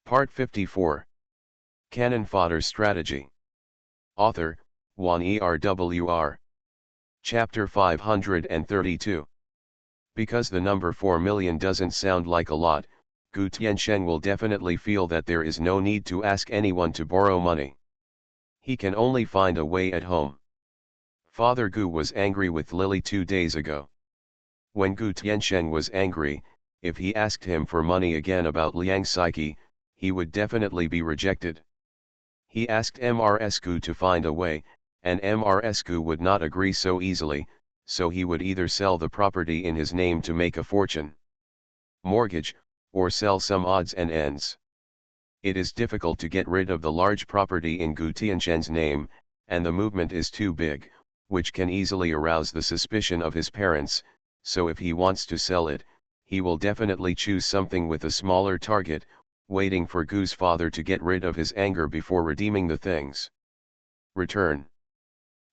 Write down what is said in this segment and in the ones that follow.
Part 54. Cannon Fodder Strategy. Author, Juan ERWR. Chapter 532. Because the number 4 million doesn't sound like a lot, Gu Tiansheng will definitely feel that there is no need to ask anyone to borrow money. He can only find a way at home. Father Gu was angry with Lily 2 days ago. When Gu Tiansheng was angry, if he asked him for money again about Liang Saiki, he would definitely be rejected. He asked Mrs. Gu to find a way, and Mrs. Gu would not agree so easily, so he would either sell the property in his name to make a fortune, mortgage, or sell some odds and ends. It is difficult to get rid of the large property in Gu Tiansheng's name, and the movement is too big, which can easily arouse the suspicion of his parents, so if he wants to sell it, he will definitely choose something with a smaller target, waiting for Gu's father to get rid of his anger before redeeming the things. Return.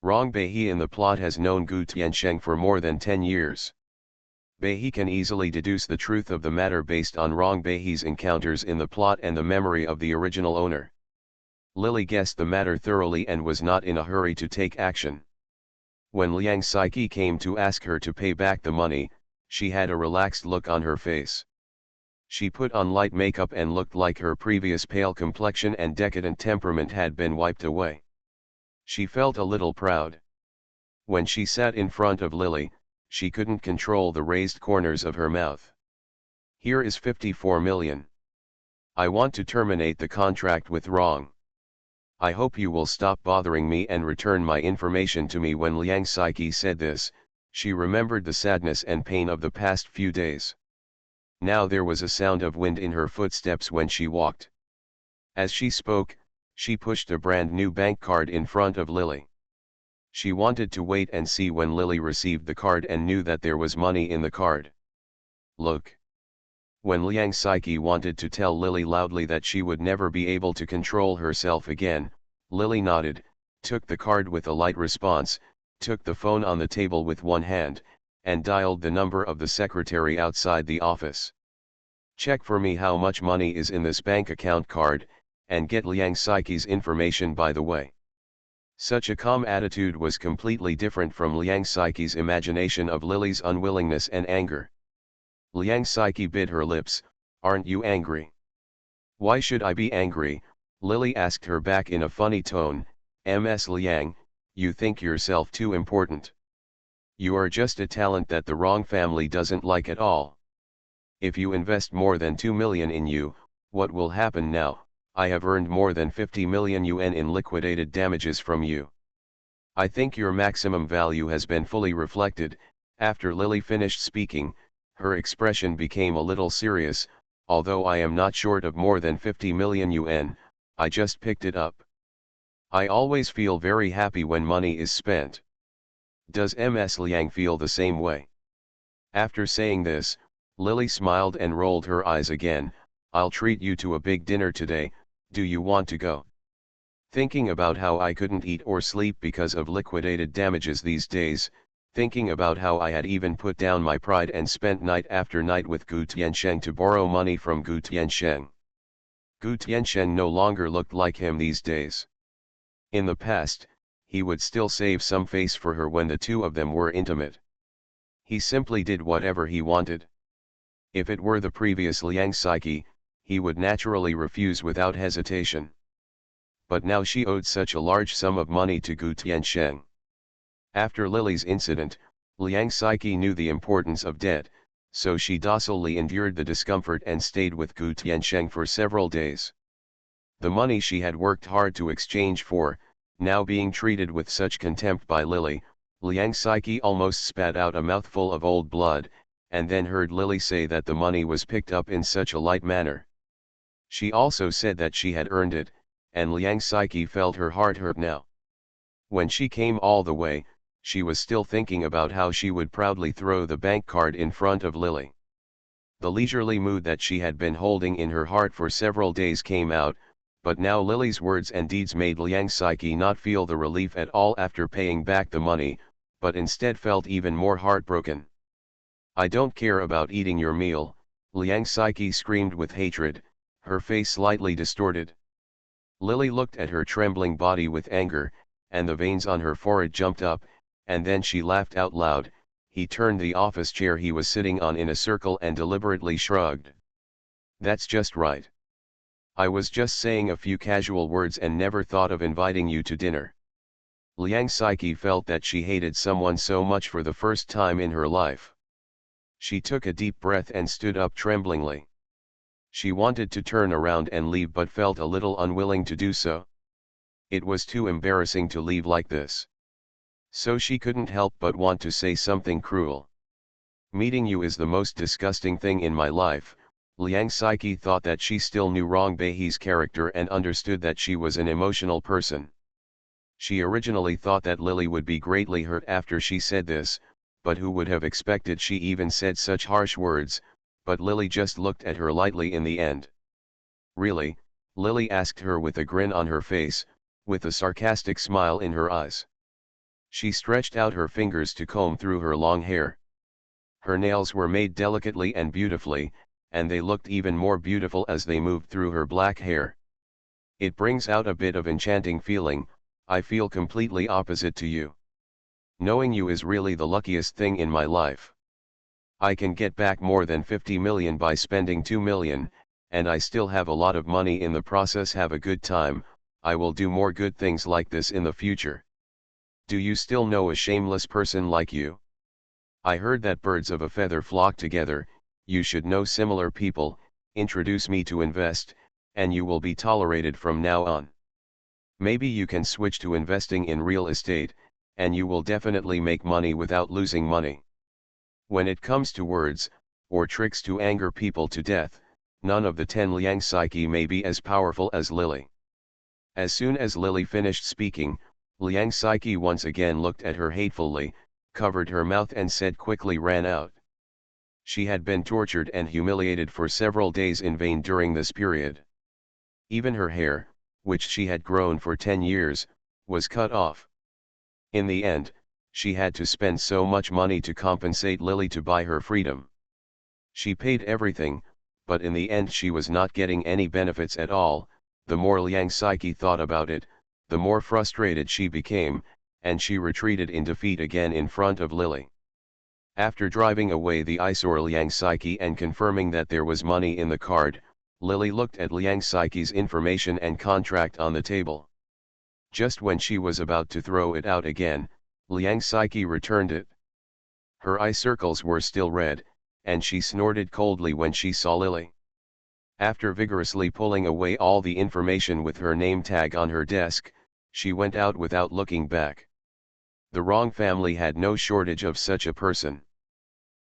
Rong Beihe in the plot has known Gu Tiansheng for more than 10 years. Beihe can easily deduce the truth of the matter based on Rong Beihe's encounters in the plot and the memory of the original owner. Lily guessed the matter thoroughly and was not in a hurry to take action. When Liang Saiki came to ask her to pay back the money, she had a relaxed look on her face. She put on light makeup and looked like her previous pale complexion and decadent temperament had been wiped away. She felt a little proud. When she sat in front of Lily, she couldn't control the raised corners of her mouth. Here is 54 million. I want to terminate the contract with Rong. I hope you will stop bothering me and return my information to me. When Liang Saiki said this, she remembered the sadness and pain of the past few days. Now there was a sound of wind in her footsteps when she walked. As she spoke, she pushed a brand new bank card in front of Lily. She wanted to wait and see when Lily received the card and knew that there was money in the card. Look. When Liang Saiki wanted to tell Lily loudly that she would never be able to control herself again, Lily nodded, took the card with a light response, took the phone on the table with one hand, and dialed the number of the secretary outside the office. Check for me how much money is in this bank account card, and get Liang Saiki's information by the way. Such a calm attitude was completely different from Liang Saiki's imagination of Lily's unwillingness and anger. Liang Saiki bit her lips. Aren't you angry? Why should I be angry? Lily asked her back in a funny tone. Ms. Liang, you think yourself too important. You are just a talent that the Rong family doesn't like at all. If you invest more than 2 million in you, what will happen now? I have earned more than 50 million yuan in liquidated damages from you. I think your maximum value has been fully reflected. After Lily finished speaking, her expression became a little serious. Although I am not short of more than 50 million yuan, I just picked it up. I always feel very happy when money is spent. Does Ms. Liang feel the same way? After saying this, Lily smiled and rolled her eyes again. I'll treat you to a big dinner today, do you want to go? Thinking about how I couldn't eat or sleep because of liquidated damages these days, thinking about how I had even put down my pride and spent night after night with Gu Tiansheng to borrow money from Gu Tiansheng. Gu Tiansheng no longer looked like him these days. In the past, he would still save some face for her when the two of them were intimate. He simply did whatever he wanted. If it were the previous Liang Saiki, he would naturally refuse without hesitation. But now she owed such a large sum of money to Gu Tiansheng. After Lily's incident, Liang Saiki knew the importance of debt, so she docilely endured the discomfort and stayed with Gu Tiansheng for several days. The money she had worked hard to exchange for, now being treated with such contempt by Lily, Liang Saiki almost spat out a mouthful of old blood, and then heard Lily say that the money was picked up in such a light manner. She also said that she had earned it, and Liang Saiki felt her heart hurt now. When she came all the way, she was still thinking about how she would proudly throw the bank card in front of Lily. The leisurely mood that she had been holding in her heart for several days came out, but now Lily's words and deeds made Liang Saiki not feel the relief at all after paying back the money, but instead felt even more heartbroken. I don't care about eating your meal, Liang Saiki screamed with hatred. her face slightly distorted. Lily looked at her trembling body with anger, and the veins on her forehead jumped up, and then she laughed out loud. He turned the office chair he was sitting on in a circle and deliberately shrugged. That's just right. I was just saying a few casual words and never thought of inviting you to dinner. Liang Saiki felt that she hated someone so much for the first time in her life. She took a deep breath and stood up tremblingly. She wanted to turn around and leave but felt a little unwilling to do so. It was too embarrassing to leave like this. So she couldn't help but want to say something cruel. Meeting you is the most disgusting thing in my life. Liang Saiki thought that she still knew Rong Beihe's character and understood that she was an emotional person. She originally thought that Lily would be greatly hurt after she said this, but who would have expected she even said such harsh words, but Lily just looked at her lightly in the end. Really? Lily asked her with a grin on her face, with a sarcastic smile in her eyes. She stretched out her fingers to comb through her long hair. Her nails were made delicately and beautifully, and they looked even more beautiful as they moved through her black hair. It brings out a bit of enchanting feeling. I feel completely opposite to you. Knowing you is really the luckiest thing in my life. I can get back more than 50 million by spending 2 million, and I still have a lot of money in the process. Have a good time. I will do more good things like this in the future. Do you still know a shameless person like you? I heard that birds of a feather flock together. You should know similar people. Introduce me to invest, and you will be tolerated from now on. Maybe you can switch to investing in real estate, and you will definitely make money without losing money. When it comes to words, or tricks to anger people to death, none of the 10 Liang Saiki may be as powerful as Lily. As soon as Lily finished speaking, Liang Saiki once again looked at her hatefully, covered her mouth and said quickly ran out. She had been tortured and humiliated for several days in vain during this period. Even her hair, which she had grown for 10 years, was cut off. In the end, she had to spend so much money to compensate Lily to buy her freedom. She paid everything, but in the end she was not getting any benefits at all. The more Liang Saiki thought about it, the more frustrated she became, and she retreated in defeat again in front of Lily. After driving away the eyesore Liang Saiki and confirming that there was money in the card, Lily looked at Liang Saiki's information and contract on the table. Just when she was about to throw it out again, Liang Saiki returned it. Her eye circles were still red, and she snorted coldly when she saw Lily. After vigorously pulling away all the information with her name tag on her desk, she went out without looking back. The Rong family had no shortage of such a person.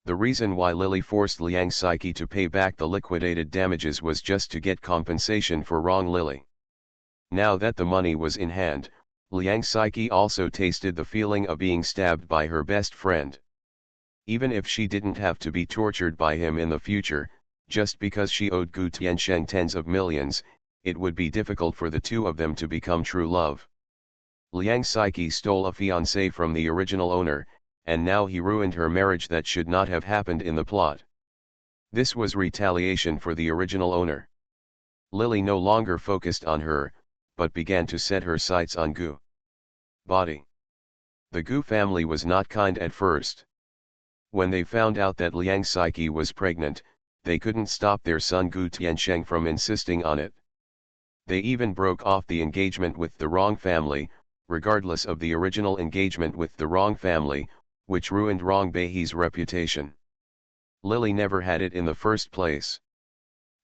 The reason why Lily forced Liang Saiki to pay back the liquidated damages was just to get compensation for Rong Lily. Now that the money was in hand, Liang Saiki also tasted the feeling of being stabbed by her best friend. Even if she didn't have to be tortured by him in the future, just because she owed Gu Tiansheng tens of millions, it would be difficult for the two of them to become true love. Liang Saiki stole a fiancé from the original owner, and now he ruined her marriage that should not have happened in the plot. This was retaliation for the original owner. Lily no longer focused on her, but began to set her sights on Gu. Body. The Gu family was not kind at first. When they found out that Liang Saiki was pregnant, they couldn't stop their son Gu Tiansheng from insisting on it. They even broke off the engagement with the Rong family, regardless of the original engagement with the Rong family, which ruined Rong Beihe's reputation. Lily never had it in the first place.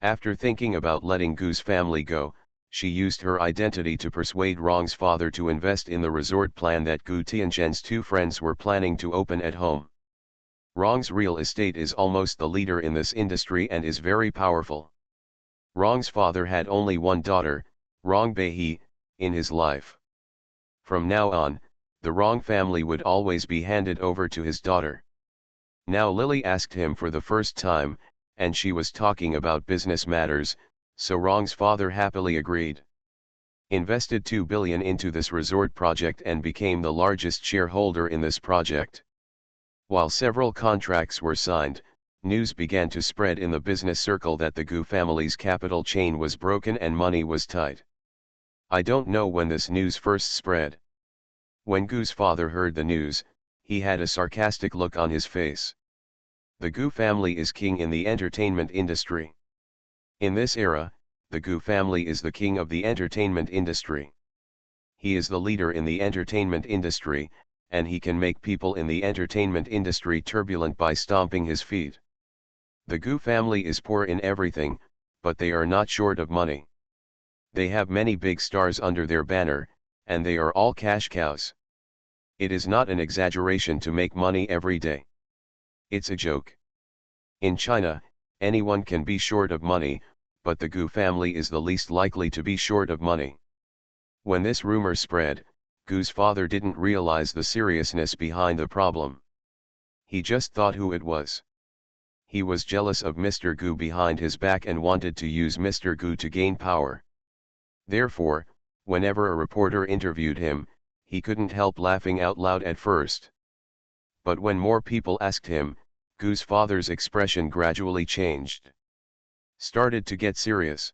After thinking about letting Gu's family go, she used her identity to persuade Rong's father to invest in the resort plan that Gu Tianzhen's two friends were planning to open at home. Rong's real estate is almost the leader in this industry and is very powerful. Rong's father had only one daughter, Rong Beihe, in his life. From now on, the Rong family would always be handed over to his daughter. Now Lily asked him for the first time, and she was talking about business matters, so Rong's father happily agreed. Invested 2 billion into this resort project and became the largest shareholder in this project. While several contracts were signed, News began to spread in the business circle that the Gu family's capital chain was broken and money was tight. I don't know when this news first spread. When Gu's father heard the news, he had a sarcastic look on his face. The Gu family is king in the entertainment industry. In this era, the Gu family is the king of the entertainment industry. He is the leader in the entertainment industry, and he can make people in the entertainment industry turbulent by stomping his feet. The Gu family is poor in everything, but they are not short of money. They have many big stars under their banner, and they are all cash cows. It is not an exaggeration to make money every day. It's a joke. In China, anyone can be short of money, but the Gu family is the least likely to be short of money. When this rumor spread, Gu's father didn't realize the seriousness behind the problem. He just thought who it was. He was jealous of Mr. Gu behind his back and wanted to use Mr. Gu to gain power. Therefore, whenever a reporter interviewed him, he couldn't help laughing out loud at first. But when more people asked him, Gu's father's expression gradually changed. Started to get serious.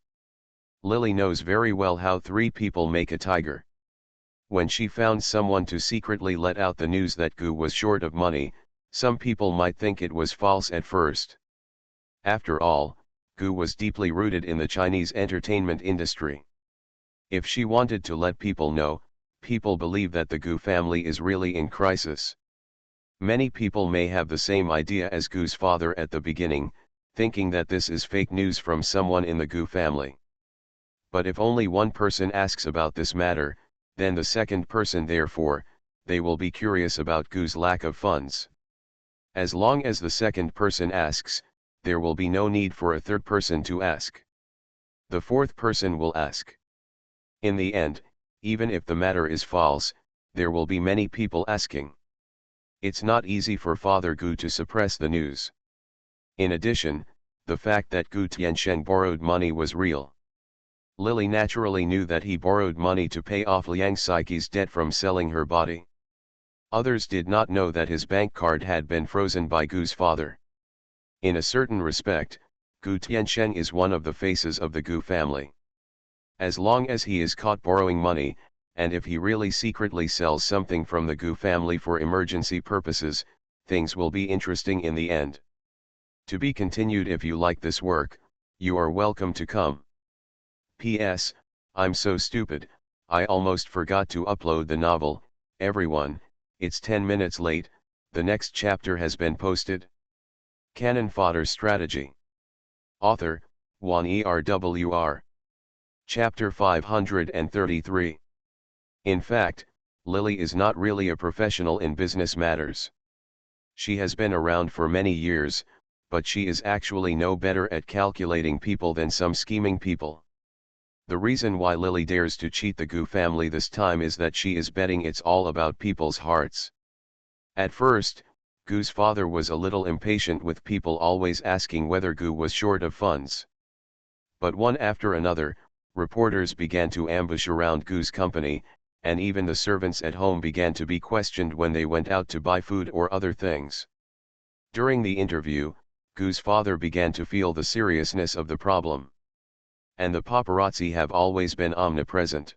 Lily knows very well how 3 people make a tiger. When she found someone to secretly let out the news that Gu was short of money, some people might think it was false at first. After all, Gu was deeply rooted in the Chinese entertainment industry. If she wanted to let people know, people believe that the Gu family is really in crisis. Many people may have the same idea as Gu's father at the beginning, thinking that this is fake news from someone in the Gu family. But if only one person asks about this matter, then the second person therefore, they will be curious about Gu's lack of funds. As long as the second person asks, there will be no need for a third person to ask. The fourth person will ask. In the end, even if the matter is false, there will be many people asking. It's not easy for Father Gu to suppress the news. In addition, the fact that Gu Tiansheng borrowed money was real. Lily naturally knew that he borrowed money to pay off Liang Saiqi's debt from selling her body. Others did not know that his bank card had been frozen by Gu's father. In a certain respect, Gu Tiansheng is one of the faces of the Gu family. As long as he is caught borrowing money, and if he really secretly sells something from the Gu family for emergency purposes, things will be interesting in the end. To be continued. If you like this work, you are welcome to come. P.S. I'm so stupid, I almost forgot to upload the novel. Everyone, it's 10 minutes late, the next chapter has been posted. Cannon Fodder Strategy. Author, Juan ERWR. Chapter 533. In fact, Lily is not really a professional in business matters. She has been around for many years, but she is actually no better at calculating people than some scheming people. The reason why Lily dares to cheat the Gu family this time is that she is betting it's all about people's hearts. At first, Gu's father was a little impatient with people always asking whether Gu was short of funds. But one after another, reporters began to ambush around Gu's company, and even the servants at home began to be questioned when they went out to buy food or other things. During the interview, Gu's father began to feel the seriousness of the problem. And the paparazzi have always been omnipresent.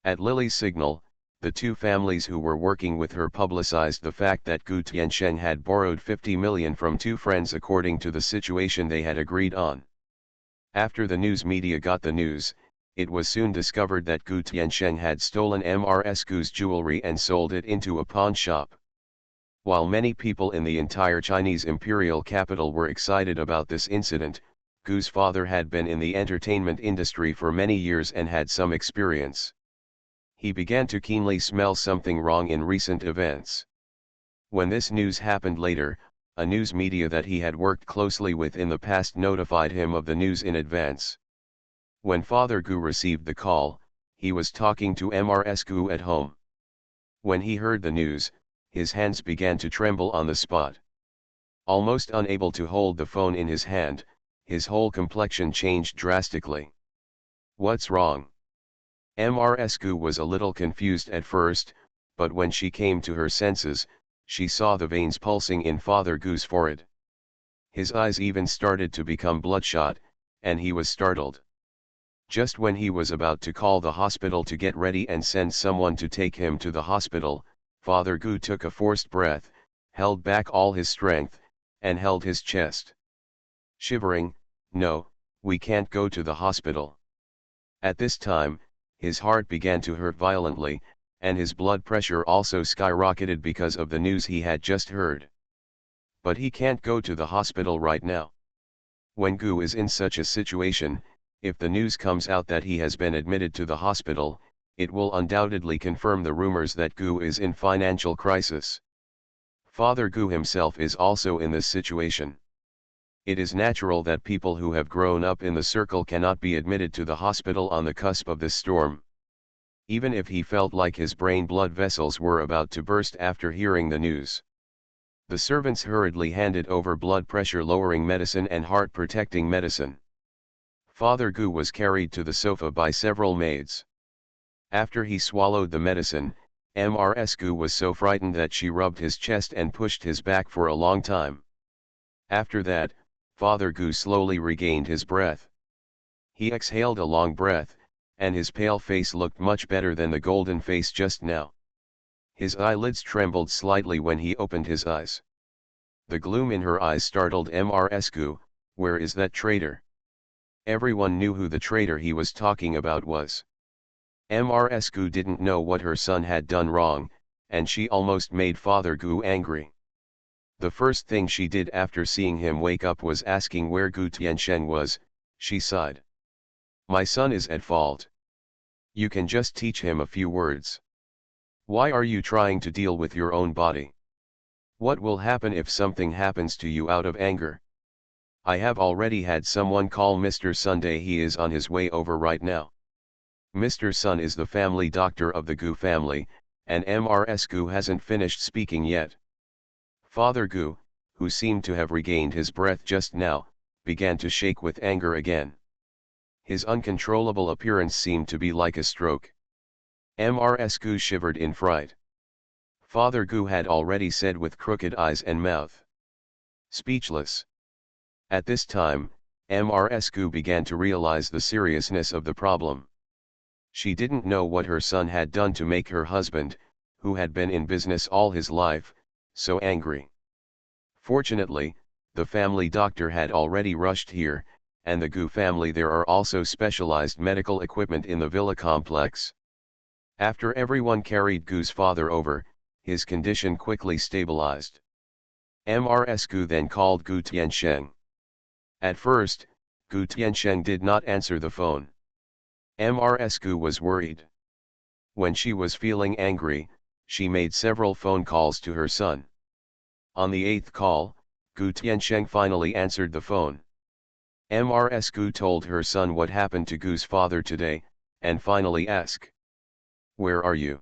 At Lily's signal, the 2 families who were working with her publicized the fact that Gu Tiansheng had borrowed 50 million from 2 friends according to the situation they had agreed on. After the news media got the news, it was soon discovered that Gu Tiansheng had stolen Mrs. Gu's jewelry and sold it into a pawn shop. While many people in the entire Chinese imperial capital were excited about this incident, Gu's father had been in the entertainment industry for many years and had some experience. He began to keenly smell something wrong in recent events. When this news happened later, a news media that he had worked closely with in the past notified him of the news in advance. When Father Gu received the call, he was talking to Mrs. Gu at home. When he heard the news, his hands began to tremble on the spot. Almost unable to hold the phone in his hand, his whole complexion changed drastically. What's wrong? Mrs. Gu was a little confused at first, but when she came to her senses, she saw the veins pulsing in Father Gu's forehead. His eyes even started to become bloodshot, and he was startled. Just when he was about to call the hospital to get ready and send someone to take him to the hospital, Father Gu took a forced breath, held back all his strength, and held his chest. Shivering, "No, we can't go to the hospital." At this time, his heart began to hurt violently, and his blood pressure also skyrocketed because of the news he had just heard. But he can't go to the hospital right now. When Gu is in such a situation, if the news comes out that he has been admitted to the hospital, it will undoubtedly confirm the rumors that Gu is in financial crisis. Father Gu himself is also in this situation. It is natural that people who have grown up in the circle cannot be admitted to the hospital on the cusp of this storm. Even if he felt like his brain blood vessels were about to burst after hearing the news. The servants hurriedly handed over blood pressure lowering medicine and heart protecting medicine. Father Gu was carried to the sofa by several maids. After he swallowed the medicine, Ms. Gu was so frightened that she rubbed his chest and pushed his back for a long time. After that, Father Gu slowly regained his breath. He exhaled a long breath, and his pale face looked much better than the golden face just now. His eyelids trembled slightly when he opened his eyes. The gloom in her eyes startled Ms. Gu. "Where is that traitor?" Everyone knew who the traitor he was talking about was. Ms. Gu didn't know what her son had done wrong, and she almost made Father Gu angry. The first thing she did after seeing him wake up was asking where Gu Tiansheng was. She sighed. "My son is at fault. You can just teach him a few words. Why are you trying to deal with your own body? What will happen if something happens to you out of anger? I have already had someone call Mr. Sunday. He is on his way over right now." Mr. Sun is the family doctor of the Gu family, and Ms. Gu hasn't finished speaking yet. Father Gu, who seemed to have regained his breath just now, began to shake with anger again. His uncontrollable appearance seemed to be like a stroke. Ms. Gu shivered in fright. Father Gu had already said with crooked eyes and mouth. Speechless. At this time, Ms. Gu began to realize the seriousness of the problem. She didn't know what her son had done to make her husband, who had been in business all his life, so angry. Fortunately, the family doctor had already rushed here, and the Gu family there are also specialized medical equipment in the villa complex. After everyone carried Gu's father over, his condition quickly stabilized. Ms. Gu then called Gu Tiansheng. At first, Gu Tiansheng did not answer the phone. Ms. Gu was worried. When she was feeling angry, she made several phone calls to her son. On the 8th call, Gu Tiansheng finally answered the phone. Ms. Gu told her son what happened to Gu's father today, and finally asked, "Where are you?"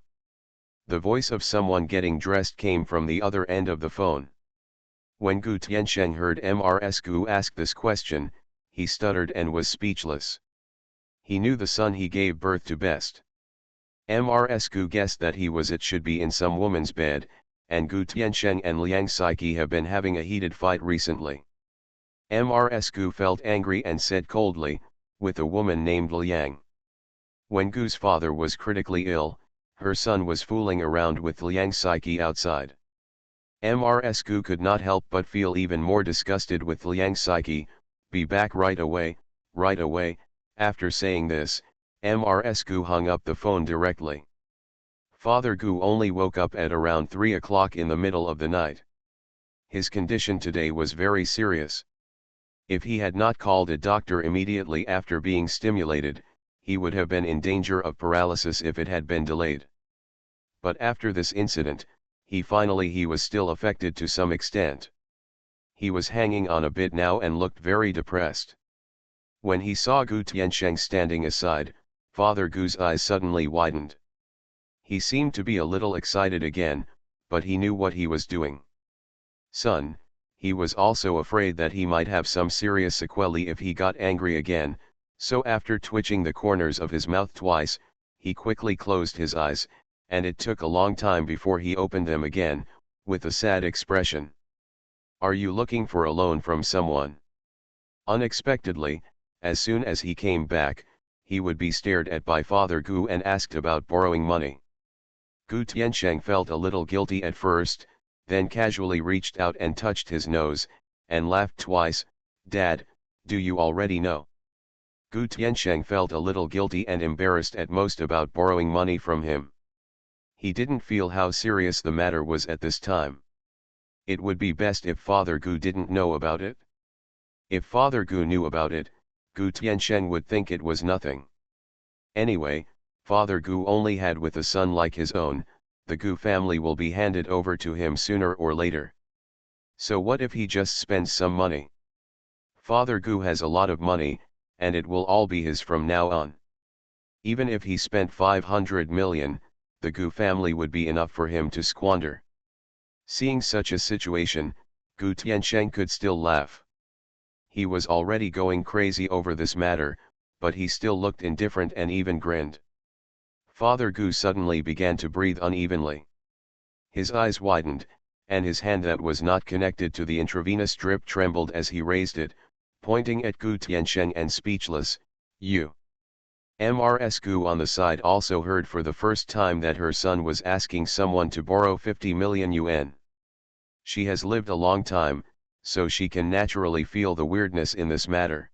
The voice of someone getting dressed came from the other end of the phone. When Gu Tiansheng heard Ms. Gu ask this question, he stuttered and was speechless. He knew the son he gave birth to best. Ms. Gu guessed that it should be in some woman's bed, and Gu Tiansheng and Liang Saiqi have been having a heated fight recently. Ms. Gu felt angry and said coldly, "With a woman named Liang." When Gu's father was critically ill, her son was fooling around with Liang Saiqi outside. Ms. Gu could not help but feel even more disgusted with Liang Saiqi. "Be back right away, right away." After saying this, Ms. Gu hung up the phone directly. Father Gu only woke up at around 3 o'clock in the middle of the night. His condition today was very serious. If he had not called a doctor immediately after being stimulated, he would have been in danger of paralysis if it had been delayed. But after this incident, he was still affected to some extent. He was hanging on a bit now and looked very depressed. When he saw Gu Tiansheng standing aside, Father Gu's eyes suddenly widened. He seemed to be a little excited again, but he knew what he was doing. "Son," he was also afraid that he might have some serious sequelae if he got angry again, so after twitching the corners of his mouth twice, he quickly closed his eyes, and it took a long time before he opened them again, with a sad expression. Are you looking for a loan from someone? Unexpectedly, as soon as he came back, he would be stared at by Father Gu and asked about borrowing money. Gu Tiansheng felt a little guilty at first, then casually reached out and touched his nose, and laughed twice. Dad, do you already know? Gu Tiansheng felt a little guilty and embarrassed at most about borrowing money from him. He didn't feel how serious the matter was at this time. It would be best if Father Gu didn't know about it. If Father Gu knew about it, Gu Tiansheng would think it was nothing. Anyway, Father Gu only had with a son like his own, the Gu family will be handed over to him sooner or later. So what if he just spends some money? Father Gu has a lot of money, and it will all be his from now on. Even if he spent 500 million, the Gu family would be enough for him to squander. Seeing such a situation, Gu Tiansheng could still laugh. He was already going crazy over this matter, but he still looked indifferent and even grinned. Father Gu suddenly began to breathe unevenly. His eyes widened, and his hand that was not connected to the intravenous drip trembled as he raised it, pointing at Gu Tiansheng and speechless. Mrs. Gu on the side also heard for the first time that her son was asking someone to borrow 50 million yuan. She has lived a long time, so she can naturally feel the weirdness in this matter.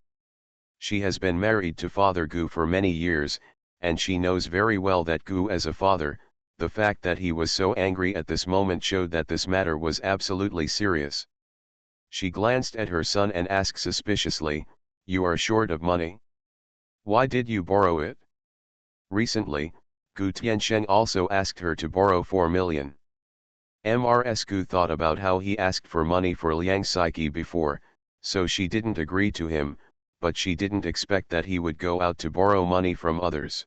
She has been married to Father Gu for many years, and she knows very well that Gu as a father, the fact that he was so angry at this moment showed that this matter was absolutely serious. She glanced at her son and asked suspiciously, "You are short of money? Why did you borrow it?" Recently, Gu Tiansheng also asked her to borrow 4 million. Mrs. Gu thought about how he asked for money for Liang Saiki before, so she didn't agree to him, but she didn't expect that he would go out to borrow money from others.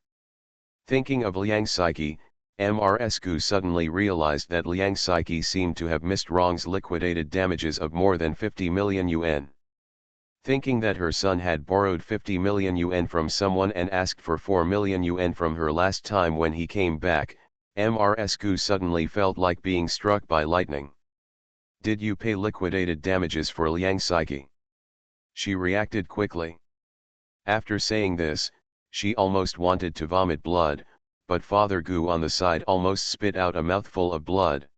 Thinking of Liang Saiki, Mrs. Gu suddenly realized that Liang Saiki seemed to have missed Rong's liquidated damages of more than 50 million yuan. Thinking that her son had borrowed 50 million yuan from someone and asked for 4 million yuan from her last time when he came back, Mrs. Gu suddenly felt like being struck by lightning. "Did you pay liquidated damages for Liang Saiki?" She reacted quickly. After saying this, she almost wanted to vomit blood, but Father Gu on the side almost spit out a mouthful of blood.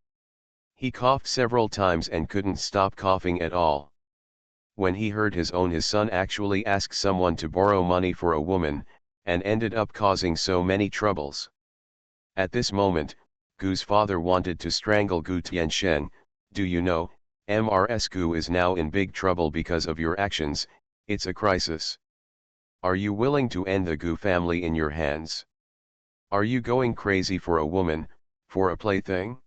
He coughed several times and couldn't stop coughing at all. When he heard his son actually ask someone to borrow money for a woman, and ended up causing so many troubles. At this moment, Gu's father wanted to strangle Gu Tiansheng. "Do you know, Mrs. Gu is now in big trouble because of your actions, it's a crisis. Are you willing to end the Gu family in your hands? Are you going crazy for a woman, for a plaything?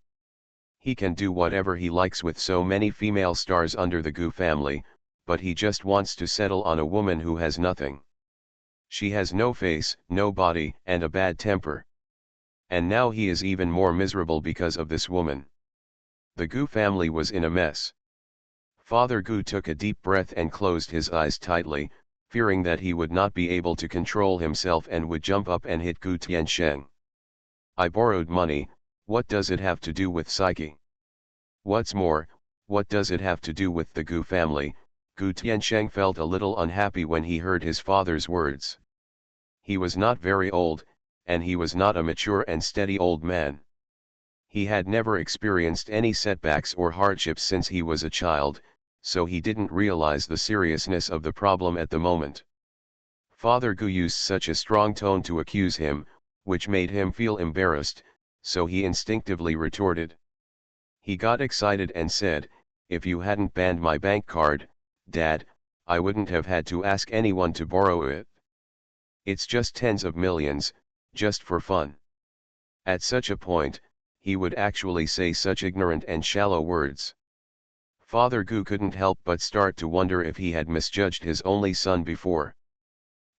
He can do whatever he likes with so many female stars under the Gu family, but he just wants to settle on a woman who has nothing. She has no face, no body, and a bad temper. And now he is even more miserable because of this woman." The Gu family was in a mess. Father Gu took a deep breath and closed his eyes tightly, fearing that he would not be able to control himself and would jump up and hit Gu Tiansheng. "I borrowed money, what does it have to do with Psyche? What's more, what does it have to do with the Gu family?" Gu Tiansheng felt a little unhappy when he heard his father's words. He was not very old, and he was not a mature and steady old man. He had never experienced any setbacks or hardships since he was a child, so he didn't realize the seriousness of the problem at the moment. Father Gu used such a strong tone to accuse him, which made him feel embarrassed, so he instinctively retorted. He got excited and said, "If you hadn't banned my bank card, Dad, I wouldn't have had to ask anyone to borrow it. It's just tens of millions, just for fun." At such a point, he would actually say such ignorant and shallow words. Father Gu couldn't help but start to wonder if he had misjudged his only son before.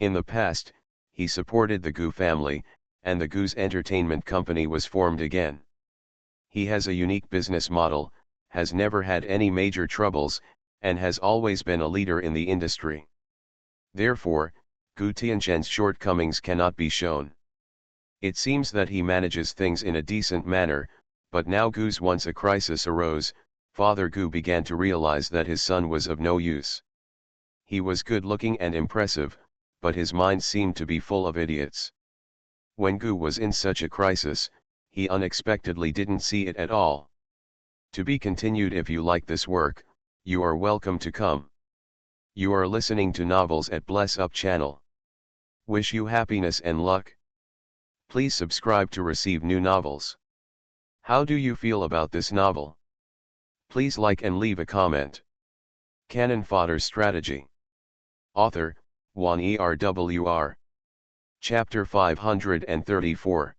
In the past, he supported the Gu family, and the Gu's entertainment company was formed again. He has a unique business model, has never had any major troubles, and has always been a leader in the industry. Therefore, Gu Tiansheng's shortcomings cannot be shown. It seems that he manages things in a decent manner, but now Gu's once a crisis arose, Father Gu began to realize that his son was of no use. He was good-looking and impressive, but his mind seemed to be full of idiots. When Gu was in such a crisis, he unexpectedly didn't see it at all. To be continued. If you like this work, you are welcome to come. You are listening to Novels at Bless Up channel. Wish you happiness and luck. Please subscribe to receive new novels. How do you feel about this novel? Please like and leave a comment. Cannon Fodder Strategy. Author, Juan ERWR. Chapter 534.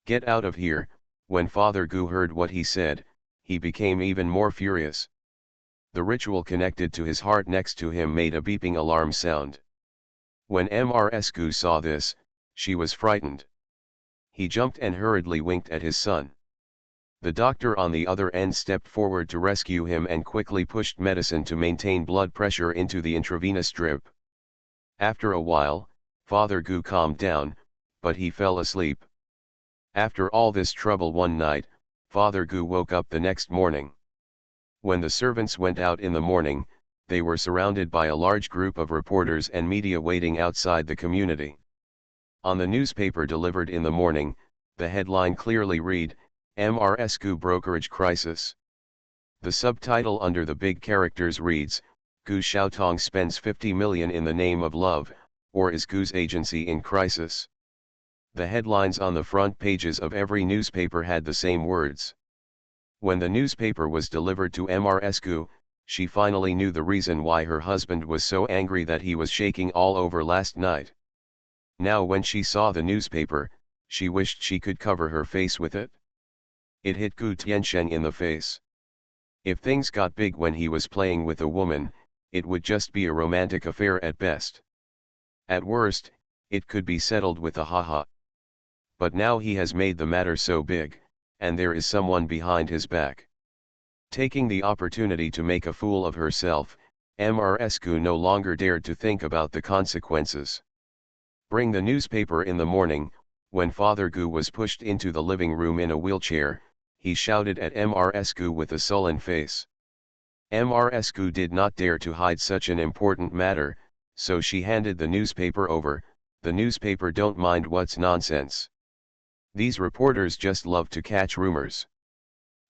Get out of here. When Father Gu heard what he said, he became even more furious. The ritual connected to his heart next to him made a beeping alarm sound. When Ms. Gu saw this, she was frightened. He jumped and hurriedly winked at his son. The doctor on the other end stepped forward to rescue him and quickly pushed medicine to maintain blood pressure into the intravenous drip. After a while, Father Gu calmed down, but he fell asleep. After all this trouble one night, Father Gu woke up the next morning. When the servants went out in the morning, they were surrounded by a large group of reporters and media waiting outside the community. On the newspaper delivered in the morning, the headline clearly read, "Ms. Gu Brokerage Crisis." The subtitle under the big characters reads, "Gu Xiaotong spends 50 million in the name of love, or is Gu's agency in crisis?" The headlines on the front pages of every newspaper had the same words. When the newspaper was delivered to Ms. Gu, she finally knew the reason why her husband was so angry that he was shaking all over last night. Now when she saw the newspaper, she wished she could cover her face with it. It hit Gu Tiansheng in the face. If things got big when he was playing with a woman, it would just be a romantic affair at best. At worst, it could be settled with a haha. But now he has made the matter so big, and there is someone behind his back. Taking the opportunity to make a fool of herself, Ms. Gu no longer dared to think about the consequences. Bring the newspaper in the morning. When Father Gu was pushed into the living room in a wheelchair, he shouted at Ms. Gu with a sullen face. Ms. Gu did not dare to hide such an important matter, so she handed the newspaper over. The newspaper don't mind what's nonsense. These reporters just love to catch rumors.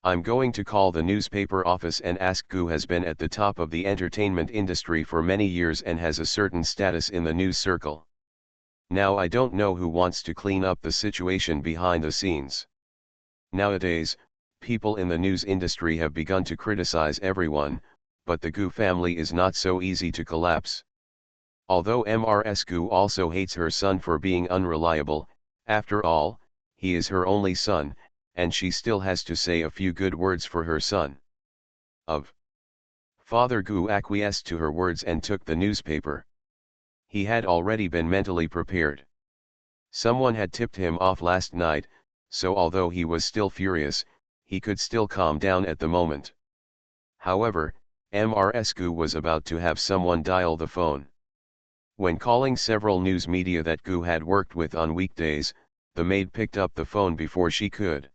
I'm going to call the newspaper office and ask. Gu has been at the top of the entertainment industry for many years and has a certain status in the news circle. Now I don't know who wants to clean up the situation behind the scenes. Nowadays, people in the news industry have begun to criticize everyone, but the Gu family is not so easy to collapse. Although Ms. Gu also hates her son for being unreliable, after all, he is her only son, and she still has to say a few good words for her son. Father Gu acquiesced to her words and took the newspaper. He had already been mentally prepared. Someone had tipped him off last night, so although he was still furious, he could still calm down at the moment. However, Ms. Gu was about to have someone dial the phone. When calling several news media that Gu had worked with on weekdays, the maid picked up the phone before she could.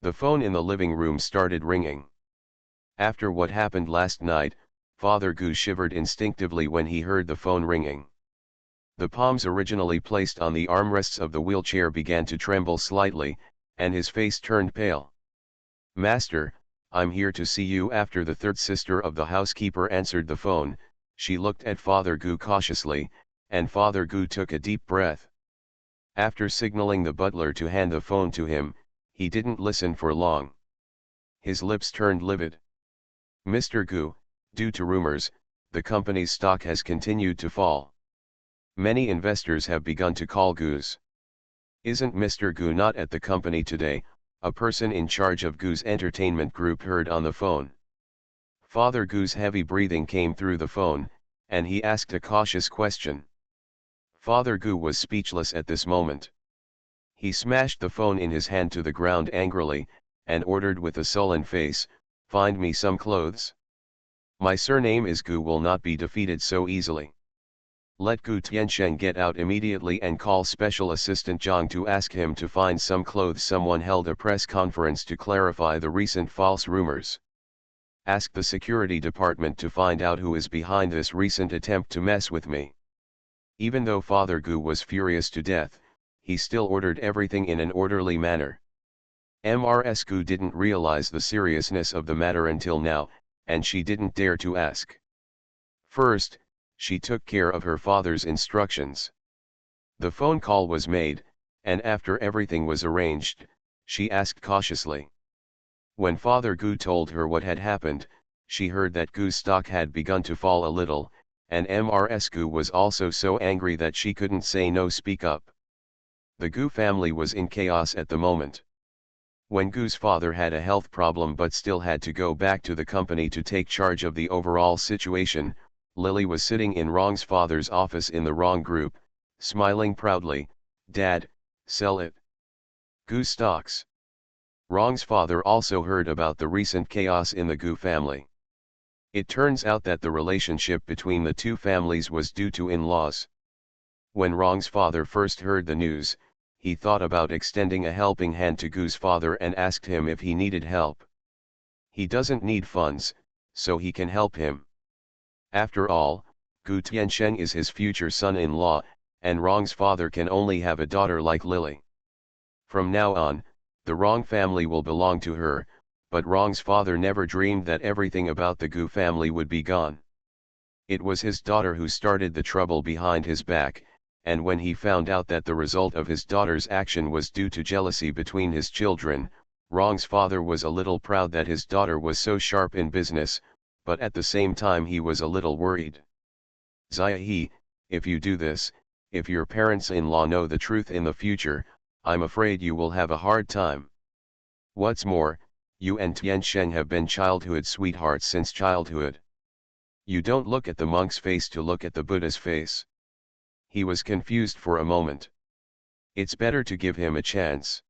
The phone in the living room started ringing. After what happened last night, Father Gu shivered instinctively when he heard the phone ringing. The palms originally placed on the armrests of the wheelchair began to tremble slightly, and his face turned pale. "Master, I'm here to see you." After the third sister of the housekeeper answered the phone, she looked at Father Gu cautiously, and Father Gu took a deep breath. After signaling the butler to hand the phone to him, he didn't listen for long. His lips turned livid. "Mr. Gu, due to rumors, the company's stock has continued to fall. Many investors have begun to call Gu's. Isn't Mr. Gu not at the company today?" a person in charge of Gu's entertainment group heard on the phone. Father Gu's heavy breathing came through the phone, and he asked a cautious question. Father Gu was speechless at this moment. He smashed the phone in his hand to the ground angrily, and ordered with a sullen face, "Find me some clothes. My surname is Gu will not be defeated so easily. Let Gu Tiansheng get out immediately and call Special Assistant Zhang to ask him to find some clothes." Someone held a press conference to clarify the recent false rumors. Ask the security department to find out who is behind this recent attempt to mess with me. Even though Father Gu was furious to death, he still ordered everything in an orderly manner. Mrs. Gu didn't realize the seriousness of the matter until now, and she didn't dare to ask. First, she took care of her father's instructions. The phone call was made, and after everything was arranged, she asked cautiously. When Father Gu told her what had happened, she heard that Gu's stock had begun to fall a little, and Mrs. Gu was also so angry that she couldn't say no, speak up. The Gu family was in chaos at the moment. When Gu's father had a health problem but still had to go back to the company to take charge of the overall situation, Lily was sitting in Rong's father's office in the Rong group, smiling proudly. "Dad, sell it. Gu stocks." Rong's father also heard about the recent chaos in the Gu family. It turns out that the relationship between the two families was due to in-laws. When Rong's father first heard the news, he thought about extending a helping hand to Gu's father and asked him if he needed help. He doesn't need funds, so he can help him. After all, Gu Tiansheng is his future son-in-law, and Rong's father can only have a daughter like Lily. From now on, the Rong family will belong to her, but Rong's father never dreamed that everything about the Gu family would be gone. It was his daughter who started the trouble behind his back, and when he found out that the result of his daughter's action was due to jealousy between his children, Rong's father was a little proud that his daughter was so sharp in business, but at the same time he was a little worried. "Ziahe, if you do this, if your parents-in-law know the truth in the future, I'm afraid you will have a hard time. What's more, you and Tiansheng have been childhood sweethearts since childhood. You don't look at the monk's face to look at the Buddha's face." He was confused for a moment. It's better to give him a chance.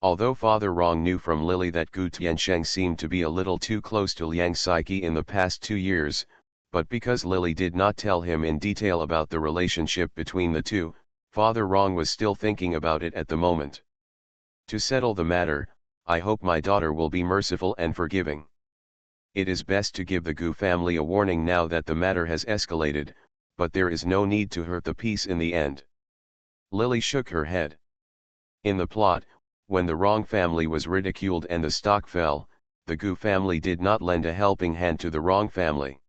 Although Father Rong knew from Lily that Gu Tiansheng seemed to be a little too close to Liang Saiki in the past 2 years, but because Lily did not tell him in detail about the relationship between the two, Father Rong was still thinking about it at the moment. "To settle the matter, I hope my daughter will be merciful and forgiving. It is best to give the Gu family a warning now that the matter has escalated, but there is no need to hurt the peace in the end." Lily shook her head. In the plot, when the Rong family was ridiculed and the stock fell, the Gu family did not lend a helping hand to the Rong family.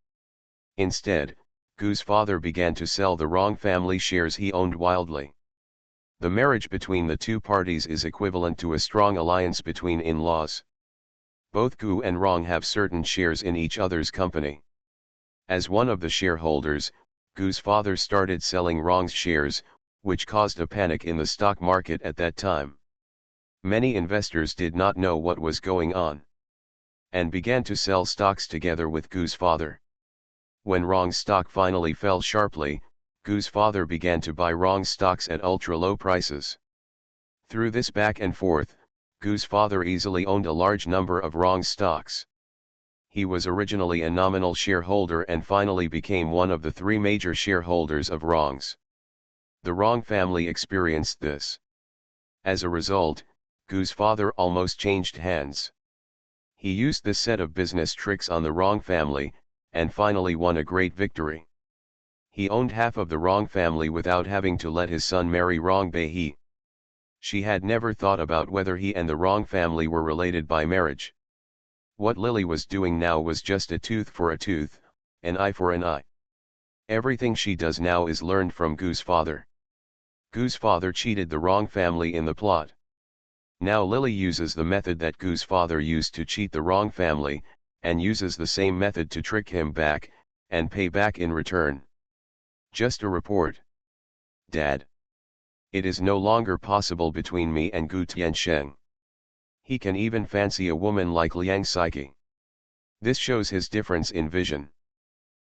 Instead, Gu's father began to sell the Rong family shares he owned wildly. The marriage between the two parties is equivalent to a strong alliance between in-laws. Both Gu and Rong have certain shares in each other's company. As one of the shareholders, Gu's father started selling Rong's shares, which caused a panic in the stock market at that time. Many investors did not know what was going on, and began to sell stocks together with Gu's father. When Rong's stock finally fell sharply, Gu's father began to buy Rong's stocks at ultra-low prices. Through this back and forth, Gu's father easily owned a large number of Rong's stocks. He was originally a nominal shareholder and finally became one of the 3 major shareholders of Rong's. The Rong family experienced this. As a result, Gu's father almost changed hands. He used this set of business tricks on the Rong family, and finally won a great victory. He owned half of the Rong family without having to let his son marry Rong Bei. She had never thought about whether he and the Rong family were related by marriage. What Lily was doing now was just a tooth for a tooth, an eye for an eye. Everything she does now is learned from Gu's father. Gu's father cheated the Rong family in the plot. Now Lily uses the method that Gu's father used to cheat the Rong family, and uses the same method to trick him back, and pay back in return. Just a report. Dad. It is no longer possible between me and Gu Tiansheng. He can even fancy a woman like Liang Saiki. This shows his difference in vision.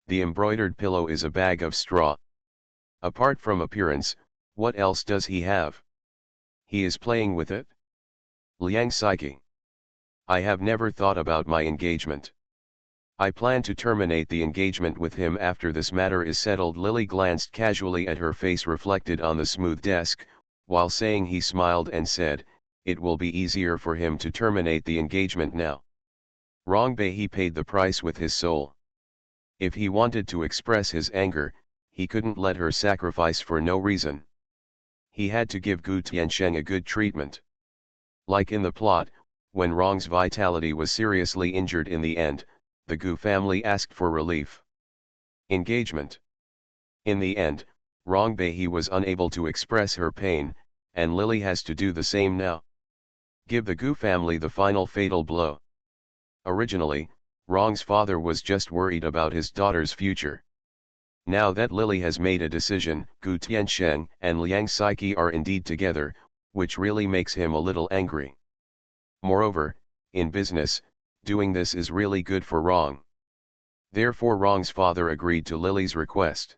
The embroidered pillow is a bag of straw. Apart from appearance, what else does he have? He is playing with it? Liang Saiki. I have never thought about my engagement. I plan to terminate the engagement with him after this matter is settled. Lily glanced casually at her face reflected on the smooth desk, while saying he smiled and said, "It will be easier for him to terminate the engagement now." Rong Bei he paid the price with his soul. If he wanted to express his anger, he couldn't let her sacrifice for no reason. He had to give Gu Tiansheng a good treatment. Like in the plot, when Rong's vitality was seriously injured in the end, the Gu family asked for relief. Engagement. In the end, Rong Bei he was unable to express her pain, and Lily has to do the same now. Give the Gu family the final fatal blow. Originally, Rong's father was just worried about his daughter's future. Now that Lily has made a decision, Gu Tiansheng and Liang Saiqi are indeed together, which really makes him a little angry. Moreover, in business, doing this is really good for Rong. Therefore Rong's father agreed to Lily's request.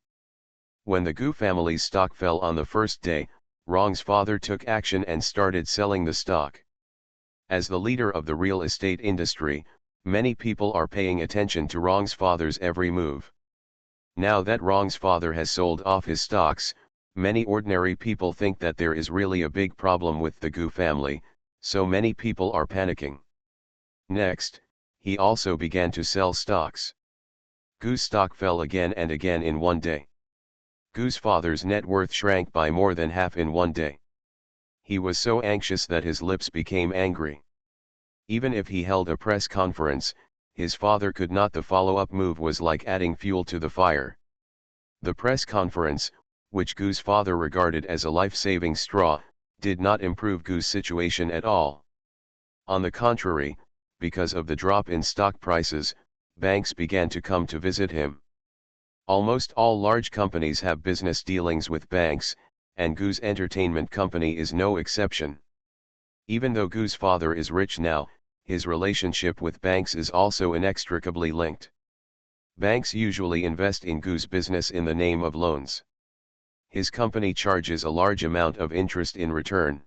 When the Gu family's stock fell on the first day, Rong's father took action and started selling the stock. As the leader of the real estate industry, many people are paying attention to Rong's father's every move. Now that Rong's father has sold off his stocks, many ordinary people think that there is really a big problem with the Gu family, so many people are panicking. Next, he also began to sell stocks. Gu's stock fell again and again in one day. Gu's father's net worth shrank by more than half in one day. He was so anxious that his lips became angry. Even if he held a press conference, his father could not. The follow-up move was like adding fuel to the fire. The press conference, which Gu's father regarded as a life-saving straw, did not improve Gu's situation at all. On the contrary, because of the drop in stock prices, banks began to come to visit him. Almost all large companies have business dealings with banks, and Gu's entertainment company is no exception. Even though Gu's father is rich now, his relationship with banks is also inextricably linked. Banks usually invest in Gu's business in the name of loans. His company charges a large amount of interest in return.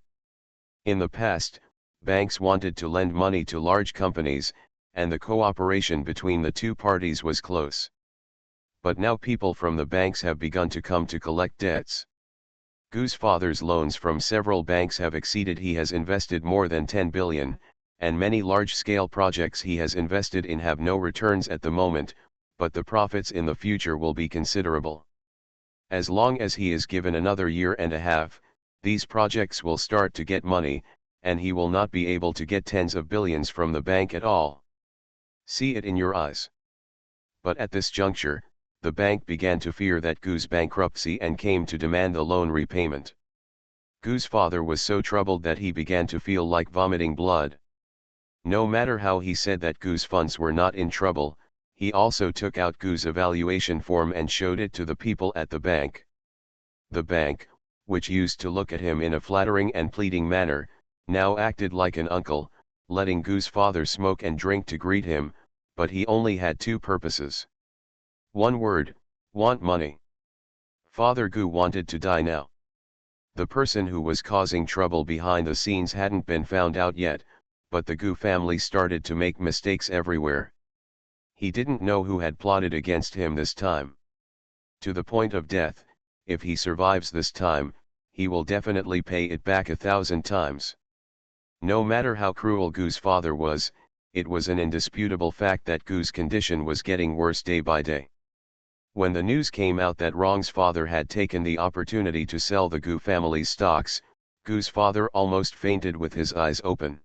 In the past, banks wanted to lend money to large companies, and the cooperation between the two parties was close. But now people from the banks have begun to come to collect debts. Gu's father's loans from several banks have exceeded. He has invested more than 10 billion, and many large-scale projects he has invested in have no returns at the moment, but the profits in the future will be considerable. As long as he is given another year and a half, these projects will start to get money, and he will not be able to get tens of billions from the bank at all. See it in your eyes. But at this juncture, the bank began to fear that Gu's bankruptcy and came to demand the loan repayment. Gu's father was so troubled that he began to feel like vomiting blood. No matter how he said that Gu's funds were not in trouble, he also took out Gu's evaluation form and showed it to the people at the bank. The bank, which used to look at him in a flattering and pleading manner, now acted like an uncle, letting Gu's father smoke and drink to greet him, but he only had two purposes. One word: want money. Father Gu wanted to die now. The person who was causing trouble behind the scenes hadn't been found out yet, but the Gu family started to make mistakes everywhere. He didn't know who had plotted against him this time. To the point of death, if he survives this time, he will definitely pay it back 1,000 times. No matter how cruel Gu's father was, it was an indisputable fact that Gu's condition was getting worse day by day. When the news came out that Rong's father had taken the opportunity to sell the Gu family's stocks, Gu's father almost fainted with his eyes open.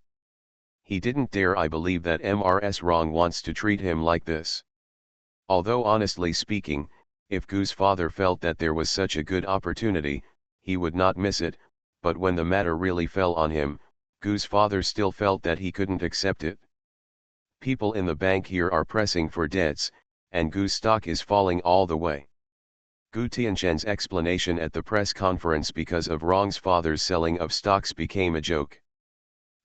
He didn't dare believe that Mrs. Rong wants to treat him like this. Although honestly speaking, if Gu's father felt that there was such a good opportunity, he would not miss it, but when the matter really fell on him, Gu's father still felt that he couldn't accept it. People in the bank here are pressing for debts, and Gu's stock is falling all the way. Gu Tiansheng's explanation at the press conference because of Rong's father's selling of stocks became a joke.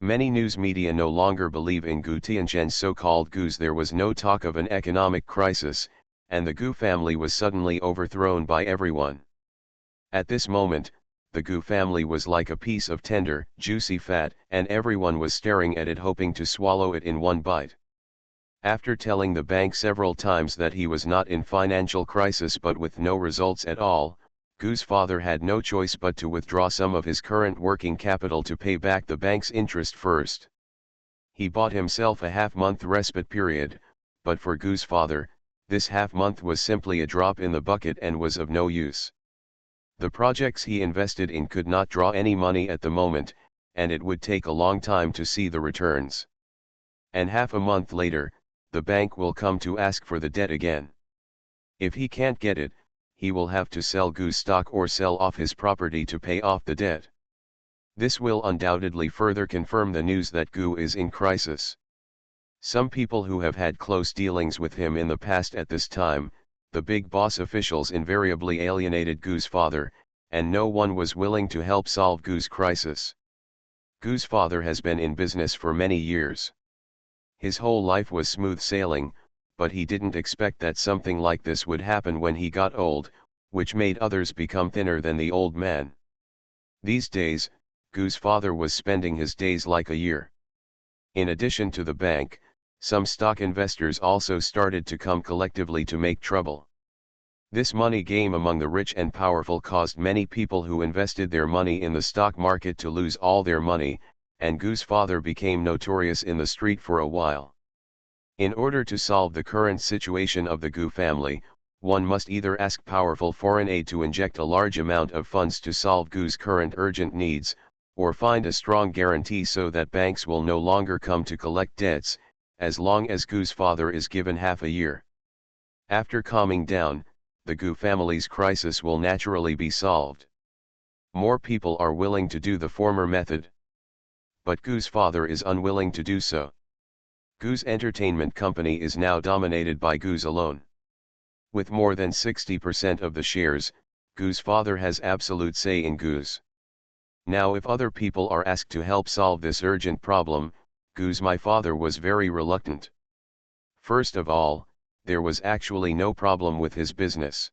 Many news media no longer believe in Gu Tiansheng's so-called Gus. There was no talk of an economic crisis, and the Gu family was suddenly overthrown by everyone. At this moment, the Gu family was like a piece of tender, juicy fat, and everyone was staring at it hoping to swallow it in one bite. After telling the bank several times that he was not in financial crisis but with no results at all, Gu's father had no choice but to withdraw some of his current working capital to pay back the bank's interest first. He bought himself a half-month respite period, but for Gu's father, this half-month was simply a drop in the bucket and was of no use. The projects he invested in could not draw any money at the moment, and it would take a long time to see the returns. And half a month later, the bank will come to ask for the debt again. If he can't get it, he will have to sell Gu's stock or sell off his property to pay off the debt. This will undoubtedly further confirm the news that Gu is in crisis. Some people who have had close dealings with him in the past at this time, the big boss officials invariably alienated Gu's father, and no one was willing to help solve Gu's crisis. Gu's father has been in business for many years. His whole life was smooth sailing, but he didn't expect that something like this would happen when he got old, which made others become thinner than the old man. These days, Gu's father was spending his days like a year. In addition to the bank, some stock investors also started to come collectively to make trouble. This money game among the rich and powerful caused many people who invested their money in the stock market to lose all their money, and Gu's father became notorious in the street for a while. In order to solve the current situation of the Gu family, one must either ask powerful foreign aid to inject a large amount of funds to solve Gu's current urgent needs, or find a strong guarantee so that banks will no longer come to collect debts, as long as Gu's father is given half a year. After calming down, the Gu family's crisis will naturally be solved. More people are willing to do the former method. But Gu's father is unwilling to do so. Gu's entertainment company is now dominated by Gu's alone. With more than 60% of the shares, Gu's father has absolute say in Gu's. Now if other people are asked to help solve this urgent problem, Gu's my father was very reluctant. First of all, there was actually no problem with his business.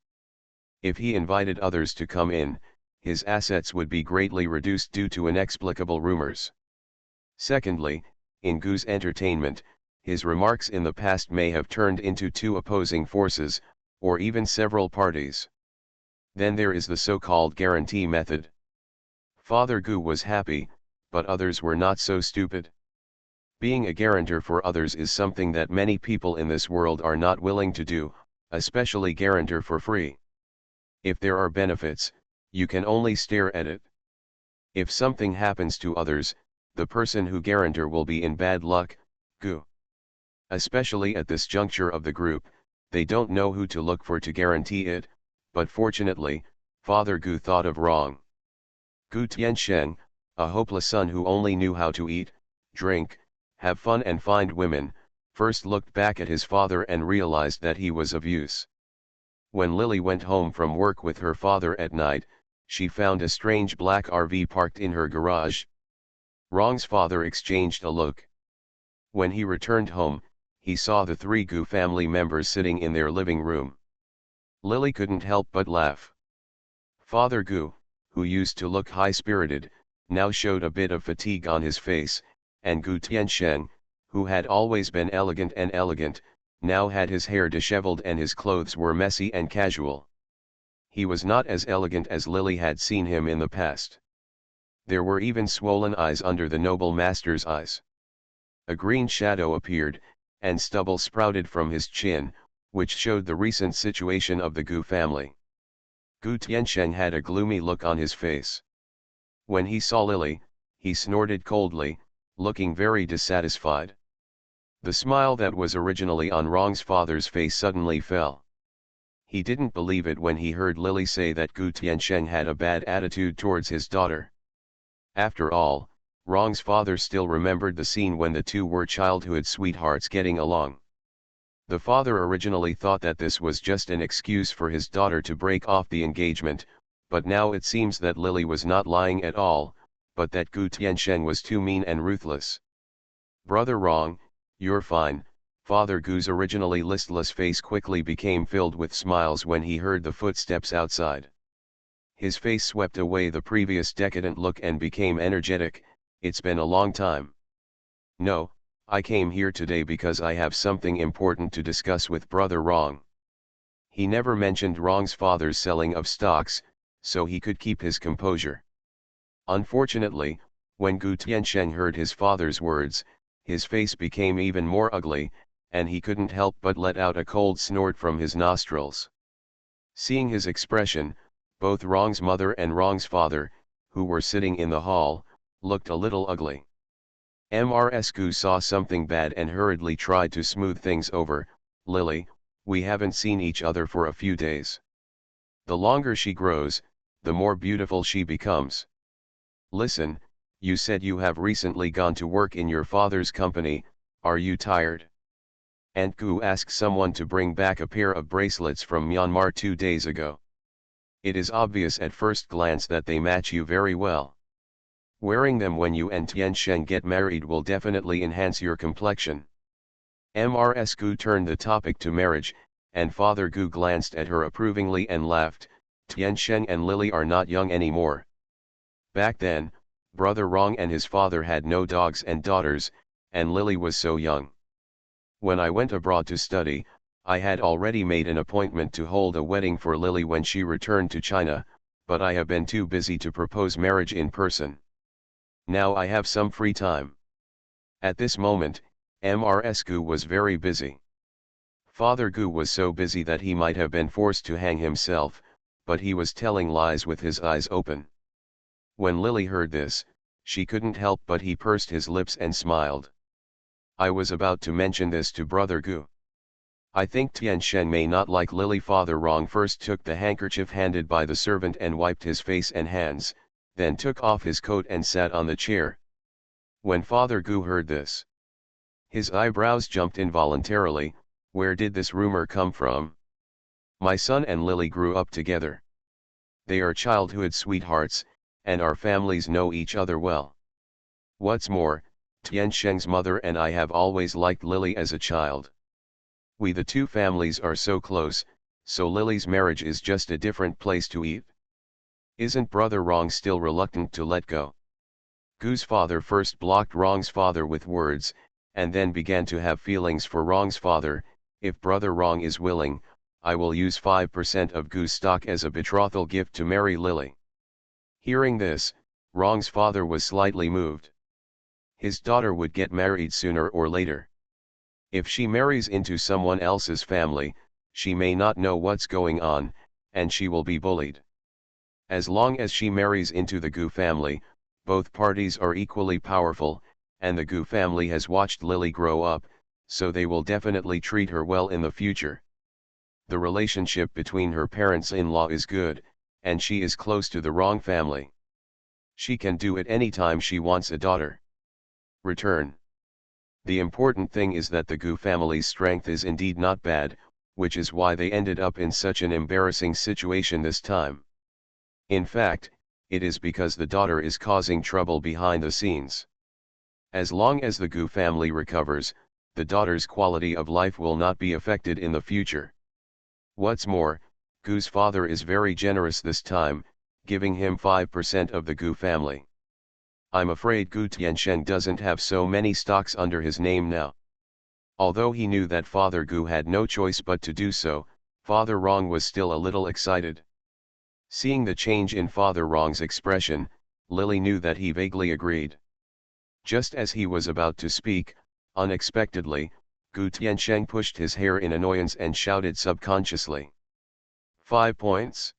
If he invited others to come in, his assets would be greatly reduced due to inexplicable rumors. Secondly, in Gu's entertainment, his remarks in the past may have turned into two opposing forces, or even several parties. Then there is the so-called guarantee method. Father Gu was happy, but others were not so stupid. Being a guarantor for others is something that many people in this world are not willing to do, especially guarantor for free. If there are benefits, you can only stare at it. If something happens to others, the person who guarantor will be in bad luck, Gu. Especially at this juncture of the group, they don't know who to look for to guarantee it, but fortunately, Father Gu thought of wrong. Gu Tiansheng, a hopeless son who only knew how to eat, drink, have fun and find women, first looked back at his father and realized that he was of use. When Lily went home from work with her father at night, she found a strange black RV parked in her garage. Rong's father exchanged a look. When he returned home, he saw the three Gu family members sitting in their living room. Lily couldn't help but laugh. Father Gu, who used to look high-spirited, now showed a bit of fatigue on his face, and Gu Tiansheng, who had always been elegant, now had his hair disheveled and his clothes were messy and casual. He was not as elegant as Lily had seen him in the past. There were even swollen eyes under the noble master's eyes. A green shadow appeared, and stubble sprouted from his chin, which showed the recent situation of the Gu family. Gu Tiansheng had a gloomy look on his face. When he saw Lily, he snorted coldly, looking very dissatisfied. The smile that was originally on Rong's father's face suddenly fell. He didn't believe it when he heard Lily say that Gu Tiansheng had a bad attitude towards his daughter. After all, Rong's father still remembered the scene when the two were childhood sweethearts getting along. The father originally thought that this was just an excuse for his daughter to break off the engagement, but now it seems that Lily was not lying at all, but that Gu Tiansheng was too mean and ruthless. Brother Rong, you're fine. Father Gu's originally listless face quickly became filled with smiles when he heard the footsteps outside. His face swept away the previous decadent look and became energetic. It's been a long time. No, I came here today because I have something important to discuss with Brother Rong. He never mentioned Rong's father's selling of stocks, so he could keep his composure. Unfortunately, when Gu Tiansheng heard his father's words, his face became even more ugly, and he couldn't help but let out a cold snort from his nostrils. Seeing his expression, both Rong's mother and Rong's father, who were sitting in the hall, looked a little ugly. Mrsku saw something bad and hurriedly tried to smooth things over. Lily, we haven't seen each other for a few days. The longer she grows, the more beautiful she becomes. Listen, you said you have recently gone to work in your father's company, are you tired? Aunt Gu asked someone to bring back a pair of bracelets from Myanmar 2 days ago. It is obvious at first glance that they match you very well. Wearing them when you and Tian Sheng get married will definitely enhance your complexion. Mrs. Gu turned the topic to marriage, and Father Gu glanced at her approvingly and laughed. Tian Sheng and Lily are not young anymore. Back then, Brother Rong and his father had no dogs and daughters, and Lily was so young. When I went abroad to study, I had already made an appointment to hold a wedding for Lily when she returned to China, but I have been too busy to propose marriage in person. Now I have some free time. At this moment, Mrs. Gu was very busy. Father Gu was so busy that he might have been forced to hang himself, but he was telling lies with his eyes open. When Lily heard this, she couldn't help but he pursed his lips and smiled. I was about to mention this to Brother Gu. I think Tian Shen may not like Lily. Father Rong first took the handkerchief handed by the servant and wiped his face and hands, then took off his coat and sat on the chair. When Father Gu heard this, his eyebrows jumped involuntarily. Where did this rumor come from? My son and Lily grew up together. They are childhood sweethearts, and our families know each other well. What's more, Tian Sheng's mother and I have always liked Lily as a child. We the two families are so close, so Lily's marriage is just a different place to eat. Isn't Brother Rong still reluctant to let go? Gu's father first blocked Rong's father with words, and then began to have feelings for Rong's father. If Brother Rong is willing, I will use 5% of Gu's stock as a betrothal gift to marry Lily. Hearing this, Rong's father was slightly moved. His daughter would get married sooner or later. If she marries into someone else's family, she may not know what's going on, and she will be bullied. As long as she marries into the Gu family, both parties are equally powerful, and the Gu family has watched Lily grow up, so they will definitely treat her well in the future. The relationship between her parents-in-law is good, and she is close to the Rong family. She can do it anytime she wants a daughter. Return. The important thing is that the Gu family's strength is indeed not bad, which is why they ended up in such an embarrassing situation this time. In fact, it is because the daughter is causing trouble behind the scenes. As long as the Gu family recovers, the daughter's quality of life will not be affected in the future. What's more, Gu's father is very generous this time, giving him 5% of the Gu family. I'm afraid Gu Tiansheng doesn't have so many stocks under his name now. Although he knew that Father Gu had no choice but to do so, Father Rong was still a little excited. Seeing the change in Father Rong's expression, Lily knew that he vaguely agreed. Just as he was about to speak, unexpectedly, Gu Tiansheng pushed his hair in annoyance and shouted subconsciously. 5 points?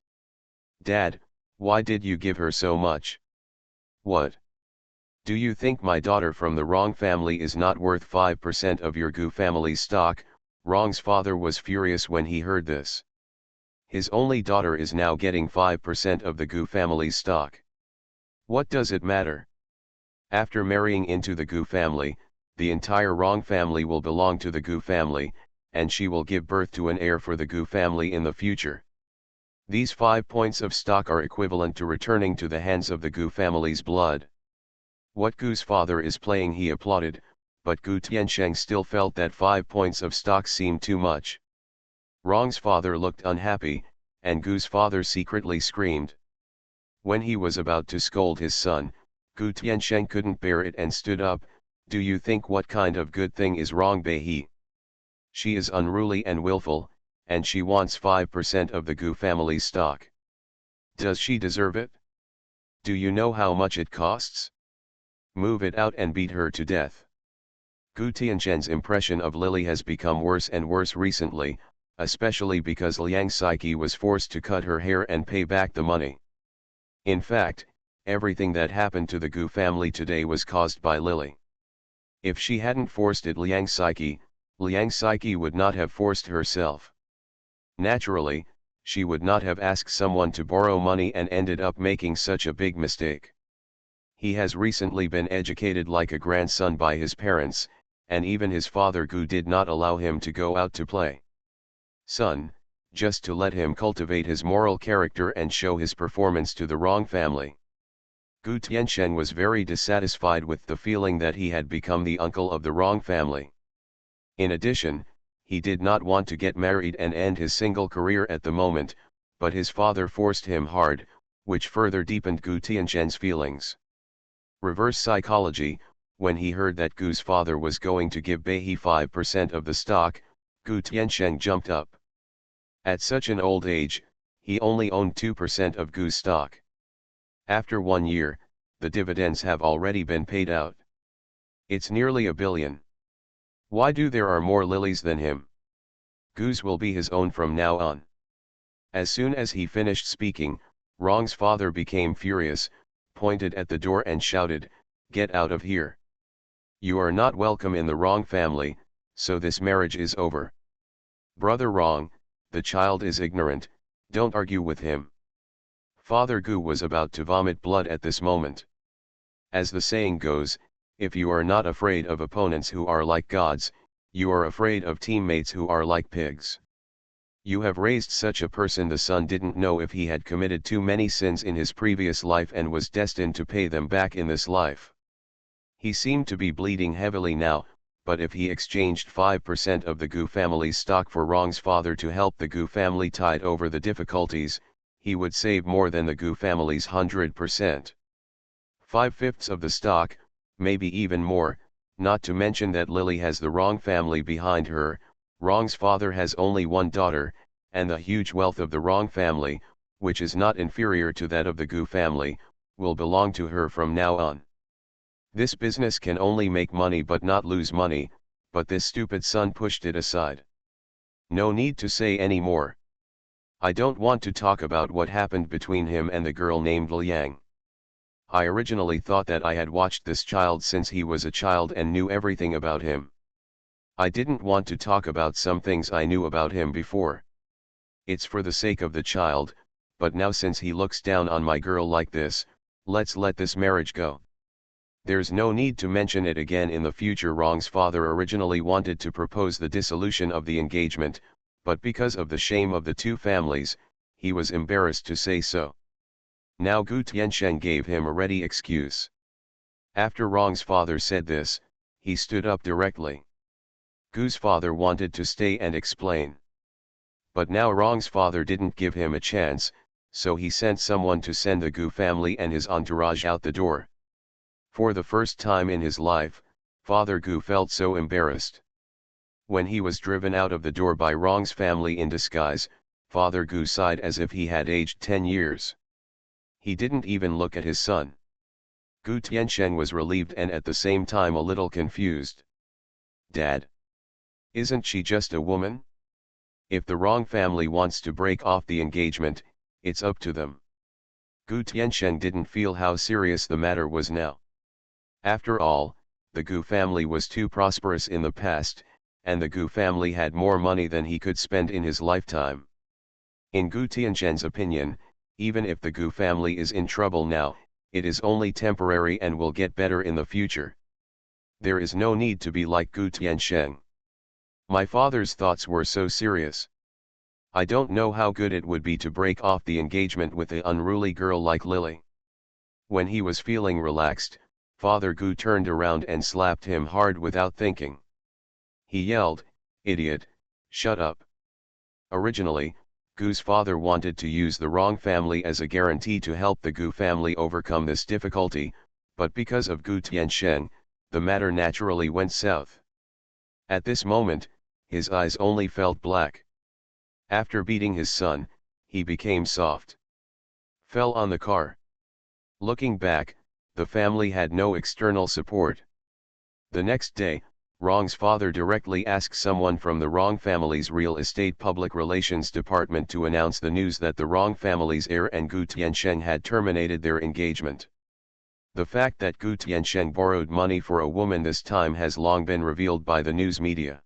Dad, why did you give her so much? What? Do you think my daughter from the Rong family is not worth 5% of your Gu family's stock? Rong's father was furious when he heard this. His only daughter is now getting 5% of the Gu family's stock. What does it matter? After marrying into the Gu family, the entire Rong family will belong to the Gu family, and she will give birth to an heir for the Gu family in the future. These 5 points of stock are equivalent to returning to the hands of the Gu family's blood. What Gu's father is playing, he applauded, but Gu Tiansheng still felt that 5 points of stock seemed too much. Rong's father looked unhappy, and Gu's father secretly screamed. When he was about to scold his son, Gu Tiansheng couldn't bear it and stood up. Do you think what kind of good thing is Rong Bei? She is unruly and willful, and she wants 5% of the Gu family's stock. Does she deserve it? Do you know how much it costs? Move it out and beat her to death. Gu Tianzhen's impression of Lily has become worse and worse recently, especially because Liang Saiki was forced to cut her hair and pay back the money. In fact, everything that happened to the Gu family today was caused by Lily. If she hadn't forced it, Liang Saiki would not have forced herself. Naturally, she would not have asked someone to borrow money and ended up making such a big mistake. He has recently been educated like a grandson by his parents, and even his father Gu did not allow him to go out to play. Son, just to let him cultivate his moral character and show his performance to the wrong family. Gu Tianzhen was very dissatisfied with the feeling that he had become the uncle of the wrong family. In addition, he did not want to get married and end his single career at the moment, but his father forced him hard, which further deepened Gu Tianzhen's feelings. Reverse psychology, when he heard that Gu's father was going to give Beihai 5% of the stock, Gu Tianzhen jumped up. At such an old age, he only owned 2% of Gu's stock. After 1 year, the dividends have already been paid out. It's nearly $1 billion. Why do there are more Lilies than him? Gu's will be his own from now on. As soon as he finished speaking, Rong's father became furious, pointed at the door and shouted, "Get out of here. You are not welcome in the Rong family, so this marriage is over. Brother Rong, the child is ignorant, don't argue with him." Father Gu was about to vomit blood at this moment. As the saying goes, if you are not afraid of opponents who are like gods, you are afraid of teammates who are like pigs. You have raised such a person. The son didn't know if he had committed too many sins in his previous life and was destined to pay them back in this life. He seemed to be bleeding heavily now, but if he exchanged 5% of the Gu family's stock for Rong's father to help the Gu family tide over the difficulties, he would save more than the Gu family's 100%. 5/5 of the stock, maybe even more, not to mention that Lily has the Rong family behind her. Rong's father has only one daughter, and the huge wealth of the Rong family, which is not inferior to that of the Gu family, will belong to her from now on. This business can only make money but not lose money, but this stupid son pushed it aside. No need to say any more. I don't want to talk about what happened between him and the girl named Liang. I originally thought that I had watched this child since he was a child and knew everything about him. I didn't want to talk about some things I knew about him before. It's for the sake of the child, but now since he looks down on my girl like this, let's let this marriage go. There's no need to mention it again in the future. Rong's father originally wanted to propose the dissolution of the engagement, but because of the shame of the two families, he was embarrassed to say so. Now Gu Tianzhen gave him a ready excuse. After Rong's father said this, he stood up directly. Gu's father wanted to stay and explain. But now Rong's father didn't give him a chance, so he sent someone to send the Gu family and his entourage out the door. For the first time in his life, Father Gu felt so embarrassed. When he was driven out of the door by Rong's family in disguise, Father Gu sighed as if he had aged 10 years. He didn't even look at his son. Gu Tianzhen was relieved and at the same time a little confused. Dad? Isn't she just a woman? If the Rong family wants to break off the engagement, it's up to them. Gu Tianzhen didn't feel how serious the matter was now. After all, the Gu family was too prosperous in the past, and the Gu family had more money than he could spend in his lifetime. In Gu Tianzhen's opinion, even if the Gu family is in trouble now, it is only temporary and will get better in the future. There is no need to be like Gu Tianzhen. My father's thoughts were so serious. I don't know how good it would be to break off the engagement with an unruly girl like Lily. When he was feeling relaxed, Father Gu turned around and slapped him hard without thinking. He yelled, "Idiot, shut up." Originally, Gu's father wanted to use the Rong family as a guarantee to help the Gu family overcome this difficulty, but because of Gu Tianzhen, the matter naturally went south. At this moment, his eyes only felt black. After beating his son, he became soft. Fell on the car. Looking back, the family had no external support. The next day, Rong's father directly asked someone from the Rong family's real estate public relations department to announce the news that the Rong family's heir and Gu Tiansheng had terminated their engagement. The fact that Gu Tiansheng borrowed money for a woman this time has long been revealed by the news media.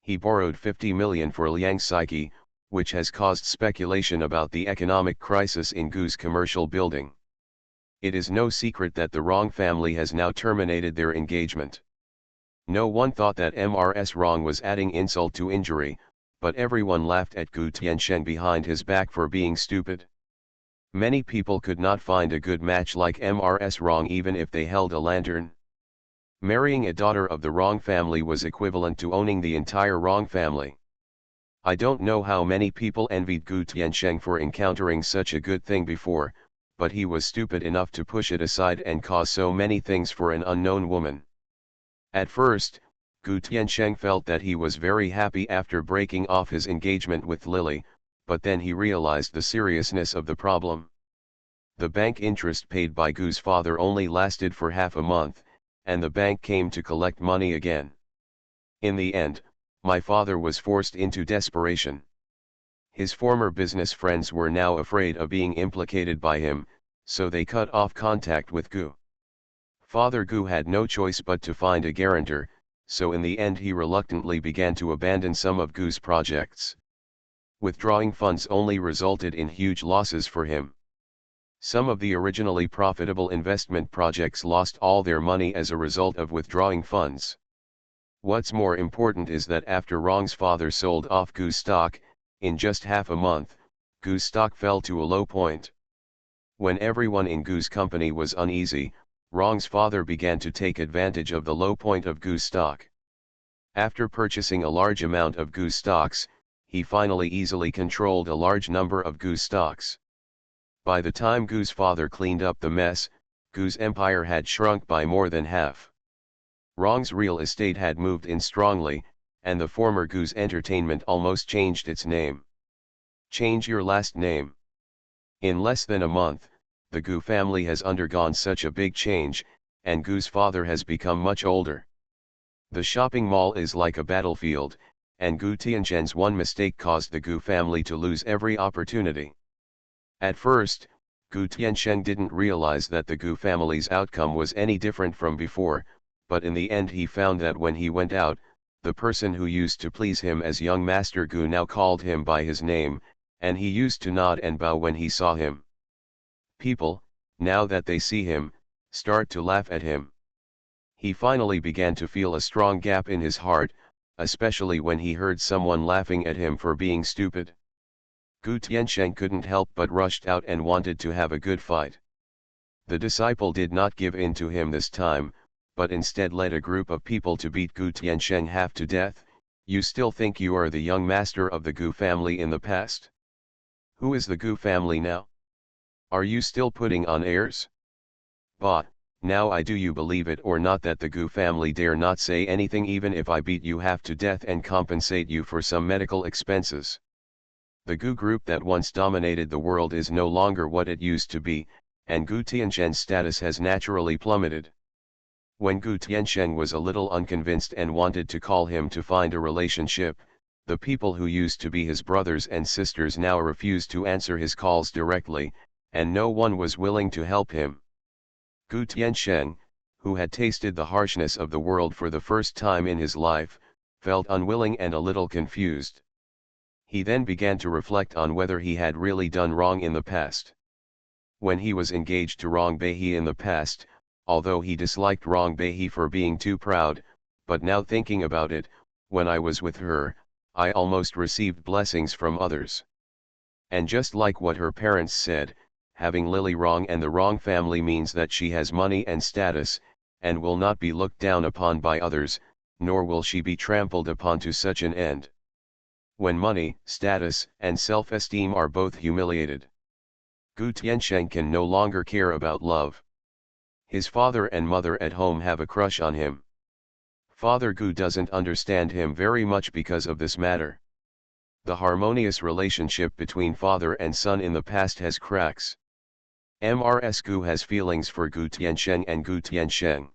He borrowed 50 million for Liang Psyche, which has caused speculation about the economic crisis in Gu's commercial building. It is no secret that the Rong family has now terminated their engagement. No one thought that Mrs. Rong was adding insult to injury, but everyone laughed at Gu Tiansheng behind his back for being stupid. Many people could not find a good match like Mrs. Rong even if they held a lantern. Marrying a daughter of the Rong family was equivalent to owning the entire Rong family. I don't know how many people envied Gu Tiansheng for encountering such a good thing before, but he was stupid enough to push it aside and cause so many things for an unknown woman. At first, Gu Tiansheng felt that he was very happy after breaking off his engagement with Lily, but then he realized the seriousness of the problem. The bank interest paid by Gu's father only lasted for half a month, and the bank came to collect money again. In the end, my father was forced into desperation. His former business friends were now afraid of being implicated by him, so they cut off contact with Gu. Father Gu had no choice but to find a guarantor, so in the end he reluctantly began to abandon some of Gu's projects. Withdrawing funds only resulted in huge losses for him. Some of the originally profitable investment projects lost all their money as a result of withdrawing funds. What's more important is that after Rong's father sold off Gu's stock, in just half a month, Gu's stock fell to a low point. When everyone in Gu's company was uneasy, Rong's father began to take advantage of the low point of Gu's stock. After purchasing a large amount of Gu's stocks, he finally easily controlled a large number of Gu's stocks. By the time Gu's father cleaned up the mess, Gu's empire had shrunk by more than half. Rong's real estate had moved in strongly, and the former Gu's entertainment almost changed its name. Change your last name. In less than a month, the Gu family has undergone such a big change, and Gu's father has become much older. The shopping mall is like a battlefield, and Gu Tiansheng's one mistake caused the Gu family to lose every opportunity. At first, Gu Tiansheng didn't realize that the Gu family's outcome was any different from before, but in the end he found that when he went out, the person who used to please him as young Master Gu now called him by his name, and he used to nod and bow when he saw him. People, now that they see him, start to laugh at him. He finally began to feel a strong gap in his heart, especially when he heard someone laughing at him for being stupid. Gu Tiansheng couldn't help but rushed out and wanted to have a good fight. The disciple did not give in to him this time, but instead led a group of people to beat Gu Tiansheng half to death. You still think you are the young master of the Gu family in the past? Who is the Gu family now? Are you still putting on airs? But, now do you believe it or not that the Gu family dare not say anything even if I beat you half to death and compensate you for some medical expenses? The Gu group that once dominated the world is no longer what it used to be, and Gu Tiansheng's status has naturally plummeted. When Gu Tiansheng was a little unconvinced and wanted to call him to find a relationship, the people who used to be his brothers and sisters now refused to answer his calls directly, and no one was willing to help him. Gu Tiansheng, who had tasted the harshness of the world for the first time in his life, felt unwilling and a little confused. He then began to reflect on whether he had really done wrong in the past. When he was engaged to Rong Beihe in the past, although he disliked Rong Beihe for being too proud, but now thinking about it, when I was with her, I almost received blessings from others. And just like what her parents said, having Lily Rong and the Rong family means that she has money and status, and will not be looked down upon by others, nor will she be trampled upon to such an end. When money, status, and self-esteem are both humiliated, Gu Tiansheng can no longer care about love. His father and mother at home have a crush on him. Father Gu doesn't understand him very much because of this matter. The harmonious relationship between father and son in the past has cracks. Mrs. Gu has feelings for Gu Tiansheng and Gu Tiansheng.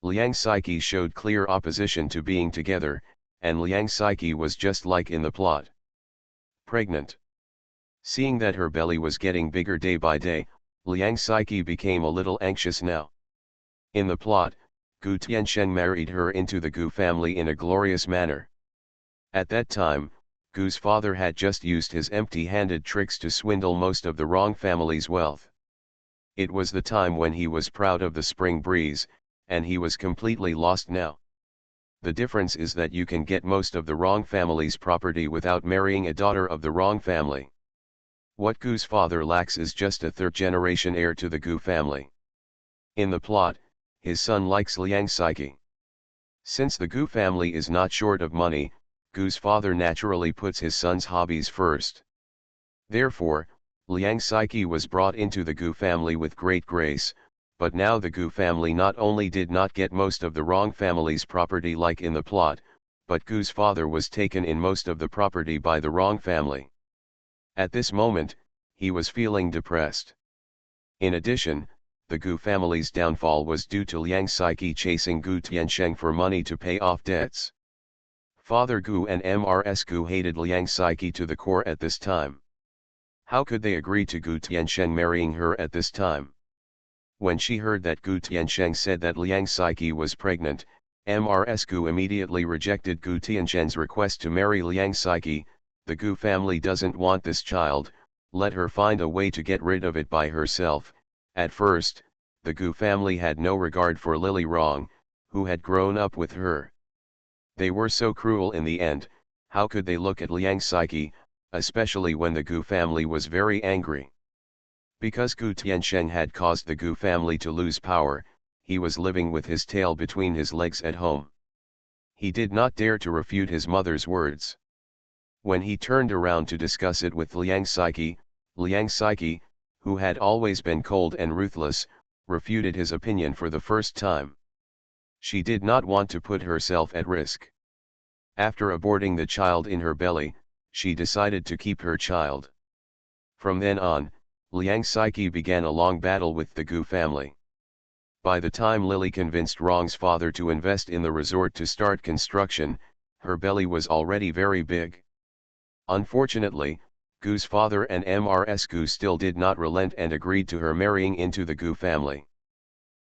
Liang Saiqi showed clear opposition to being together, and Liang Saiqi was just like in the plot. Pregnant. Seeing that her belly was getting bigger day by day, Liang Saiqi became a little anxious now. In the plot, Gu Tiansheng married her into the Gu family in a glorious manner. At that time, Gu's father had just used his empty-handed tricks to swindle most of the wrong family's wealth. It was the time when he was proud of the spring breeze, and he was completely lost now. The difference is that you can get most of the wrong family's property without marrying a daughter of the wrong family. What Gu's father lacks is just a third-generation heir to the Gu family. In the plot, his son likes Liang Saiqi. Since the Gu family is not short of money, Gu's father naturally puts his son's hobbies first. Therefore, Liang Saiqi was brought into the Gu family with great grace, but now the Gu family not only did not get most of the wrong family's property like in the plot, but Gu's father was taken in most of the property by the wrong family. At this moment, he was feeling depressed. In addition, the Gu family's downfall was due to Liang Saiqi chasing Gu Tiansheng for money to pay off debts. Father Gu and Mrs. Gu hated Liang Saiqi to the core at this time. How could they agree to Gu Tiansheng marrying her at this time? When she heard that Gu Tiansheng said that Liang Saiqi was pregnant, Mrs. Gu immediately rejected Gu Tiansheng's request to marry Liang Saiqi. The Gu family doesn't want this child, let her find a way to get rid of it by herself. At first, the Gu family had no regard for Lily Rong, who had grown up with her. They were so cruel in the end. How could they look at Liang Saiqi, especially when the Gu family was very angry? Because Gu Tiansheng had caused the Gu family to lose power, he was living with his tail between his legs at home. He did not dare to refute his mother's words. When he turned around to discuss it with Liang Saiqi, who had always been cold and ruthless, refuted his opinion for the first time. She did not want to put herself at risk. After aborting the child in her belly, she decided to keep her child. From then on, Liang Saiqi began a long battle with the Gu family. By the time Lily convinced Rong's father to invest in the resort to start construction, her belly was already very big. Unfortunately, Gu's father and Mrs. Gu still did not relent and agreed to her marrying into the Gu family.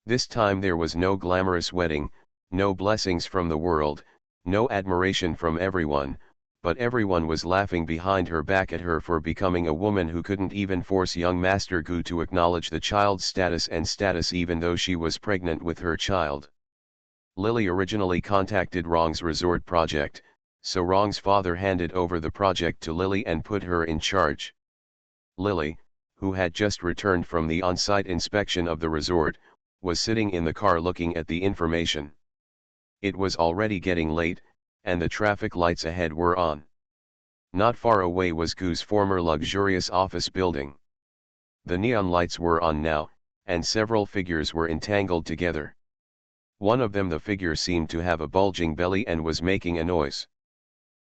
This time there was no glamorous wedding, no blessings from the world, no admiration from everyone, but everyone was laughing behind her back at her for becoming a woman who couldn't even force young Master Gu to acknowledge the child's status even though she was pregnant with her child. Lily originally contacted Rong's resort project, so Rong's father handed over the project to Lily and put her in charge. Lily, who had just returned from the on-site inspection of the resort, was sitting in the car looking at the information. It was already getting late, and the traffic lights ahead were on. Not far away was Gu's former luxurious office building. The neon lights were on now, and several figures were entangled together. One of them, the figure, seemed to have a bulging belly and was making a noise.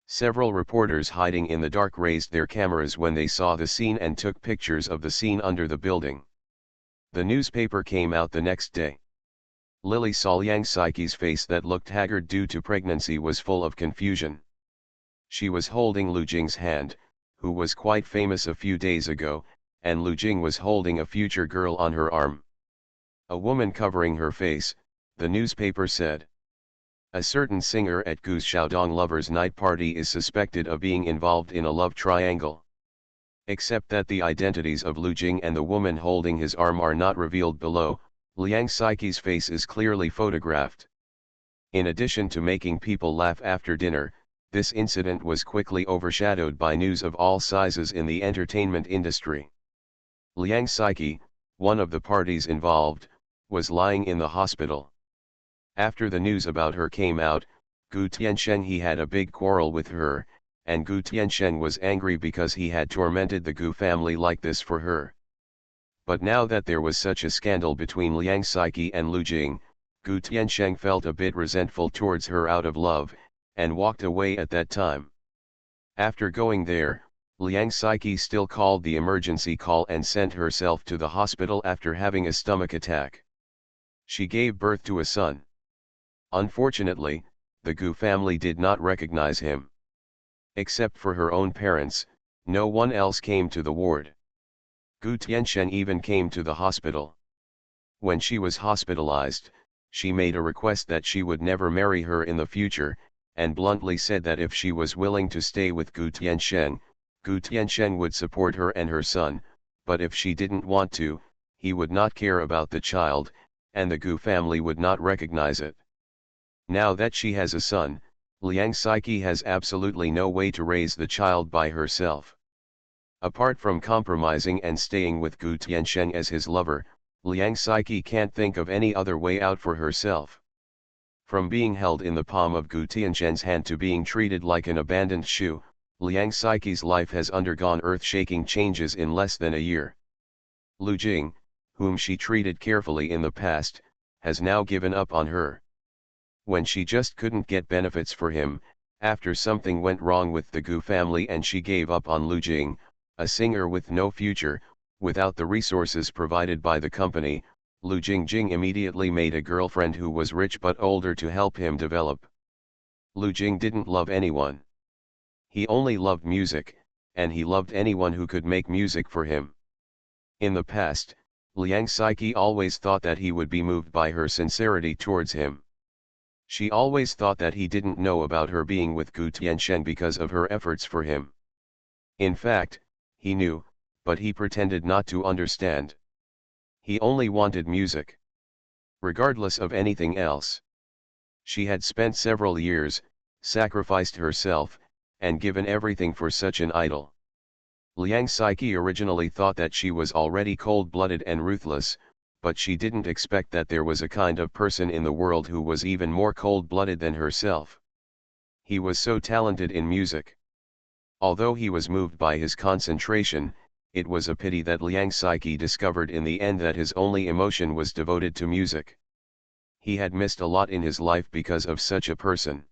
Several reporters hiding in the dark raised their cameras when they saw the scene and took pictures of the scene under the building. The newspaper came out the next day. Lily saw Liang Saiqi's face that looked haggard due to pregnancy was full of confusion. She was holding Lu Jing's hand, who was quite famous a few days ago, and Lu Jing was holding a future girl on her arm. A woman covering her face, the newspaper said. A certain singer at Gu's Shaodong Lovers' Night Party is suspected of being involved in a love triangle. Except that the identities of Lu Jing and the woman holding his arm are not revealed below, Liang Saiqi's face is clearly photographed. In addition to making people laugh after dinner, this incident was quickly overshadowed by news of all sizes in the entertainment industry. Liang Saiqi, one of the parties involved, was lying in the hospital. After the news about her came out, Gu Tiansheng he had a big quarrel with her, and Gu Tiansheng was angry because he had tormented the Gu family like this for her. But now that there was such a scandal between Liang Saiqi and Lu Jing, Gu Tiansheng felt a bit resentful towards her out of love, and walked away at that time. After going there, Liang Saiqi still called the emergency call and sent herself to the hospital after having a stomach attack. She gave birth to a son. Unfortunately, the Gu family did not recognize him. Except for her own parents, no one else came to the ward. Gu Tianchen even came to the hospital. When she was hospitalized, she made a request that she would never marry her in the future, and bluntly said that if she was willing to stay with Gu Tianchen would support her and her son, but if she didn't want to, he would not care about the child, and the Gu family would not recognize it. Now that she has a son, Liang Saiqi has absolutely no way to raise the child by herself. Apart from compromising and staying with Gu Tianchen as his lover, Liang Saiqi can't think of any other way out for herself. From being held in the palm of Gu Tianchen's hand to being treated like an abandoned shoe, Liang Saiqi's life has undergone earth-shaking changes in less than a year. Lu Jing, whom she treated carefully in the past, has now given up on her. When she just couldn't get benefits for him, after something went wrong with the Gu family and she gave up on Lu Jing, a singer with no future, without the resources provided by the company, Lu Jingjing immediately made a girlfriend who was rich but older to help him develop. Lu Jing didn't love anyone. He only loved music, and he loved anyone who could make music for him. In the past, Liang Saiqi always thought that he would be moved by her sincerity towards him. She always thought that he didn't know about her being with Gu Tianchen because of her efforts for him. In fact, he knew, but he pretended not to understand. He only wanted music. Regardless of anything else. She had spent several years, sacrificed herself, and given everything for such an idol. Liang Saiqi originally thought that she was already cold-blooded and ruthless, but she didn't expect that there was a kind of person in the world who was even more cold-blooded than herself. He was so talented in music. Although he was moved by his concentration, it was a pity that Liang Saiqi discovered in the end that his only emotion was devoted to music. He had missed a lot in his life because of such a person.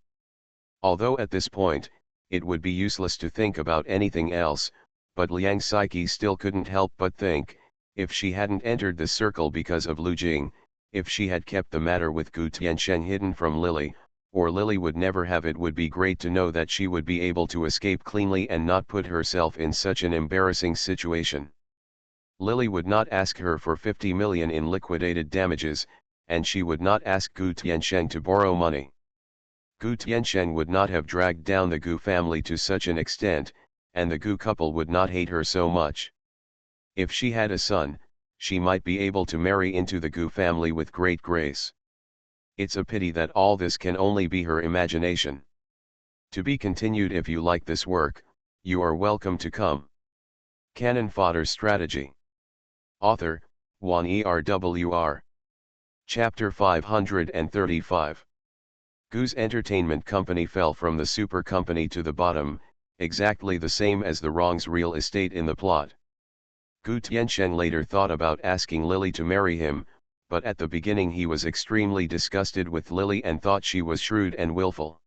Although at this point, it would be useless to think about anything else, but Liang Saiqi still couldn't help but think, if she hadn't entered the circle because of Lu Jing, if she had kept the matter with Gu Tianchen hidden from Lily, or Lily would never have, it would be great to know that she would be able to escape cleanly and not put herself in such an embarrassing situation. Lily would not ask her for 50 million in liquidated damages, and she would not ask Gu Tianchen to borrow money. Gu Tianchen would not have dragged down the Gu family to such an extent, and the Gu couple would not hate her so much. If she had a son, she might be able to marry into the Gu family with great grace. It's a pity that all this can only be her imagination. To be continued. If you like this work, you are welcome to come. Canon Fodder Strategy. Author, Wan Erwr. Chapter 535. Gu's entertainment company fell from the super company to the bottom, exactly the same as the Wrong's real estate in the plot. Gu Tianchen later thought about asking Lily to marry him, but at the beginning he was extremely disgusted with Lily and thought she was shrewd and willful.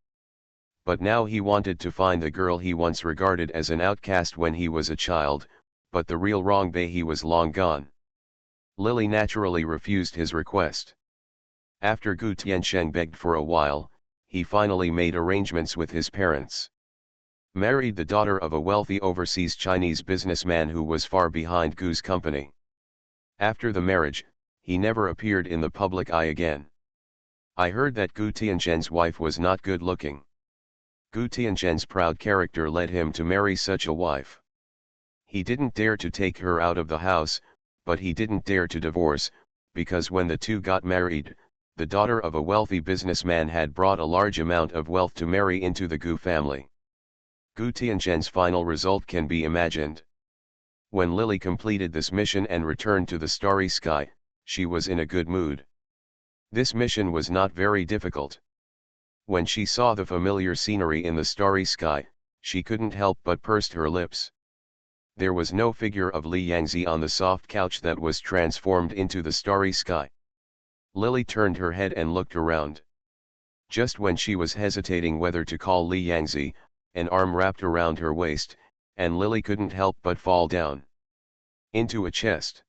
But now he wanted to find the girl he once regarded as an outcast when he was a child, but the real Wrong Bei he was long gone. Lily naturally refused his request. After Gu Tianchen begged for a while, he finally made arrangements with his parents. Married the daughter of a wealthy overseas Chinese businessman who was far behind Gu's company. After the marriage, he never appeared in the public eye again. I heard that Gu Tianchen's wife was not good looking. Gu Tianchen's proud character led him to marry such a wife. He didn't dare to take her out of the house, but he didn't dare to divorce, because when the two got married, the daughter of a wealthy businessman had brought a large amount of wealth to marry into the Gu family. Gu Tianchen's final result can be imagined. When Lily completed this mission and returned to the starry sky, she was in a good mood. This mission was not very difficult. When she saw the familiar scenery in the starry sky, she couldn't help but pursed her lips. There was no figure of Li Yangzi on the soft couch that was transformed into the starry sky. Lily turned her head and looked around. Just when she was hesitating whether to call Li Yangzi, an arm wrapped around her waist, and Lily couldn't help but fall down into a chest.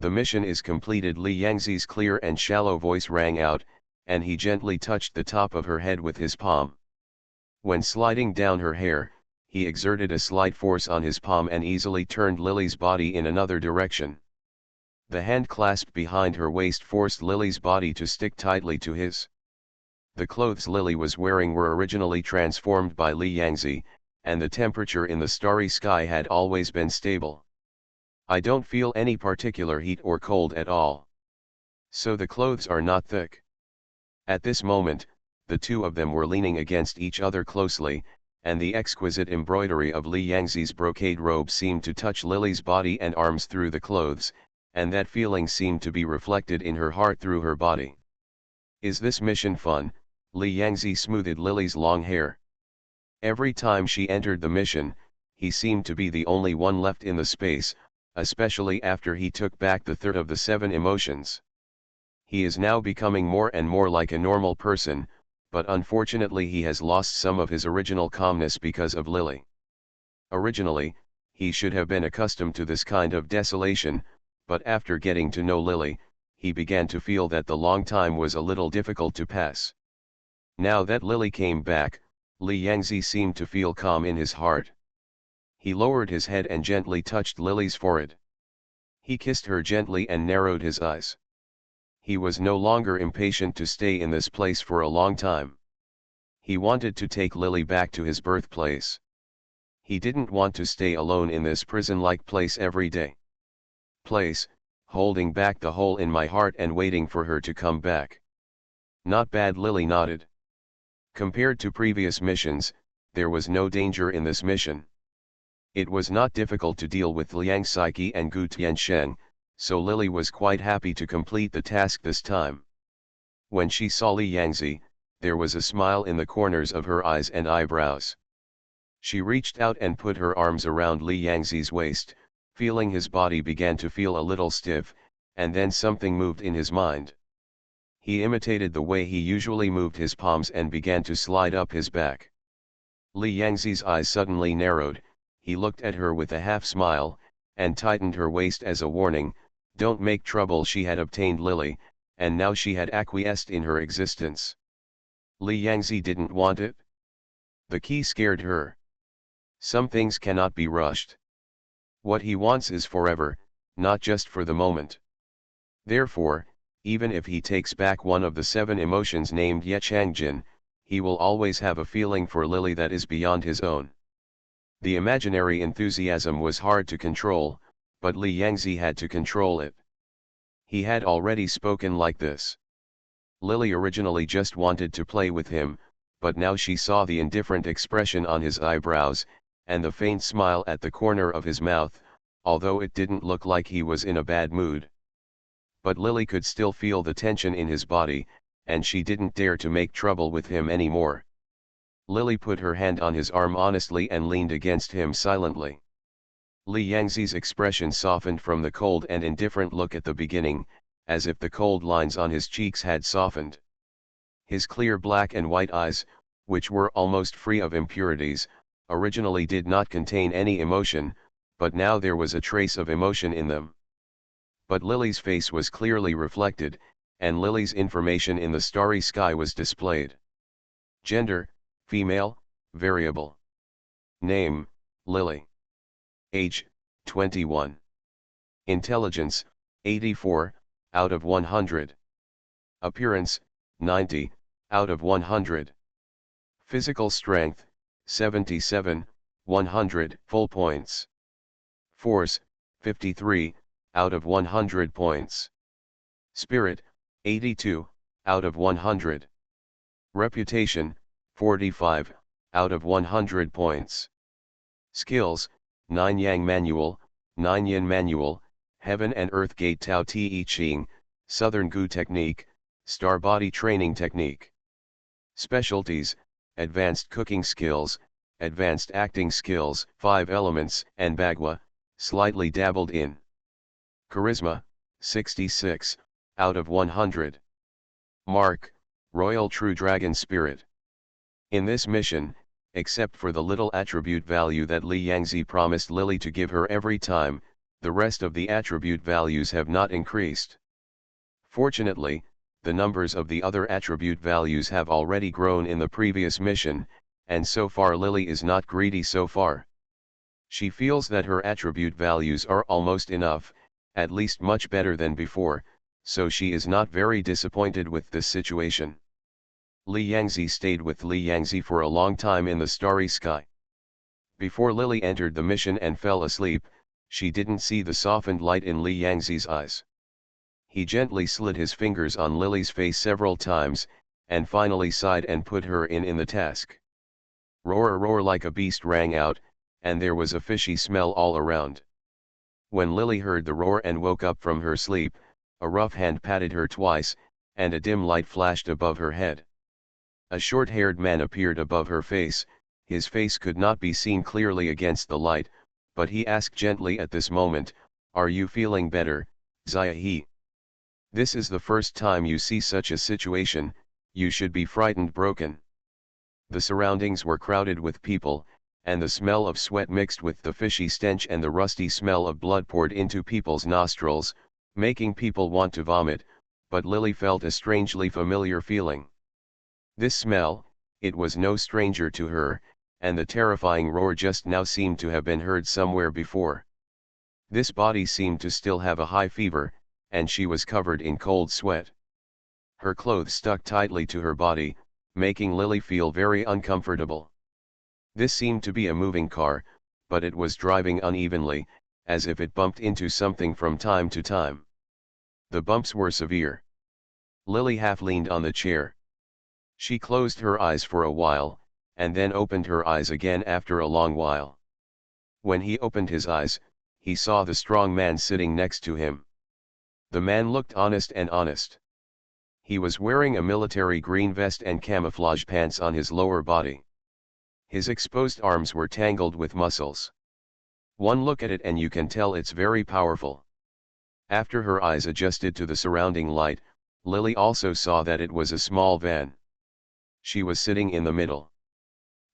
The mission is completed. Li Yangzi's clear and shallow voice rang out, and he gently touched the top of her head with his palm. When sliding down her hair, he exerted a slight force on his palm and easily turned Lily's body in another direction. The hand clasped behind her waist forced Lily's body to stick tightly to his. The clothes Lily was wearing were originally transformed by Li Yangzi, and the temperature in the starry sky had always been stable. I don't feel any particular heat or cold at all. So the clothes are not thick. At this moment, the two of them were leaning against each other closely, and the exquisite embroidery of Li Yangzi's brocade robe seemed to touch Lily's body and arms through the clothes, and that feeling seemed to be reflected in her heart through her body. Is this mission fun? Li Yangzi smoothed Lily's long hair. Every time she entered the mission, he seemed to be the only one left in the space, especially after he took back the third of the 7 emotions. He is now becoming more and more like a normal person, but unfortunately he has lost some of his original calmness because of Lily. Originally, he should have been accustomed to this kind of desolation, but after getting to know Lily, he began to feel that the long time was a little difficult to pass. Now that Lily came back, Li Yangzi seemed to feel calm in his heart. He lowered his head and gently touched Lily's forehead. He kissed her gently and narrowed his eyes. He was no longer impatient to stay in this place for a long time. He wanted to take Lily back to his birthplace. He didn't want to stay alone in this prison-like place every day. Place, holding back the hole in my heart and waiting for her to come back. Not bad, Lily nodded. Compared to previous missions, there was no danger in this mission. It was not difficult to deal with Liang Saiki and Gu Tiansheng, so Lily was quite happy to complete the task this time. When she saw Li Yangzi, there was a smile in the corners of her eyes and eyebrows. She reached out and put her arms around Li Yangzi's waist, feeling his body began to feel a little stiff, and then something moved in his mind. He imitated the way he usually moved his palms and began to slide up his back. Li Yangzi's eyes suddenly narrowed, he looked at her with a half-smile, and tightened her waist as a warning, don't make trouble. She had obtained Lily, and now she had acquiesced in her existence. Li Yangzi didn't want it. The key scared her. Some things cannot be rushed. What he wants is forever, not just for the moment. Therefore, even if he takes back one of the 7 emotions named Yechangjin, he will always have a feeling for Lily that is beyond his own. The imaginary enthusiasm was hard to control, but Li Yangzi had to control it. He had already spoken like this. Lily originally just wanted to play with him, but now she saw the indifferent expression on his eyebrows, and the faint smile at the corner of his mouth, although it didn't look like he was in a bad mood. But Lily could still feel the tension in his body, and she didn't dare to make trouble with him anymore. Lily put her hand on his arm honestly and leaned against him silently. Li Yangzi's expression softened from the cold and indifferent look at the beginning, as if the cold lines on his cheeks had softened. His clear black and white eyes, which were almost free of impurities, originally did not contain any emotion, but now there was a trace of emotion in them. But Lily's face was clearly reflected, and Lily's information in the starry sky was displayed. Gender, female, variable. Name, Lily. Age, 21. Intelligence, 84, out of 100. Appearance, 90, out of 100. Physical strength, 77, 100 full points. Force, 53, out of 100 points. Spirit, 82, out of 100. Reputation, 45, out of 100 points. Skills, 9 Yang Manual, 9 Yin Manual, Heaven and Earth Gate Tao Te Ching, Southern Gu Technique, Star Body Training Technique. Specialties, Advanced Cooking Skills, Advanced Acting Skills, 5 Elements, and Bagua, slightly dabbled in. Charisma, 66, out of 100. Mark, Royal True Dragon Spirit. In this mission, except for the little attribute value that Li Yangzi promised Lily to give her every time, the rest of the attribute values have not increased. Fortunately, the numbers of the other attribute values have already grown in the previous mission, and so far Lily is not greedy so far. She feels that her attribute values are almost enough, at least much better than before, so she is not very disappointed with this situation. Li Yangzi stayed with Li Yangzi for a long time in the starry sky. Before Lily entered the mission and fell asleep, she didn't see the softened light in Li Yangzi's eyes. He gently slid his fingers on Lily's face several times, and finally sighed and put her in the task. Roar roar like a beast rang out, and there was a fishy smell all around. When Lily heard the roar and woke up from her sleep, a rough hand patted her twice, and a dim light flashed above her head. A short-haired man appeared above her face. His face could not be seen clearly against the light, but he asked gently at this moment, "Are you feeling better, Ziahe? This is the first time you see such a situation, you should be frightened broken." The surroundings were crowded with people, and the smell of sweat mixed with the fishy stench and the rusty smell of blood poured into people's nostrils, making people want to vomit, but Lily felt a strangely familiar feeling. This smell, it was no stranger to her, and the terrifying roar just now seemed to have been heard somewhere before. This body seemed to still have a high fever, and she was covered in cold sweat. Her clothes stuck tightly to her body, making Lily feel very uncomfortable. This seemed to be a moving car, but it was driving unevenly, as if it bumped into something from time to time. The bumps were severe. Lily half leaned on the chair. She closed her eyes for a while, and then opened her eyes again after a long while. When he opened his eyes, he saw the strong man sitting next to him. The man looked honest and honest. He was wearing a military green vest and camouflage pants on his lower body. His exposed arms were tangled with muscles. One look at it and you can tell it's very powerful. After her eyes adjusted to the surrounding light, Lily also saw that it was a small van. She was sitting in the middle.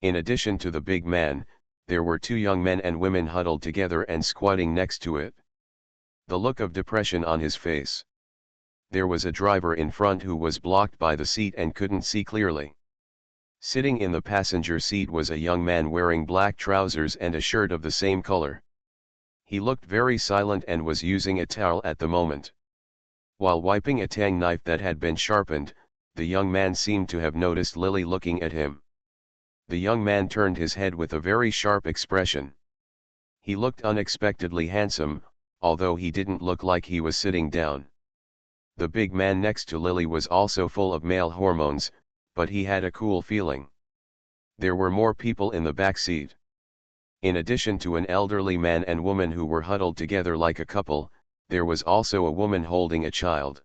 In addition to the big man, there were two young men and women huddled together and squatting next to it. The look of depression on his face. There was a driver in front who was blocked by the seat and couldn't see clearly. Sitting in the passenger seat was a young man wearing black trousers and a shirt of the same color. He looked very silent and was using a towel at the moment. While wiping a tang knife that had been sharpened, the young man seemed to have noticed Lily looking at him. The young man turned his head with a very sharp expression. He looked unexpectedly handsome, although he didn't look like he was sitting down. The big man next to Lily was also full of male hormones, but he had a cool feeling. There were more people in the back seat. In addition to an elderly man and woman who were huddled together like a couple, there was also a woman holding a child.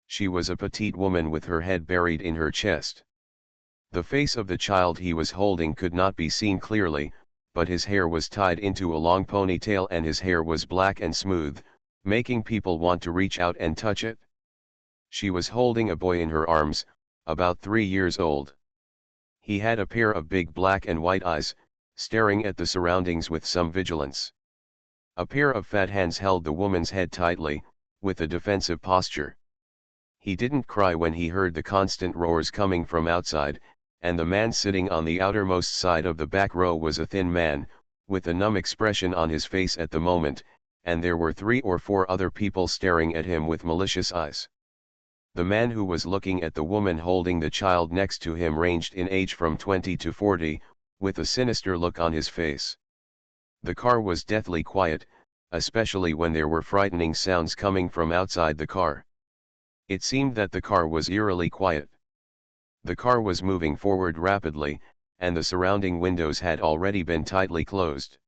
She was a petite woman with her head buried in her chest. The face of the child he was holding could not be seen clearly, but his hair was tied into a long ponytail and his hair was black and smooth, making people want to reach out and touch it. She was holding a boy in her arms, about 3 years old. He had a pair of big black and white eyes, staring at the surroundings with some vigilance. A pair of fat hands held the woman's head tightly, with a defensive posture. He didn't cry when he heard the constant roars coming from outside, and the man sitting on the outermost side of the back row was a thin man, with a numb expression on his face at the moment, and there were 3 or 4 other people staring at him with malicious eyes. The man who was looking at the woman holding the child next to him ranged in age from 20 to 40, with a sinister look on his face. The car was deathly quiet, especially when there were frightening sounds coming from outside the car. It seemed that the car was eerily quiet. The car was moving forward rapidly, and the surrounding windows had already been tightly closed.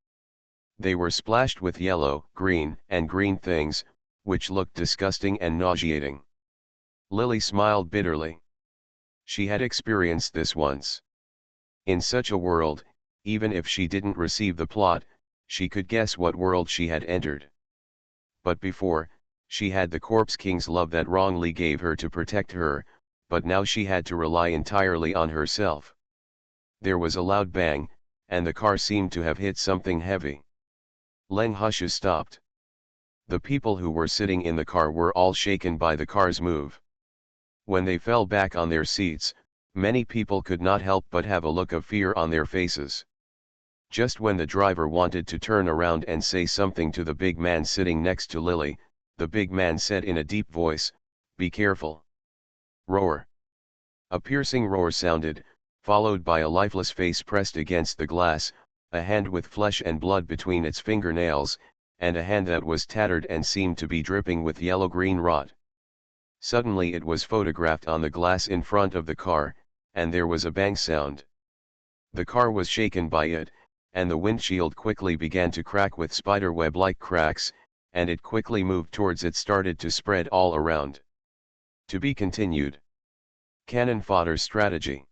They were splashed with yellow, green, and green things, which looked disgusting and nauseating. Lily smiled bitterly. She had experienced this once. In such a world, even if she didn't receive the plot, she could guess what world she had entered. But before, she had the Corpse King's love that wrongly gave her to protect her, but now she had to rely entirely on herself. There was a loud bang, and the car seemed to have hit something heavy. Leng Hushes stopped. The people who were sitting in the car were all shaken by the car's move. When they fell back on their seats, many people could not help but have a look of fear on their faces. Just when the driver wanted to turn around and say something to the big man sitting next to Lily, the big man said in a deep voice, "Be careful." Roar. A piercing roar sounded, followed by a lifeless face pressed against the glass, a hand with flesh and blood between its fingernails, and a hand that was tattered and seemed to be dripping with yellow-green rot. Suddenly it was photographed on the glass in front of the car, and there was a bang sound. The car was shaken by it, and the windshield quickly began to crack with spiderweb-like cracks, and it quickly moved towards it started to spread all around. To be continued. Cannon Fodder Strategy.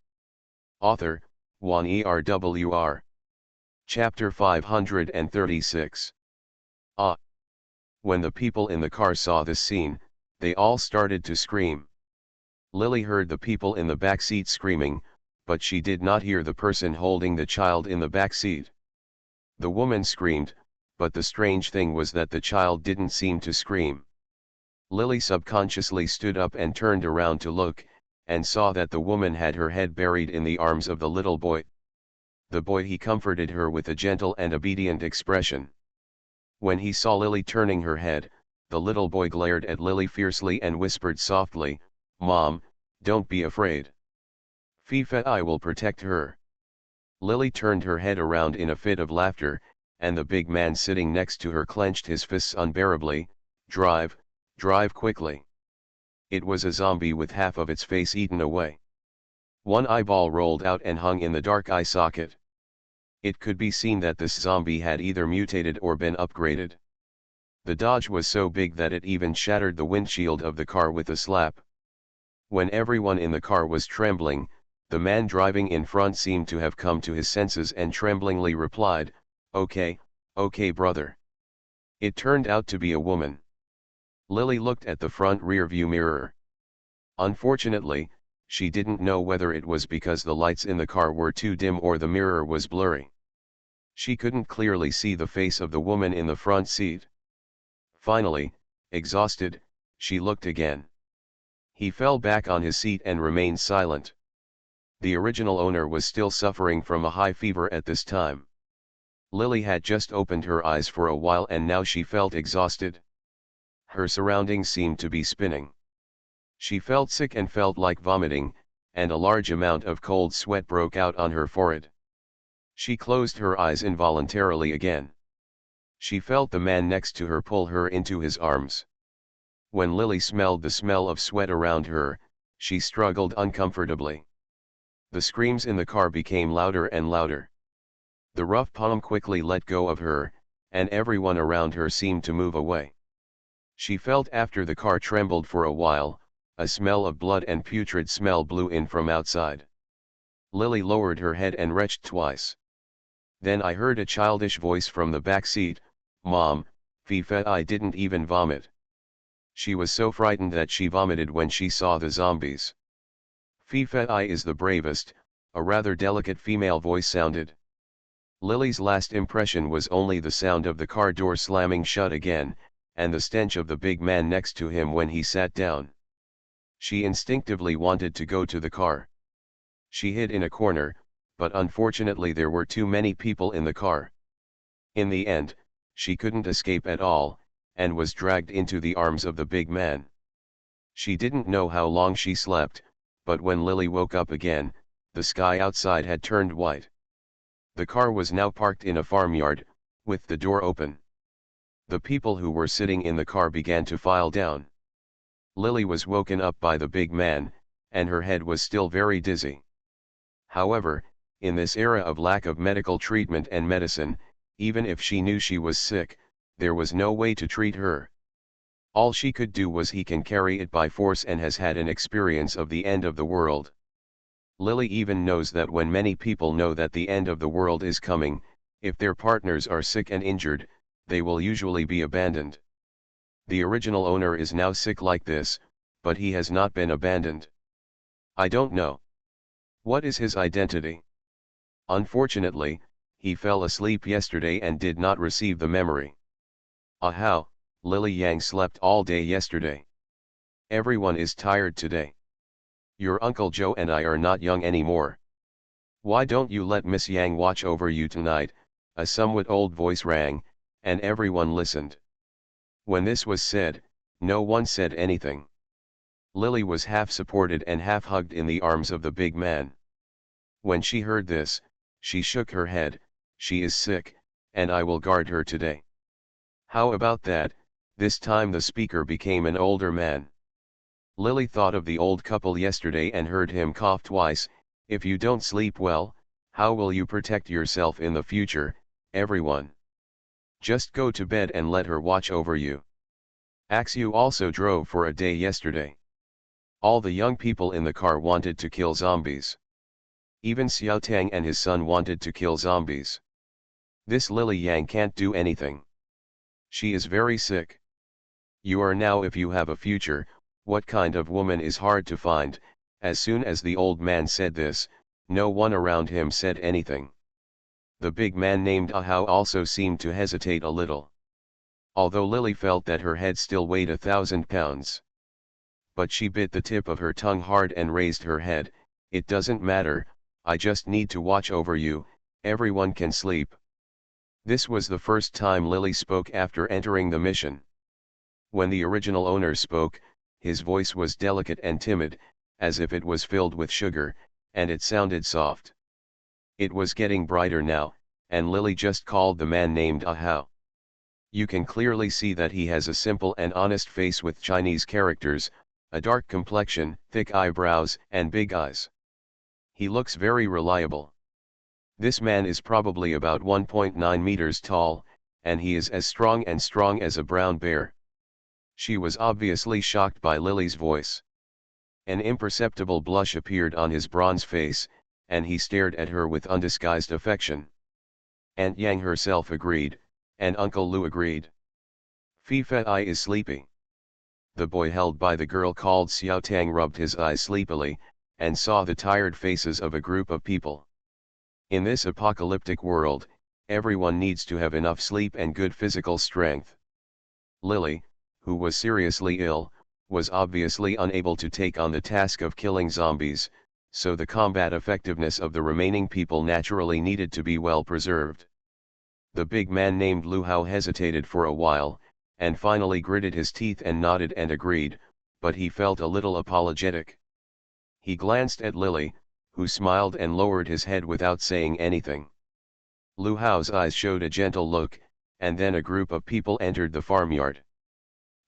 Author, Juan ERWR. Chapter 536. When the people in the car saw this scene, they all started to scream. Lily heard the people in the back seat screaming, but she did not hear the person holding the child in the back seat. The woman screamed, but the strange thing was that the child didn't seem to scream. Lily subconsciously stood up and turned around to look, and saw that the woman had her head buried in the arms of the little boy. The boy he comforted her with a gentle and obedient expression. When he saw Lily turning her head, the little boy glared at Lily fiercely and whispered softly, "Mom, don't be afraid. Fifa, I will protect her." Lily turned her head around in a fit of laughter, and the big man sitting next to her clenched his fists unbearably. "Drive, drive quickly." It was a zombie with half of its face eaten away. One eyeball rolled out and hung in the dark eye socket. It could be seen that this zombie had either mutated or been upgraded. The dodge was so big that it even shattered the windshield of the car with a slap. When everyone in the car was trembling, the man driving in front seemed to have come to his senses and tremblingly replied, "Okay, okay brother." It turned out to be a woman. Lily looked at the front rear-view mirror. Unfortunately, she didn't know whether it was because the lights in the car were too dim or the mirror was blurry. She couldn't clearly see the face of the woman in the front seat. Finally, exhausted, she looked again. He fell back on his seat and remained silent. The original owner was still suffering from a high fever at this time. Lily had just opened her eyes for a while and now she felt exhausted. Her surroundings seemed to be spinning. She felt sick and felt like vomiting, and a large amount of cold sweat broke out on her forehead. She closed her eyes involuntarily again. She felt the man next to her pull her into his arms. When Lily smelled the smell of sweat around her, she struggled uncomfortably. The screams in the car became louder and louder. The rough palm quickly let go of her, and everyone around her seemed to move away. She felt after the car trembled for a while, a smell of blood and putrid smell blew in from outside. Lily lowered her head and retched twice. Then I heard a childish voice from the back seat, "Mom, Fifa, I didn't even vomit." She was so frightened that she vomited when she saw the zombies. "Fifa, I is the bravest," a rather delicate female voice sounded. Lily's last impression was only the sound of the car door slamming shut again, and the stench of the big man next to him when he sat down. She instinctively wanted to go to the car. She hid in a corner, but unfortunately there were too many people in the car. In the end, she couldn't escape at all, and was dragged into the arms of the big man. She didn't know how long she slept, but when Lily woke up again, the sky outside had turned white. The car was now parked in a farmyard, with the door open. The people who were sitting in the car began to file down. Lily was woken up by the big man, and her head was still very dizzy. However, in this era of lack of medical treatment and medicine, even if she knew she was sick, there was no way to treat her. All she could do was he can carry it by force and has had an experience of the end of the world. Lily even knows that when many people know that the end of the world is coming, if their partners are sick and injured, they will usually be abandoned. The original owner is now sick like this, but he has not been abandoned. I don't know. What is his identity? Unfortunately, he fell asleep yesterday and did not receive the memory. How, Lily Yang slept all day yesterday. Everyone is tired today. Your Uncle Joe and I are not young anymore. Why don't you let Miss Yang watch over you tonight?" A somewhat old voice rang, and everyone listened. When this was said, no one said anything. Lily was half supported and half hugged in the arms of the big man. When she heard this, she shook her head. "She is sick, and I will guard her today." "How about that?" This time the speaker became an older man. Lily thought of the old couple yesterday and heard him cough twice. "If you don't sleep well, how will you protect yourself in the future, everyone? Just go to bed and let her watch over you." Axu also drove for a day yesterday. All the young people in the car wanted to kill zombies. Even Xiao Tang and his son wanted to kill zombies. This Lily Yang can't do anything. She is very sick. You are now, if you have a future, what kind of woman is hard to find. As soon as the old man said this, no one around him said anything. The big man named Ahau also seemed to hesitate a little. Although Lily felt that her head still weighed 1,000 pounds. But she bit the tip of her tongue hard and raised her head. "It doesn't matter, I just need to watch over you, everyone can sleep." This was the first time Lily spoke after entering the mission. When the original owner spoke, his voice was delicate and timid, as if it was filled with sugar, and it sounded soft. It was getting brighter now, and Lily just called the man named Ahau. You can clearly see that he has a simple and honest face with Chinese characters, a dark complexion, thick eyebrows, and big eyes. He looks very reliable. This man is probably about 1.9 meters tall, and he is as strong as a brown bear. She was obviously shocked by Lily's voice. An imperceptible blush appeared on his bronze face, and he stared at her with undisguised affection. Aunt Yang herself agreed, and Uncle Lu agreed. "Fifa I is sleepy." The boy held by the girl called Xiao Tang rubbed his eyes sleepily, and saw the tired faces of a group of people. In this apocalyptic world, everyone needs to have enough sleep and good physical strength. Lily, who was seriously ill, was obviously unable to take on the task of killing zombies, so the combat effectiveness of the remaining people naturally needed to be well preserved. The big man named Lu Hao hesitated for a while, and finally gritted his teeth and nodded and agreed, but he felt a little apologetic. He glanced at Lily, who smiled and lowered his head without saying anything. Lu Hao's eyes showed a gentle look, and then a group of people entered the farmyard.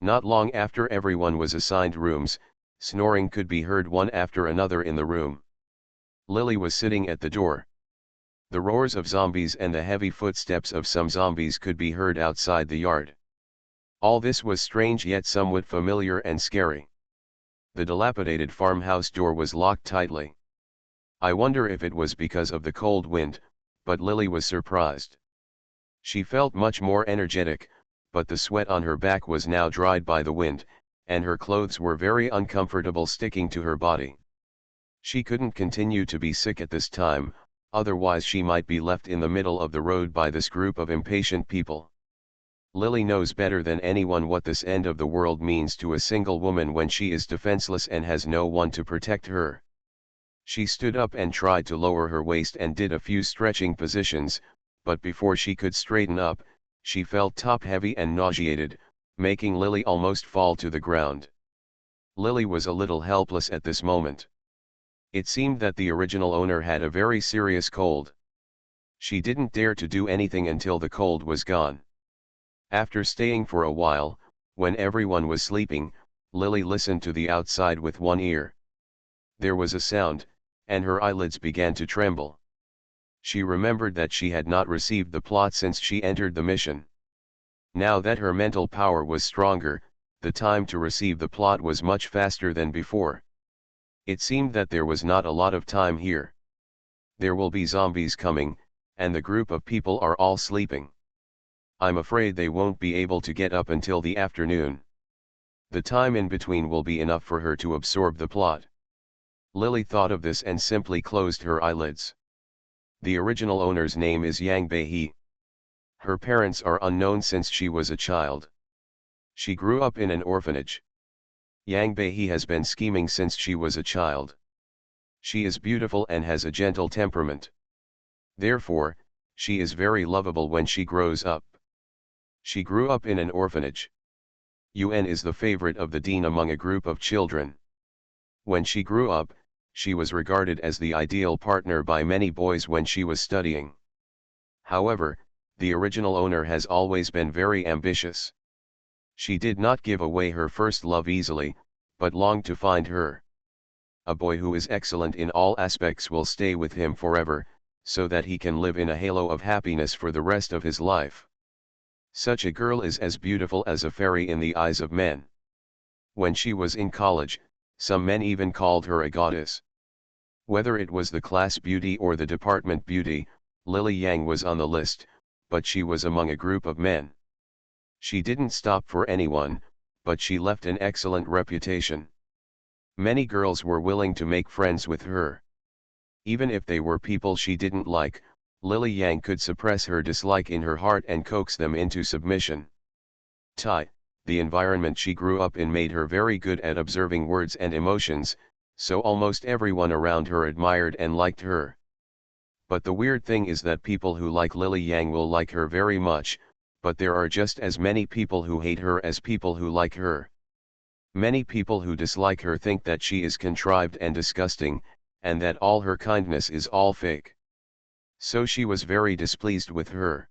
Not long after everyone was assigned rooms, snoring could be heard one after another in the room. Lily was sitting at the door. The roars of zombies and the heavy footsteps of some zombies could be heard outside the yard. All this was strange yet somewhat familiar and scary. The dilapidated farmhouse door was locked tightly. I wonder if it was because of the cold wind, but Lily was surprised. She felt much more energetic, but the sweat on her back was now dried by the wind, and her clothes were very uncomfortable sticking to her body. She couldn't continue to be sick at this time, otherwise she might be left in the middle of the road by this group of impatient people. Lily knows better than anyone what this end of the world means to a single woman when she is defenseless and has no one to protect her. She stood up and tried to lower her waist and did a few stretching positions, but before she could straighten up, she felt top-heavy and nauseated, making Lily almost fall to the ground. Lily was a little helpless at this moment. It seemed that the original owner had a very serious cold. She didn't dare to do anything until the cold was gone. After staying for a while, when everyone was sleeping, Lily listened to the outside with one ear. There was a sound, and her eyelids began to tremble. She remembered that she had not received the plot since she entered the mission. Now that her mental power was stronger, the time to receive the plot was much faster than before. It seemed that there was not a lot of time here. There will be zombies coming, and the group of people are all sleeping. I'm afraid they won't be able to get up until the afternoon. The time in between will be enough for her to absorb the plot. Lily thought of this and simply closed her eyelids. The original owner's name is Yang Beihe. Her parents are unknown since she was a child. She grew up in an orphanage. Yang Beihe has been scheming since she was a child. She is beautiful and has a gentle temperament. Therefore, she is very lovable when she grows up. She grew up in an orphanage. UN is the favorite of the dean among a group of children. When she grew up, she was regarded as the ideal partner by many boys when she was studying. However, the original owner has always been very ambitious. She did not give away her first love easily, but longed to find her. A boy who is excellent in all aspects will stay with him forever, so that he can live in a halo of happiness for the rest of his life. Such a girl is as beautiful as a fairy in the eyes of men. When she was in college, some men even called her a goddess. Whether it was the class beauty or the department beauty, Lily Yang was on the list, but she was among a group of men. She didn't stop for anyone, but she left an excellent reputation. Many girls were willing to make friends with her. Even if they were people she didn't like, Lily Yang could suppress her dislike in her heart and coax them into submission. The environment she grew up in made her very good at observing words and emotions, so almost everyone around her admired and liked her. But the weird thing is that people who like Lily Yang will like her very much, but there are just as many people who hate her as people who like her. Many people who dislike her think that she is contrived and disgusting, and that all her kindness is all fake. So she was very displeased with her.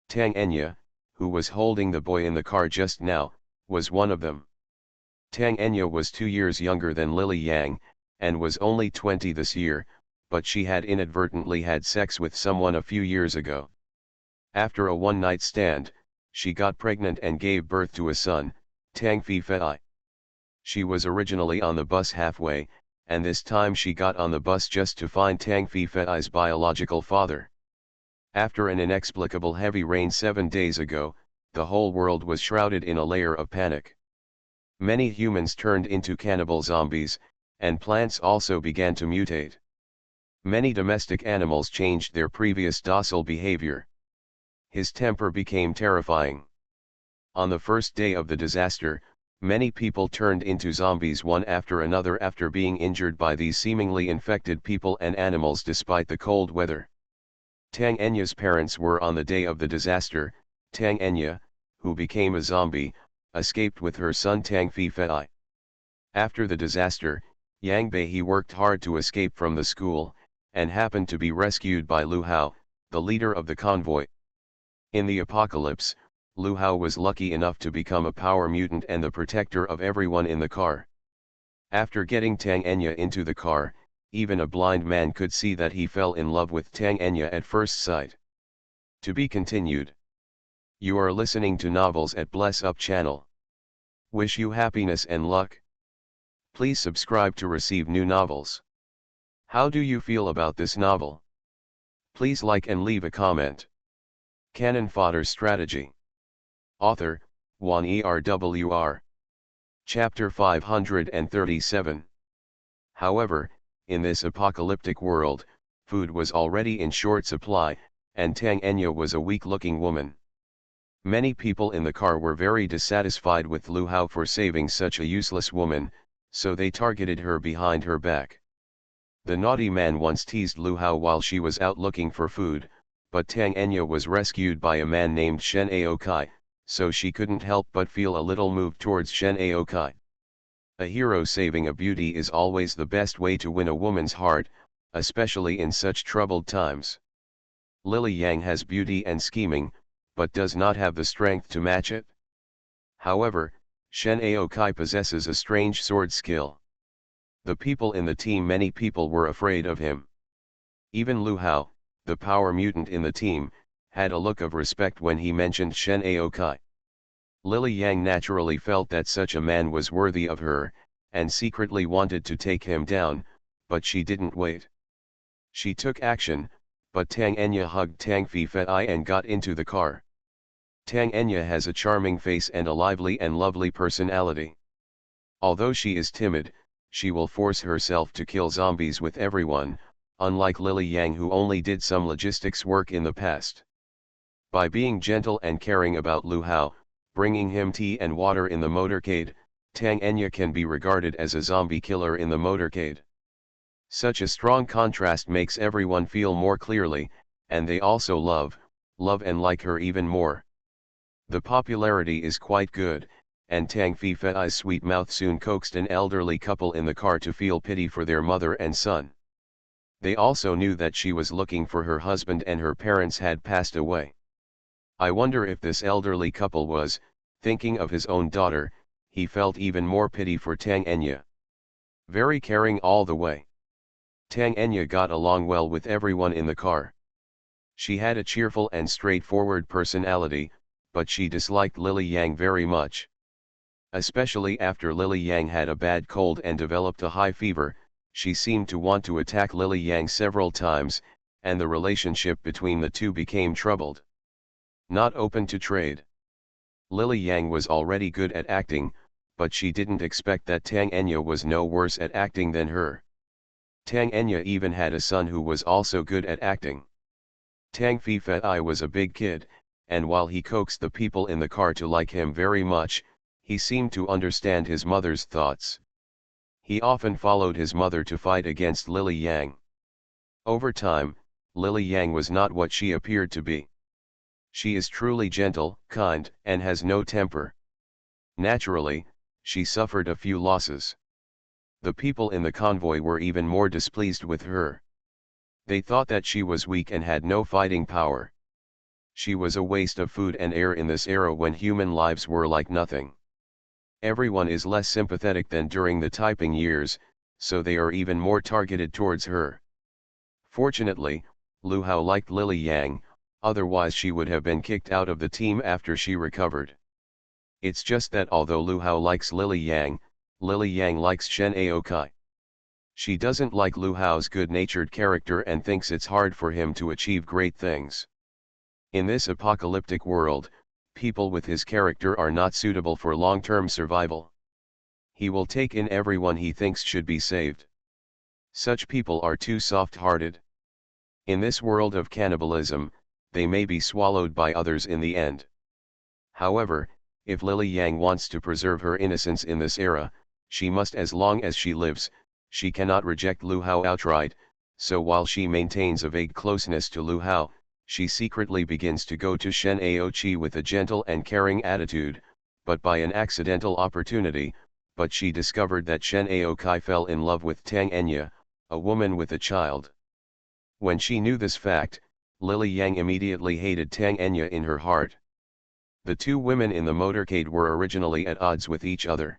Tang Enya, who was holding the boy in the car just now, was one of them. Tang Enya was 2 years younger than Lily Yang, and was only 20 this year, but she had inadvertently had sex with someone a few years ago. After a one-night stand, she got pregnant and gave birth to a son, Tang Fei. She was originally on the bus halfway, and this time she got on the bus just to find Tang Fei's biological father. After an inexplicable heavy rain 7 days ago, the whole world was shrouded in a layer of panic. Many humans turned into cannibal zombies, and plants also began to mutate. Many domestic animals changed their previous docile behavior. His temper became terrifying. On the first day of the disaster, many people turned into zombies one after another after being injured by these seemingly infected people and animals despite the cold weather. Tang Enya's parents were on the day of the disaster. Tang Enya, who became a zombie, escaped with her son Tang Fei. After the disaster, Yang Bei worked hard to escape from the school, and happened to be rescued by Lu Hao, the leader of the convoy. In the apocalypse, Lu Hao was lucky enough to become a power mutant and the protector of everyone in the car. After getting Tang Enya into the car, even a blind man could see that he fell in love with Tang Enya at first sight. To be continued. You are listening to novels at Bless Up channel. Wish you happiness and luck. Please subscribe to receive new novels. How do you feel about this novel? Please like and leave a comment. Cannon Fodder Strategy. Author, Juan Erwr. Chapter 537. However, in this apocalyptic world, food was already in short supply, and Tang Enya was a weak-looking woman. Many people in the car were very dissatisfied with Lu Hao for saving such a useless woman, so they targeted her behind her back. The naughty man once teased Lu Hao while she was out looking for food, but Tang Enya was rescued by a man named Shen Aokai, so she couldn't help but feel a little moved towards Shen Aokai. A hero saving a beauty is always the best way to win a woman's heart, especially in such troubled times. Lily Yang has beauty and scheming, but does not have the strength to match it. However, Shen Aokai possesses a strange sword skill. The people in the team, many people were afraid of him. Even Lu Hao, the power mutant in the team, had a look of respect when he mentioned Shen Aokai. Lily Yang naturally felt that such a man was worthy of her, and secretly wanted to take him down, but she didn't wait. She took action, but Tang Enya hugged Tang Fei and got into the car. Tang Enya has a charming face and a lively and lovely personality. Although she is timid, she will force herself to kill zombies with everyone, unlike Lily Yang who only did some logistics work in the past. By being gentle and caring about Lu Hao, bringing him tea and water in the motorcade, Tang Enya can be regarded as a zombie killer in the motorcade. Such a strong contrast makes everyone feel more clearly, and they also love and like her even more. The popularity is quite good, and Tang Fei Fei's sweet mouth soon coaxed an elderly couple in the car to feel pity for their mother and son. They also knew that she was looking for her husband and her parents had passed away. I wonder if this elderly couple was thinking of his own daughter. He felt even more pity for Tang Enya. Very caring all the way. Tang Enya got along well with everyone in the car. She had a cheerful and straightforward personality, but she disliked Lily Yang very much. Especially after Lily Yang had a bad cold and developed a high fever, she seemed to want to attack Lily Yang several times, and the relationship between the two became troubled. Not open to trade. Lily Yang was already good at acting, but she didn't expect that Tang Enya was no worse at acting than her. Tang Enya even had a son who was also good at acting. Tang Fei Fei was a big kid, and while he coaxed the people in the car to like him very much, he seemed to understand his mother's thoughts. He often followed his mother to fight against Lily Yang. Over time, Lily Yang was not what she appeared to be. She is truly gentle, kind, and has no temper. Naturally, she suffered a few losses. The people in the convoy were even more displeased with her. They thought that she was weak and had no fighting power. She was a waste of food and air in this era when human lives were like nothing. Everyone is less sympathetic than during the typing years, so they are even more targeted towards her. Fortunately, Lu Hao liked Lily Yang, otherwise she would have been kicked out of the team after she recovered. It's just that although Lu Hao likes Lily Yang likes Shen Aokai. She doesn't like Lu Hao's good-natured character and thinks it's hard for him to achieve great things. In this apocalyptic world, people with his character are not suitable for long-term survival. He will take in everyone he thinks should be saved. Such people are too soft-hearted. In this world of cannibalism, they may be swallowed by others in the end. However, if Lily Yang wants to preserve her innocence in this era, she must, as long as she lives, she cannot reject Lu Hao outright, so while she maintains a vague closeness to Lu Hao, she secretly begins to go to Shen Aochi with a gentle and caring attitude, but by an accidental opportunity, but she discovered that Shen Aokai fell in love with Tang Enya, a woman with a child. When she knew this fact, Lily Yang immediately hated Tang Enya in her heart. The two women in the motorcade were originally at odds with each other.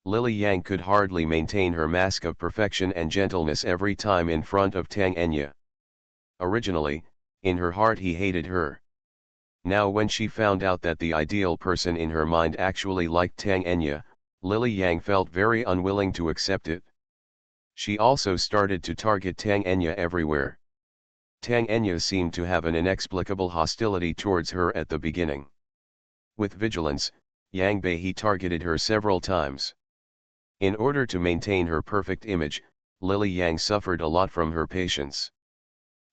Lily Yang could hardly maintain her mask of perfection and gentleness every time in front of Tang Enya. Originally, in her heart he hated her. Now when she found out that the ideal person in her mind actually liked Tang Enya, Lily Yang felt very unwilling to accept it. She also started to target Tang Enya everywhere. Tang Enya seemed to have an inexplicable hostility towards her at the beginning. With vigilance, Yang Bei targeted her several times. In order to maintain her perfect image, Lily Yang suffered a lot from her patience.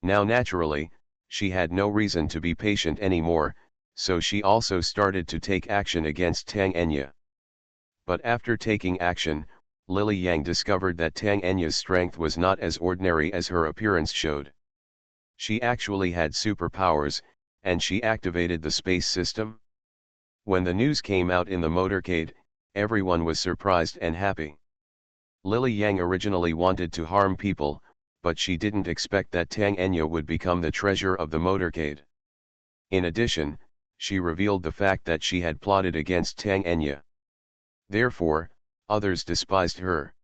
Now naturally, she had no reason to be patient anymore, so she also started to take action against Tang Enya. But after taking action, Lily Yang discovered that Tang Enya's strength was not as ordinary as her appearance showed. She actually had superpowers, and she activated the space system. When the news came out in the motorcade, everyone was surprised and happy. Lily Yang originally wanted to harm people, but she didn't expect that Tang Enya would become the treasure of the motorcade. In addition, she revealed the fact that she had plotted against Tang Enya. Therefore, others despised her.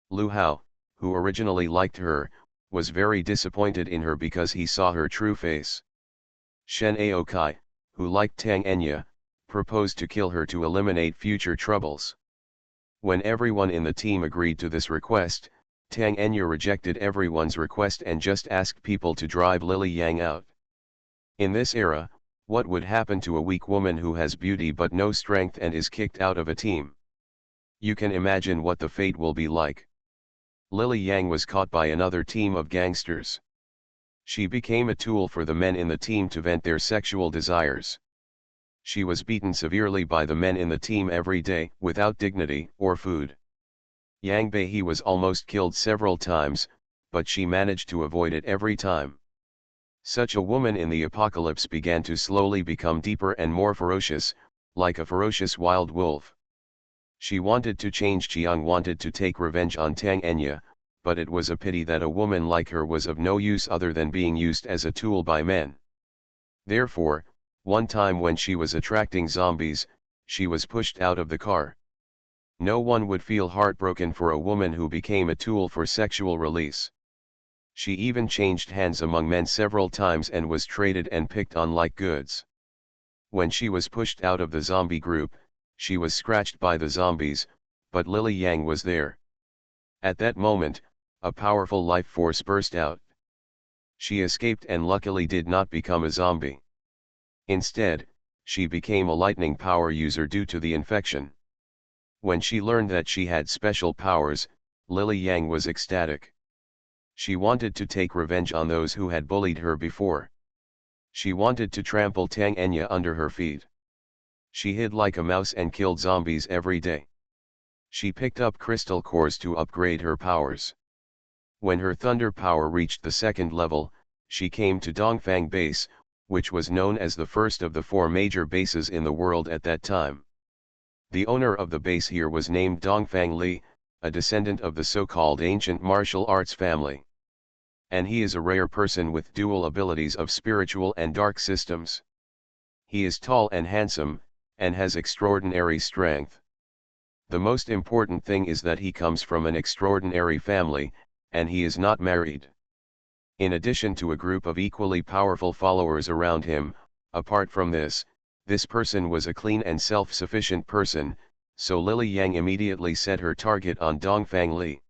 Lu Hao, who originally liked her, was very disappointed in her because he saw her true face. Shen Aokai, who liked Tang Enya, proposed to kill her to eliminate future troubles. When everyone in the team agreed to this request, Tang Enya rejected everyone's request and just asked people to drive Lily Yang out. In this era, what would happen to a weak woman who has beauty but no strength and is kicked out of a team? You can imagine what the fate will be like. Lily Yang was caught by another team of gangsters. She became a tool for the men in the team to vent their sexual desires. She was beaten severely by the men in the team every day, without dignity or food. Yang Bei was almost killed several times, but she managed to avoid it every time. Such a woman in the apocalypse began to slowly become deeper and more ferocious, like a ferocious wild wolf. She wanted to change. Jiang wanted to take revenge on Tang Enya, but it was a pity that a woman like her was of no use other than being used as a tool by men. Therefore, one time when she was attracting zombies, she was pushed out of the car. No one would feel heartbroken for a woman who became a tool for sexual release. She even changed hands among men several times and was traded and picked on like goods. When she was pushed out of the zombie group, she was scratched by the zombies, but Lily Yang was there. At that moment, a powerful life force burst out. She escaped and luckily did not become a zombie. Instead, she became a lightning power user due to the infection. When she learned that she had special powers, Lily Yang was ecstatic. She wanted to take revenge on those who had bullied her before. She wanted to trample Tang Enya under her feet. She hid like a mouse and killed zombies every day. She picked up crystal cores to upgrade her powers. When her thunder power reached the second level, she came to Dongfang Base, which was known as the first of the 4 major bases in the world at that time. The owner of the base here was named Dongfang Li, a descendant of the so-called ancient martial arts family. And he is a rare person with dual abilities of spiritual and dark systems. He is tall and handsome, and has extraordinary strength. The most important thing is that he comes from an extraordinary family, and he is not married. In addition to a group of equally powerful followers around him, apart from this person was a clean and self-sufficient person, so Lily Yang immediately set her target on Dongfang Li.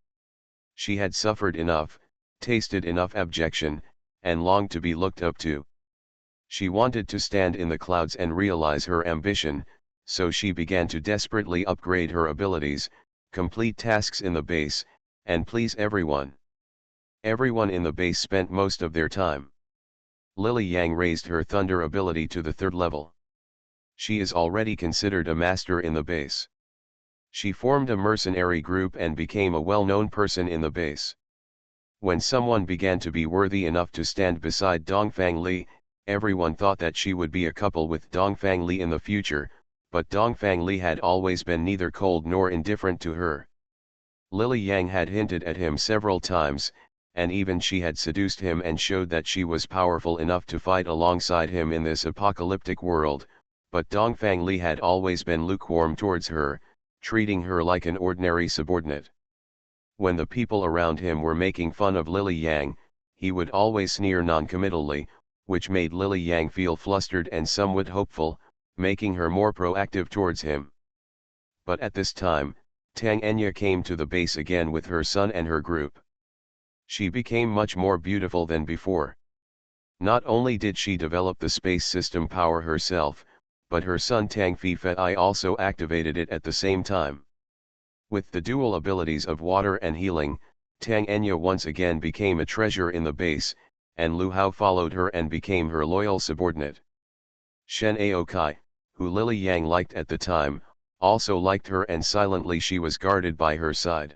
She had suffered enough, tasted enough abjection, and longed to be looked up to. She wanted to stand in the clouds and realize her ambition, so she began to desperately upgrade her abilities, complete tasks in the base, and please everyone. Everyone in the base spent most of their time. Lily Yang raised her thunder ability to the 3rd level. She is already considered a master in the base. She formed a mercenary group and became a well-known person in the base. When someone began to be worthy enough to stand beside Dongfang Li, everyone thought that she would be a couple with Dongfang Li in the future, but Dongfang Li had always been neither cold nor indifferent to her. Lily Yang had hinted at him several times, and even she had seduced him and showed that she was powerful enough to fight alongside him in this apocalyptic world, but Dongfang Li had always been lukewarm towards her, treating her like an ordinary subordinate. When the people around him were making fun of Lily Yang, he would always sneer non-committally, which made Lily Yang feel flustered and somewhat hopeful, making her more proactive towards him. But at this time, Tang Enya came to the base again with her son and her group. She became much more beautiful than before. Not only did she develop the space system power herself, but her son Tang Fei also activated it at the same time. With the dual abilities of water and healing, Tang Enya once again became a treasure in the base, and Lu Hao followed her and became her loyal subordinate. Shen Aokai, who Lily Yang liked at the time, also liked her and silently she was guarded by her side.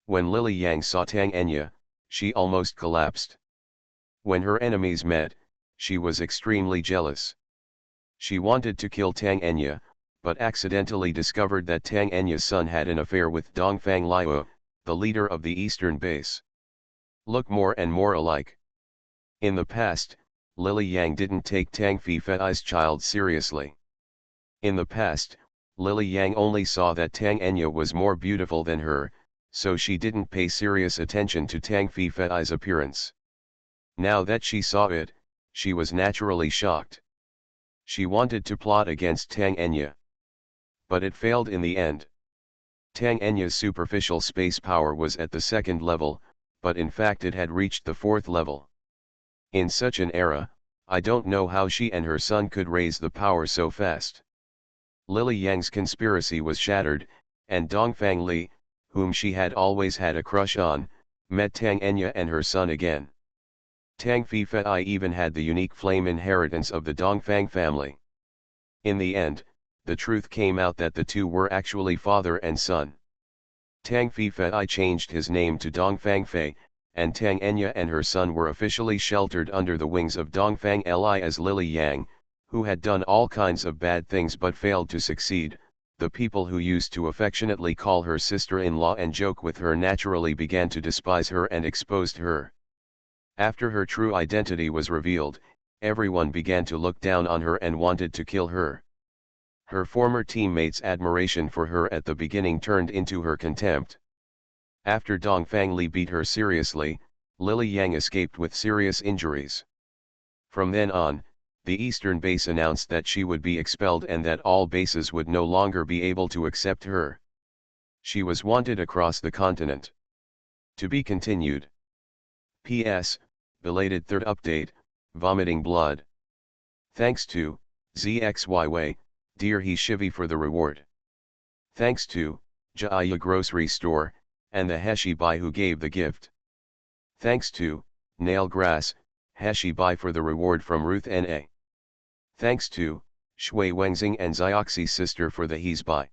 When Lily Yang saw Tang Enya, she almost collapsed. When her enemies met, she was extremely jealous. She wanted to kill Tang Enya, but accidentally discovered that Tang Enya's son had an affair with Dongfang Liu, the leader of the eastern base. Look more and more alike. In the past, Lily Yang didn't take Tang Fei's child seriously. In the past, Lily Yang only saw that Tang Enya was more beautiful than her, so she didn't pay serious attention to Tang Fei's appearance. Now that she saw it, she was naturally shocked. She wanted to plot against Tang Enya. But it failed in the end. Tang Enya's superficial space power was at the 2nd level, but in fact it had reached the 4th level. In such an era, I don't know how she and her son could raise the power so fast. Lily Yang's conspiracy was shattered, and Dongfang Li, whom she had always had a crush on, met Tang Enya and her son again. Tang Fei even had the unique flame inheritance of the Dongfang family. In the end, the truth came out that the two were actually father and son. Tang Fei changed his name to Dongfang Fei, and Tang Enya and her son were officially sheltered under the wings of Dongfang Li as Lily Yang, who had done all kinds of bad things but failed to succeed. The people who used to affectionately call her sister-in-law and joke with her naturally began to despise her and exposed her. After her true identity was revealed, everyone began to look down on her and wanted to kill her. Her former teammates' admiration for her at the beginning turned into her contempt. After Dongfang Li beat her seriously, Lily Yang escaped with serious injuries. From then on, the Eastern base announced that she would be expelled and that all bases would no longer be able to accept her. She was wanted across the continent. To be continued. P.S. Belated third update, vomiting blood. Thanks to ZXYY, Dear He Shivi for the reward. Thanks to Jaya Grocery Store, and the Heshi Bai who gave the gift. Thanks to Nail Grass, Heshi Bai for the reward from Ruth N.A. Thanks to Shui Wengxing and Zioxi Sister for the He's Bai.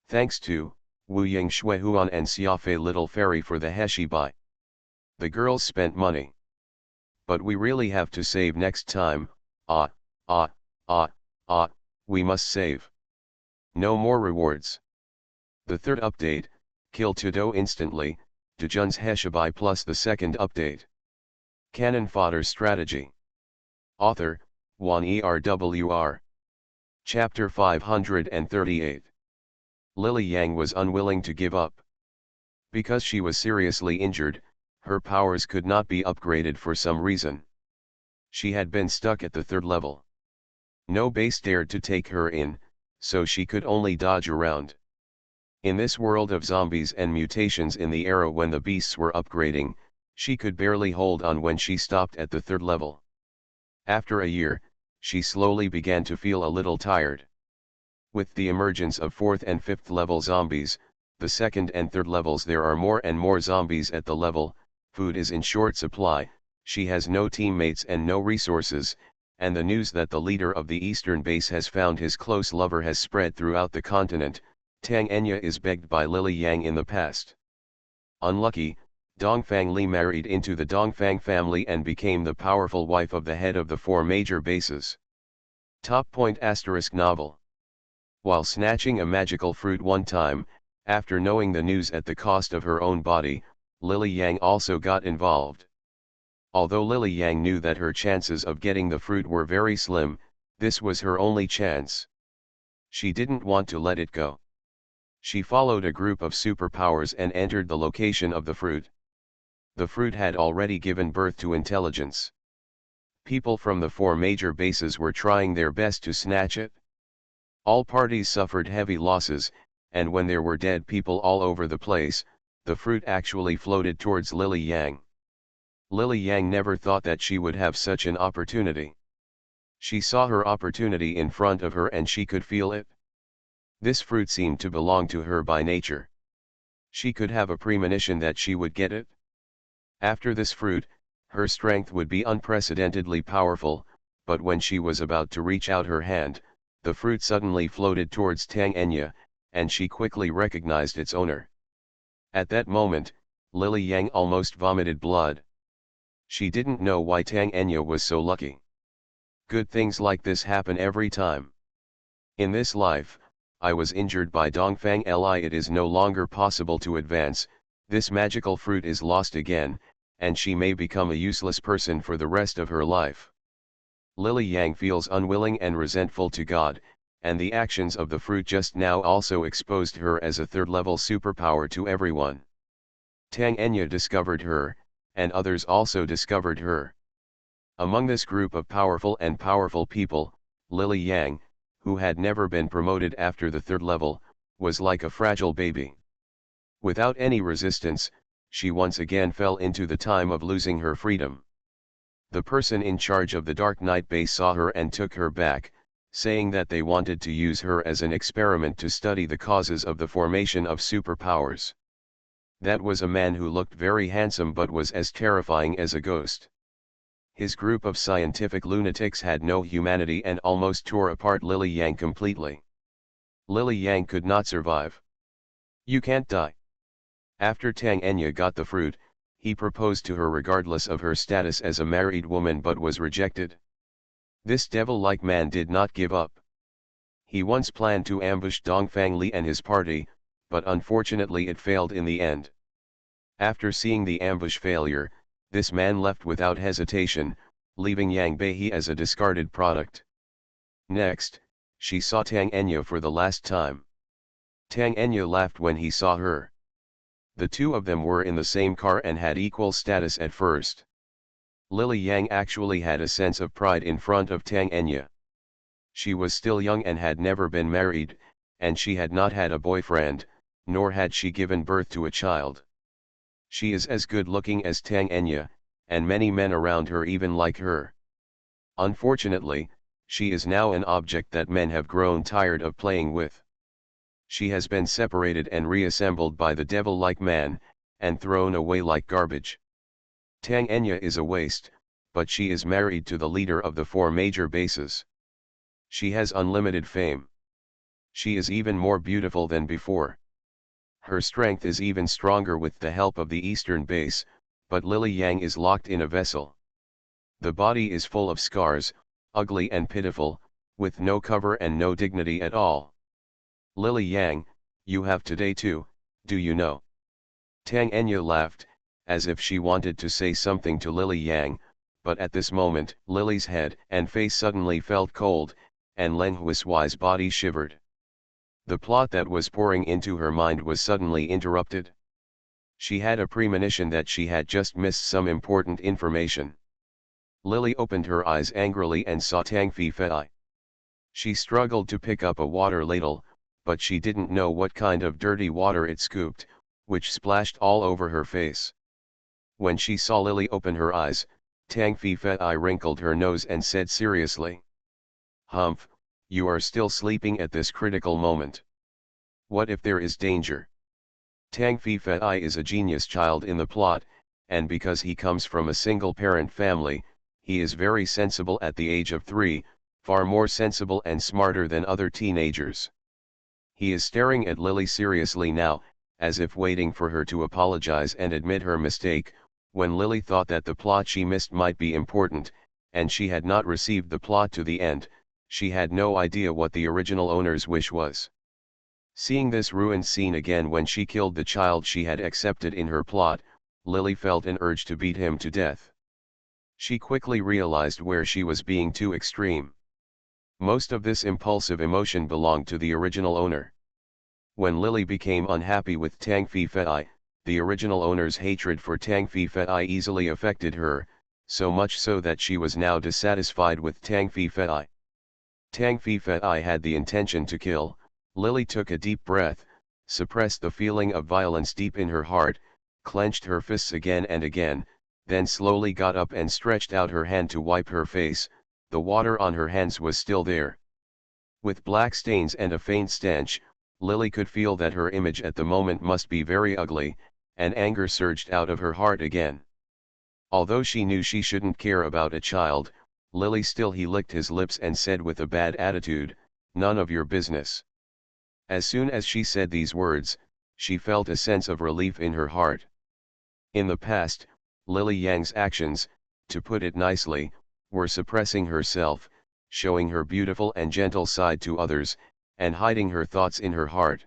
Thanks to Wu Ying Shui Huan and Xiafei Little Fairy for the Heshi Bai. The girls spent money. But we really have to save next time. We must save. No more rewards. The third update, kill Tudo instantly, Dejun's Heshibai plus the second update. Cannon Fodder Strategy. Author, Wan ERWR. Chapter 538. Lily Yang was unwilling to give up. Because she was seriously injured, her powers could not be upgraded for some reason. She had been stuck at the third level. No base dared to take her in, so she could only dodge around. In this world of zombies and mutations in the era when the beasts were upgrading, she could barely hold on when she stopped at the third level. After a year, she slowly began to feel a little tired. With the emergence of 4th and 5th level zombies, the 2nd and 3rd levels there are more and more zombies at the level, food is in short supply, she has no teammates and no resources, and the news that the leader of the eastern base has found his close lover has spread throughout the continent. Tang Enya is begged by Lily Yang in the past. Unlucky, Dongfang Li married into the Dongfang family and became the powerful wife of the head of the 4 major bases. Top point * novel. While snatching a magical fruit one time, after knowing the news at the cost of her own body, Lily Yang also got involved. Although Lily Yang knew that her chances of getting the fruit were very slim, this was her only chance. She didn't want to let it go. She followed a group of superpowers and entered the location of the fruit. The fruit had already given birth to intelligence. People from the 4 major bases were trying their best to snatch it. All parties suffered heavy losses, and when there were dead people all over the place, the fruit actually floated towards Lily Yang. Lily Yang never thought that she would have such an opportunity. She saw her opportunity in front of her and she could feel it. This fruit seemed to belong to her by nature. She could have a premonition that she would get it. After this fruit, her strength would be unprecedentedly powerful, but when she was about to reach out her hand, the fruit suddenly floated towards Tang Enya, and she quickly recognized its owner. At that moment, Lily Yang almost vomited blood. She didn't know why Tang Enya was so lucky. Good things like this happen every time. In this life, I was injured by Dongfang Li. It is no longer possible to advance, this magical fruit is lost again, and she may become a useless person for the rest of her life. Lily Yang feels unwilling and resentful to God, and the actions of the fruit just now also exposed her as a 3rd level superpower to everyone. Tang Enya discovered her, and others also discovered her. Among this group of powerful people, Lily Yang, who had never been promoted after the 3rd level, was like a fragile baby. Without any resistance, she once again fell into the time of losing her freedom. The person in charge of the Dark Knight base saw her and took her back, saying that they wanted to use her as an experiment to study the causes of the formation of superpowers. That was a man who looked very handsome but was as terrifying as a ghost. His group of scientific lunatics had no humanity and almost tore apart Lily Yang completely. Lily Yang could not survive. "You can't die. After Tang Enya got the fruit, he proposed to her regardless of her status as a married woman but was rejected. This devil-like man did not give up. He once planned to ambush Dongfang Li and his party, but unfortunately it failed in the end. After seeing the ambush failure, this man left without hesitation, leaving Yang Beihe as a discarded product. Next, she saw Tang Enya for the last time. Tang Enya laughed when he saw her. The two of them were in the same car and had equal status at first. Lily Yang actually had a sense of pride in front of Tang Enya. She was still young and had never been married, and she had not had a boyfriend, nor had she given birth to a child. She is as good looking as Tang Enya, and many men around her even like her. Unfortunately, she is now an object that men have grown tired of playing with. She has been separated and reassembled by the devil-like man, and thrown away like garbage. Tang Enya is a waste, but she is married to the leader of the 4 major bases. She has unlimited fame. She is even more beautiful than before. Her strength is even stronger with the help of the eastern base, but Lily Yang is locked in a vessel. The body is full of scars, ugly and pitiful, with no cover and no dignity at all. Lily Yang, you have today too, do you know? Tang Enya laughed, as if she wanted to say something to Lily Yang, but at this moment Lily's head and face suddenly felt cold, and Len Huishui's body shivered. The plot that was pouring into her mind was suddenly interrupted. She had a premonition that she had just missed some important information. Lily opened her eyes angrily and saw Tang Fei. She struggled to pick up a water ladle, but she didn't know what kind of dirty water it scooped, which splashed all over her face. When she saw Lily open her eyes, Tang Fei wrinkled her nose and said seriously, "Humph, you are still sleeping at this critical moment. What if there is danger?" Tang Fei is a genius child in the plot, and because he comes from a single-parent family, he is very sensible at the age of 3, far more sensible and smarter than other teenagers. He is staring at Lily seriously now, as if waiting for her to apologize and admit her mistake, when Lily thought that the plot she missed might be important, and she had not received the plot to the end. She had no idea what the original owner's wish was. Seeing this ruined scene again when she killed the child she had accepted in her plot, Lily felt an urge to beat him to death. She quickly realized where she was being too extreme. Most of this impulsive emotion belonged to the original owner. When Lily became unhappy with Tang Fei, the original owner's hatred for Tang Fei easily affected her, so much so that she was now dissatisfied with Tang Fei. Tang Fei had the intention to kill. Lily took a deep breath, suppressed the feeling of violence deep in her heart, clenched her fists again and again, then slowly got up and stretched out her hand to wipe her face. The water on her hands was still there. With black stains and a faint stench, Lily could feel that her image at the moment must be very ugly, and anger surged out of her heart again. Although she knew she shouldn't care about a child, Lily still he licked his lips and said with a bad attitude, "None of your business." As soon as she said these words, she felt a sense of relief in her heart. In the past, Lily Yang's actions, to put it nicely, were suppressing herself, showing her beautiful and gentle side to others, and hiding her thoughts in her heart.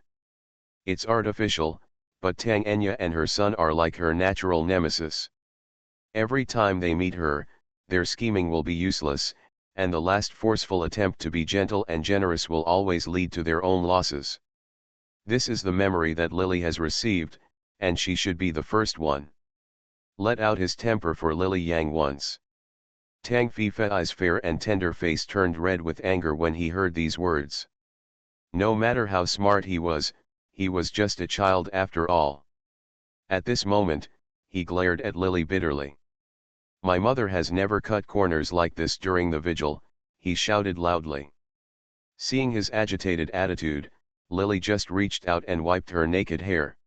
It's artificial, but Tang Enya and her son are like her natural nemesis. Every time they meet her, their scheming will be useless, and the last forceful attempt to be gentle and generous will always lead to their own losses. This is the memory that Lily has received, and she should be the first one. Let out his temper for Lily Yang once. Tang Fei's fair and tender face turned red with anger when he heard these words. No matter how smart he was just a child after all. At this moment, he glared at Lily bitterly. "My mother has never cut corners like this during the vigil," he shouted loudly. Seeing his agitated attitude, Lily just reached out and wiped her naked hair.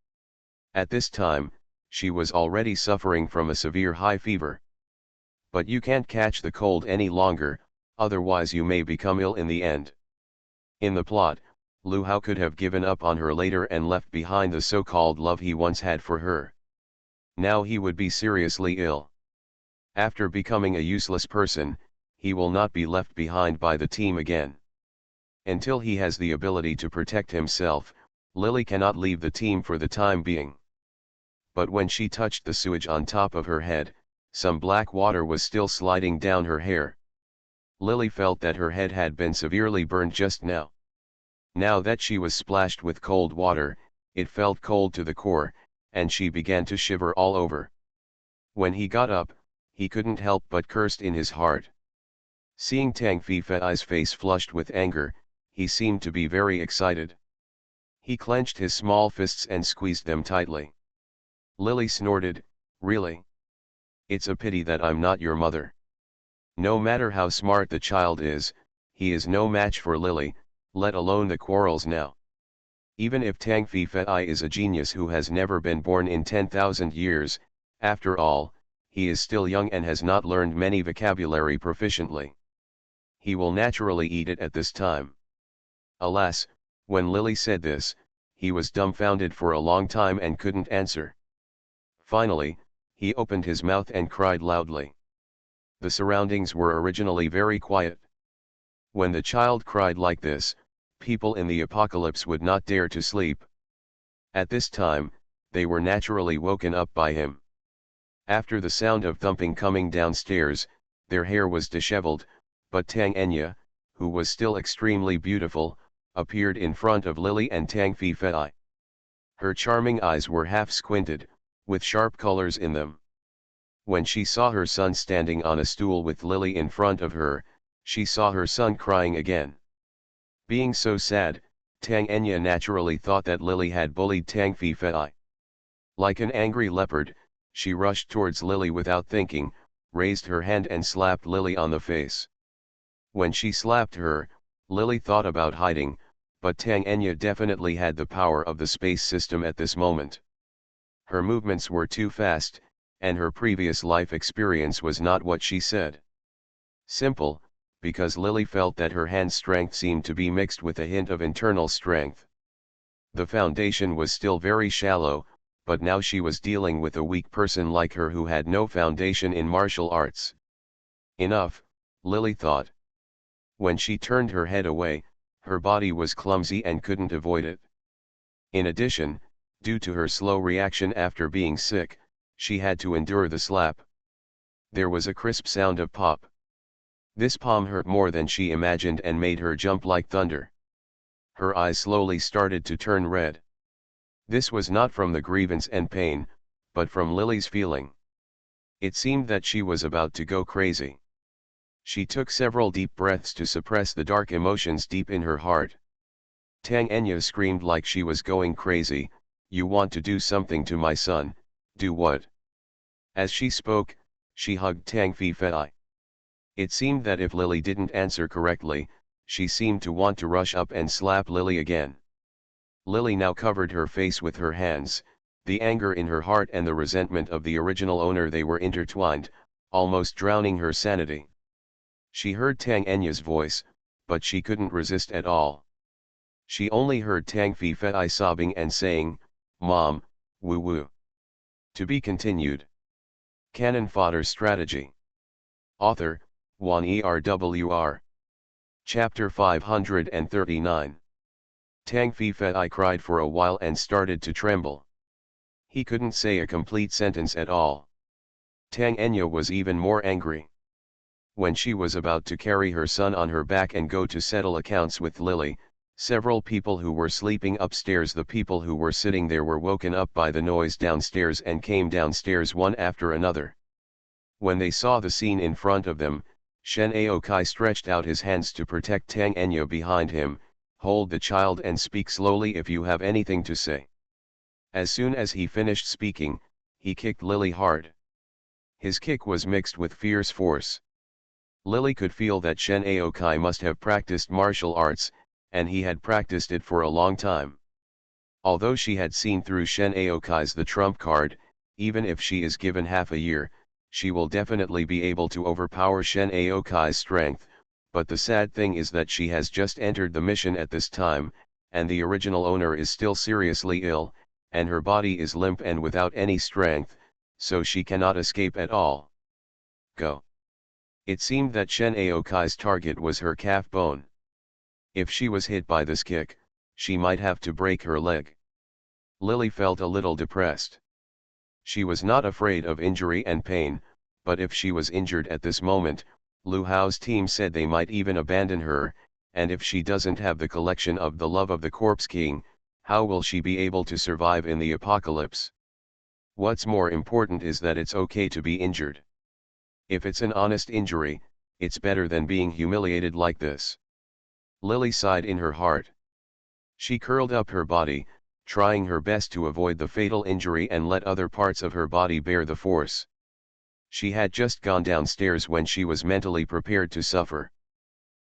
At this time, she was already suffering from a severe high fever. But you can't catch the cold any longer, otherwise you may become ill in the end. In the plot, Lu Hao could have given up on her later and left behind the so-called love he once had for her. Now he would be seriously ill. After becoming a useless person, he will not be left behind by the team again. Until he has the ability to protect himself, Lily cannot leave the team for the time being. But when she touched the sewage on top of her head, some black water was still sliding down her hair. Lily felt that her head had been severely burned just now. Now that she was splashed with cold water, it felt cold to the core, and she began to shiver all over. When he got up, he couldn't help but cursed in his heart. Seeing Tang Feifei's face flushed with anger, he seemed to be very excited. He clenched his small fists and squeezed them tightly. Lily snorted, "Really? It's a pity that I'm not your mother." No matter how smart the child is, he is no match for Lily, let alone the quarrels now. Even if Tang Feifei is a genius who has never been born in 10,000 years, after all, he is still young and has not learned many vocabulary proficiently. He will naturally eat it at this time. Alas, when Lily said this, he was dumbfounded for a long time and couldn't answer. Finally, he opened his mouth and cried loudly. The surroundings were originally very quiet. When the child cried like this, people in the apocalypse would not dare to sleep. At this time, they were naturally woken up by him. After the sound of thumping coming downstairs, their hair was disheveled, but Tang Enya, who was still extremely beautiful, appeared in front of Lily and Tang Feifei. Her charming eyes were half squinted, with sharp colors in them. When she saw her son standing on a stool with Lily in front of her, she saw her son crying again. Being so sad, Tang Enya naturally thought that Lily had bullied Tang Feifei. Like an angry leopard, she rushed towards Lily without thinking, raised her hand and slapped Lily on the face. When she slapped her, Lily thought about hiding, but Tang Enya definitely had the power of the space system at this moment. Her movements were too fast, and her previous life experience was not what she said. Simple, because Lily felt that her hand strength seemed to be mixed with a hint of internal strength. The foundation was still very shallow, but now she was dealing with a weak person like her who had no foundation in martial arts. Enough, Lily thought. When she turned her head away, her body was clumsy and couldn't avoid it. In addition, due to her slow reaction after being sick, she had to endure the slap. There was a crisp sound of pop. This palm hurt more than she imagined and made her jump like thunder. Her eyes slowly started to turn red. This was not from the grievance and pain, but from Lily's feeling. It seemed that she was about to go crazy. She took several deep breaths to suppress the dark emotions deep in her heart. Tang Enya screamed like she was going crazy, "You want to do something to my son, do what?" As she spoke, she hugged Tang Feifei. It seemed that if Lily didn't answer correctly, she seemed to want to rush up and slap Lily again. Lily now covered her face with her hands, the anger in her heart and the resentment of the original owner, they were intertwined, almost drowning her sanity. She heard Tang Enya's voice, but she couldn't resist at all. She only heard Tang Feifei sobbing and saying, "Mom, woo woo." To be continued. Cannon Fodder Strategy. Author, Wan Erwr. Chapter 539. Tang Feifei cried for a while and started to tremble. He couldn't say a complete sentence at all. Tang Enya was even more angry. When she was about to carry her son on her back and go to settle accounts with Lily, several people who were sleeping upstairs, the people who were sitting there, were woken up by the noise downstairs and came downstairs one after another. When they saw the scene in front of them, Shen Aokai stretched out his hands to protect Tang Enya behind him. "Hold the child and speak slowly if you have anything to say." As soon as he finished speaking, he kicked Lily hard. His kick was mixed with fierce force. Lily could feel that Shen Aokai must have practiced martial arts, and he had practiced it for a long time. Although she had seen through Shen Aokai's the trump card, even if she is given half a year, she will definitely be able to overpower Shen Aokai's strength, but the sad thing is that she has just entered the mission at this time, and the original owner is still seriously ill, and her body is limp and without any strength, so she cannot escape at all. Go. It seemed that Shen Aokai's target was her calf bone. If she was hit by this kick, she might have to break her leg. Lily felt a little depressed. She was not afraid of injury and pain, but if she was injured at this moment, Lu Hao's team said they might even abandon her, and if she doesn't have the collection of the love of the Corpse King, how will she be able to survive in the apocalypse? What's more important is that it's okay to be injured. If it's an honest injury, it's better than being humiliated like this. Lily sighed in her heart. She curled up her body, trying her best to avoid the fatal injury and let other parts of her body bear the force. She had just gone downstairs when she was mentally prepared to suffer.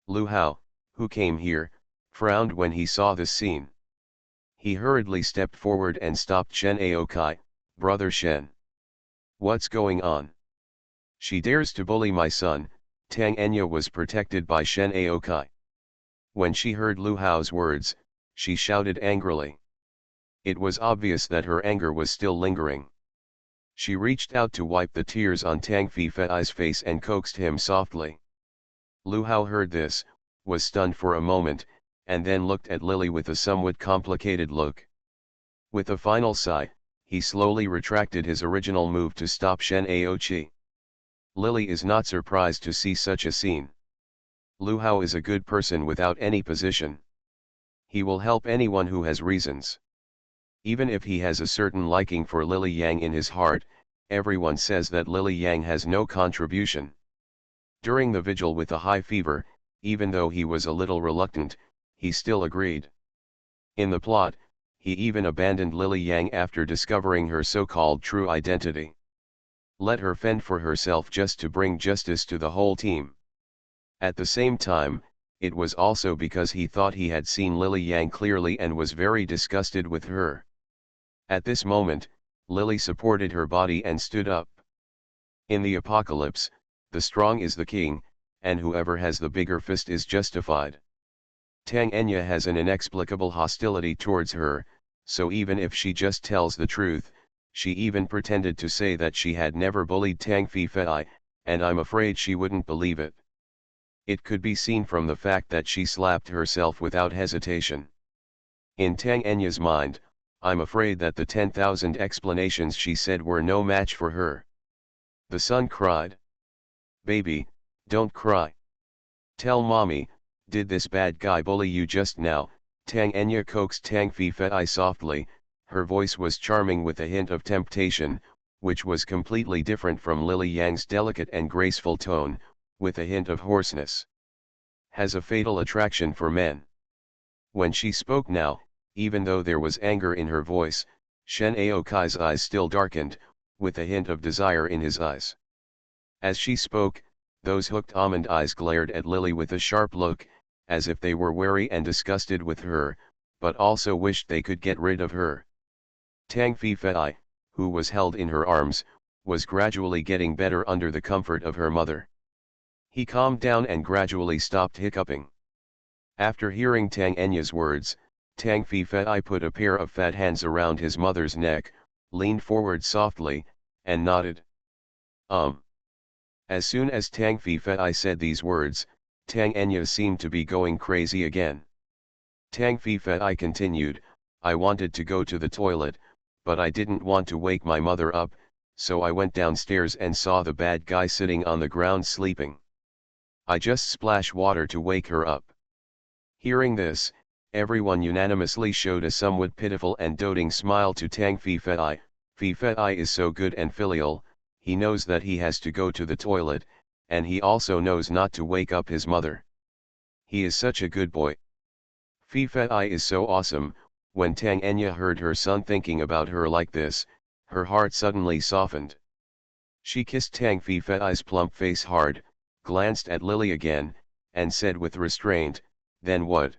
Lu Hao, who came here, frowned when he saw this scene. He hurriedly stepped forward and stopped Shen Aokai. Brother Shen. What's going on? She dares to bully my son. Tang Enya was protected by Shen Aokai. When she heard Lu Hao's words, she shouted angrily. It was obvious that her anger was still lingering. She reached out to wipe the tears on Tang Fei's face and coaxed him softly. Lu Hao heard this, was stunned for a moment, and then looked at Lily with a somewhat complicated look. With a final sigh, he slowly retracted his original move to stop Shen Aochi. Lily is not surprised to see such a scene. Lu Hao is a good person without any position. He will help anyone who has reasons. Even if he has a certain liking for Lily Yang in his heart, everyone says that Lily Yang has no contribution. During the vigil with a high fever, even though he was a little reluctant, he still agreed. In the plot, he even abandoned Lily Yang after discovering her so-called true identity. Let her fend for herself just to bring justice to the whole team. At the same time, it was also because he thought he had seen Lily Yang clearly and was very disgusted with her. At this moment, Lily supported her body and stood up. In the apocalypse, the strong is the king, and whoever has the bigger fist is justified. Tang Enya has an inexplicable hostility towards her, so even if she just tells the truth, she even pretended to say that she had never bullied Tang Fei, and I'm afraid she wouldn't believe it. It could be seen from the fact that she slapped herself without hesitation. In Tang Enya's mind, I'm afraid that the 10,000 explanations she said were no match for her. The son cried. Baby, don't cry. Tell mommy, did this bad guy bully you just now? Tang Enya coaxed Tang Fei softly. Her voice was charming with a hint of temptation, which was completely different from Lily Yang's delicate and graceful tone, with a hint of hoarseness. Has a fatal attraction for men. When she spoke now, even though there was anger in her voice, Shen Aokai's eyes still darkened, with a hint of desire in his eyes. As she spoke, those hooked almond eyes glared at Lily with a sharp look, as if they were wary and disgusted with her, but also wished they could get rid of her. Tang Fei, who was held in her arms, was gradually getting better under the comfort of her mother. He calmed down and gradually stopped hiccuping. After hearing Tang Enya's words, Tang Fei put a pair of fat hands around his mother's neck, leaned forward softly, and nodded. As soon as Tang Fei said these words, Tang Enya seemed to be going crazy again. Tang Fei continued, I wanted to go to the toilet, but I didn't want to wake my mother up, so I went downstairs and saw the bad guy sitting on the ground sleeping. I just splashed water to wake her up. Hearing this, everyone unanimously showed a somewhat pitiful and doting smile to Tang Fei. Fei is so good and filial, he knows that he has to go to the toilet, and he also knows not to wake up his mother. He is such a good boy. Fei is so awesome. When Tang Enya heard her son thinking about her like this, her heart suddenly softened. She kissed Tang Fei's plump face hard, glanced at Lily again, and said with restraint, then what?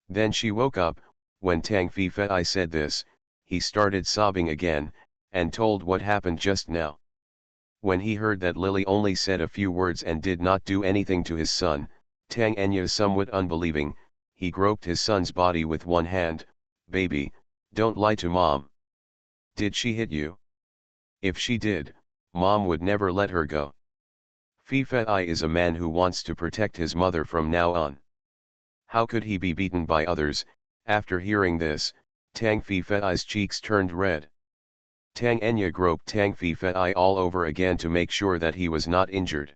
Then she woke up. When Tang Fei said this, he started sobbing again, and told what happened just now. When he heard that Lily only said a few words and did not do anything to his son, Tang Enya somewhat unbelieving, he groped his son's body with one hand. "Baby, don't lie to mom. Did she hit you? If she did, mom would never let her go." Fei is a man who wants to protect his mother from now on. How could he be beaten by others? After hearing this, Tang Fei's cheeks turned red. Tang Enya groped Tang Fei all over again to make sure that he was not injured.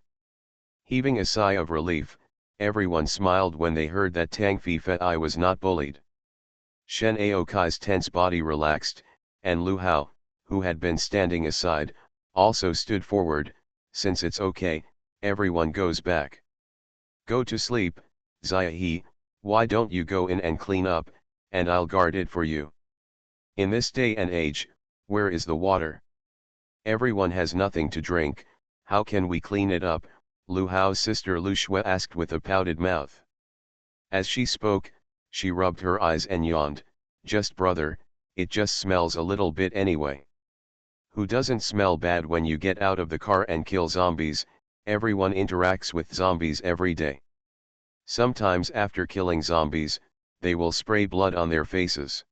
Heaving a sigh of relief, everyone smiled when they heard that Tang Fei was not bullied. Shen Aokai's tense body relaxed, and Lu Hao, who had been standing aside, also stood forward. "Since it's okay, everyone goes back. Go to sleep, Ziahe, why don't you go in and clean up, and I'll guard it for you. In this day and age, where is the water? Everyone has nothing to drink, how can we clean it up?" Lu Hao's sister Lu Shui asked with a pouted mouth. As she spoke, she rubbed her eyes and yawned. "Just brother, it just smells a little bit anyway. Who doesn't smell bad when you get out of the car and kill zombies? Everyone interacts with zombies every day. Sometimes after killing zombies, they will spray blood on their faces.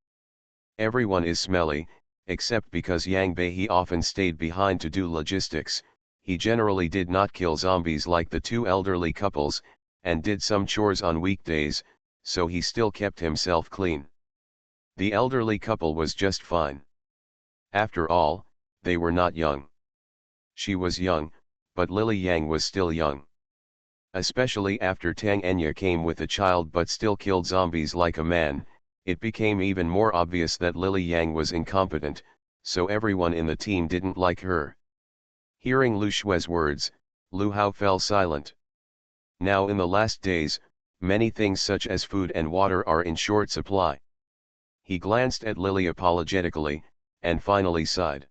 Everyone is smelly, except because Yang Bei often stayed behind to do logistics. He generally did not kill zombies like the two elderly couples, and did some chores on weekdays, so he still kept himself clean. The elderly couple was just fine. After all, they were not young. She was young, but Lily Yang was still young. Especially after Tang Enya came with a child but still killed zombies like a man, it became even more obvious that Lily Yang was incompetent, so everyone in the team didn't like her. Hearing Lu Shui's words, Lu Hao fell silent. Now in the last days, many things such as food and water are in short supply. He glanced at Lily apologetically, and finally sighed.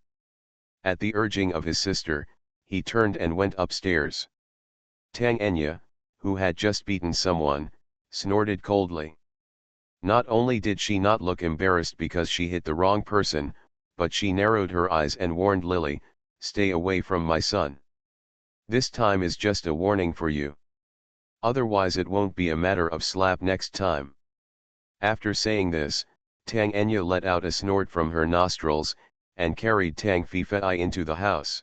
At the urging of his sister, he turned and went upstairs. Tang Enya, who had just beaten someone, snorted coldly. Not only did she not look embarrassed because she hit the wrong person, but she narrowed her eyes and warned Lily, "Stay away from my son. This time is just a warning for you. Otherwise it won't be a matter of slap next time." After saying this, Tang Enya let out a snort from her nostrils, and carried Tang Fei into the house.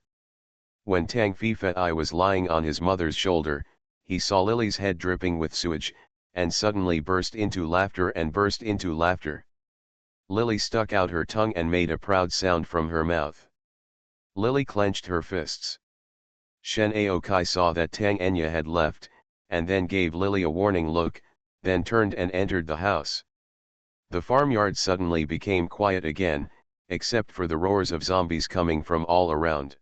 When Tang Fei was lying on his mother's shoulder, he saw Lily's head dripping with sewage, and suddenly burst into laughter. Lily stuck out her tongue and made a proud sound from her mouth. Lily clenched her fists. Shen Aokai saw that Tang Enya had left, and then gave Lily a warning look, then turned and entered the house. The farmyard suddenly became quiet again, except for the roars of zombies coming from all around.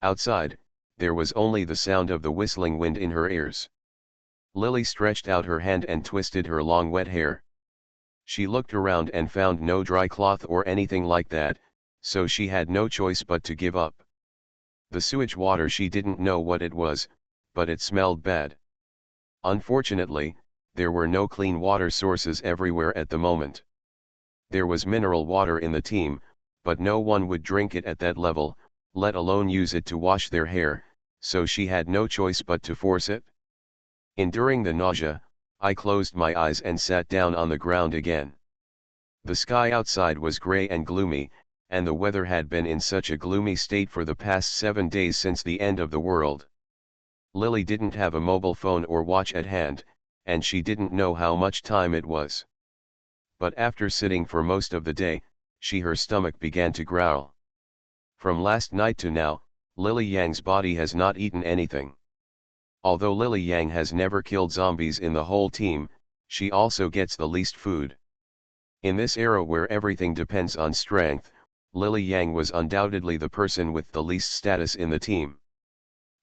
Outside, there was only the sound of the whistling wind in her ears. Lily stretched out her hand and twisted her long wet hair. She looked around and found no dry cloth or anything like that, so she had no choice but to give up. The sewage water, she didn't know what it was, but it smelled bad. Unfortunately, there were no clean water sources everywhere at the moment. There was mineral water in the team, but no one would drink it at that level, let alone use it to wash their hair, so she had no choice but to force it. Enduring the nausea, I closed my eyes and sat down on the ground again. The sky outside was gray and gloomy, and the weather had been in such a gloomy state for the past 7 days since the end of the world. Lily didn't have a mobile phone or watch at hand, and she didn't know how much time it was. But after sitting for most of the day, her stomach began to growl. From last night to now, Lily Yang's body has not eaten anything. Although Lily Yang has never killed zombies in the whole team, she also gets the least food. In this era where everything depends on strength, Lily Yang was undoubtedly the person with the least status in the team.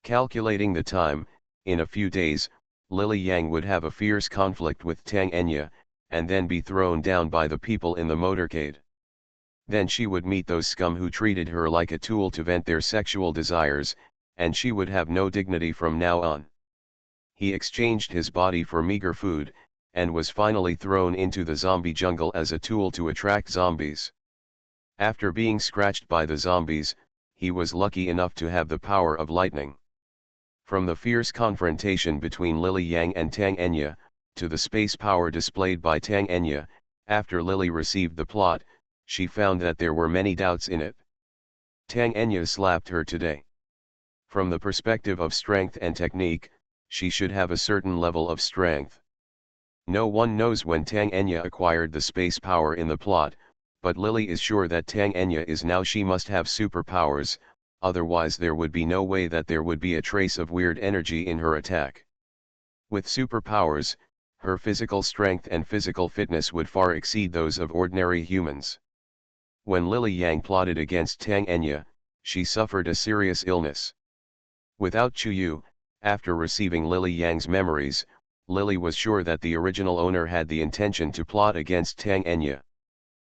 Calculating the time, in a few days, Lily Yang would have a fierce conflict with Tang Enya, and then be thrown down by the people in the motorcade. Then she would meet those scum who treated her like a tool to vent their sexual desires, and she would have no dignity from now on. He exchanged his body for meager food, and was finally thrown into the zombie jungle as a tool to attract zombies. After being scratched by the zombies, he was lucky enough to have the power of lightning. From the fierce confrontation between Lily Yang and Tang Enya, to the space power displayed by Tang Enya. After Lily received the plot, she found that there were many doubts in it. Tang Enya slapped her today. From the perspective of strength and technique, she should have a certain level of strength. No one knows when Tang Enya acquired the space power in the plot, but Lily is sure that Tang Enya is now. She must have superpowers, otherwise there would be no way that there would be a trace of weird energy in her attack. With superpowers, her physical strength and physical fitness would far exceed those of ordinary humans. When Lily Yang plotted against Tang Enya, she suffered a serious illness. Without Chuyu, after receiving Lily Yang's memories, Lily was sure that the original owner had the intention to plot against Tang Enya.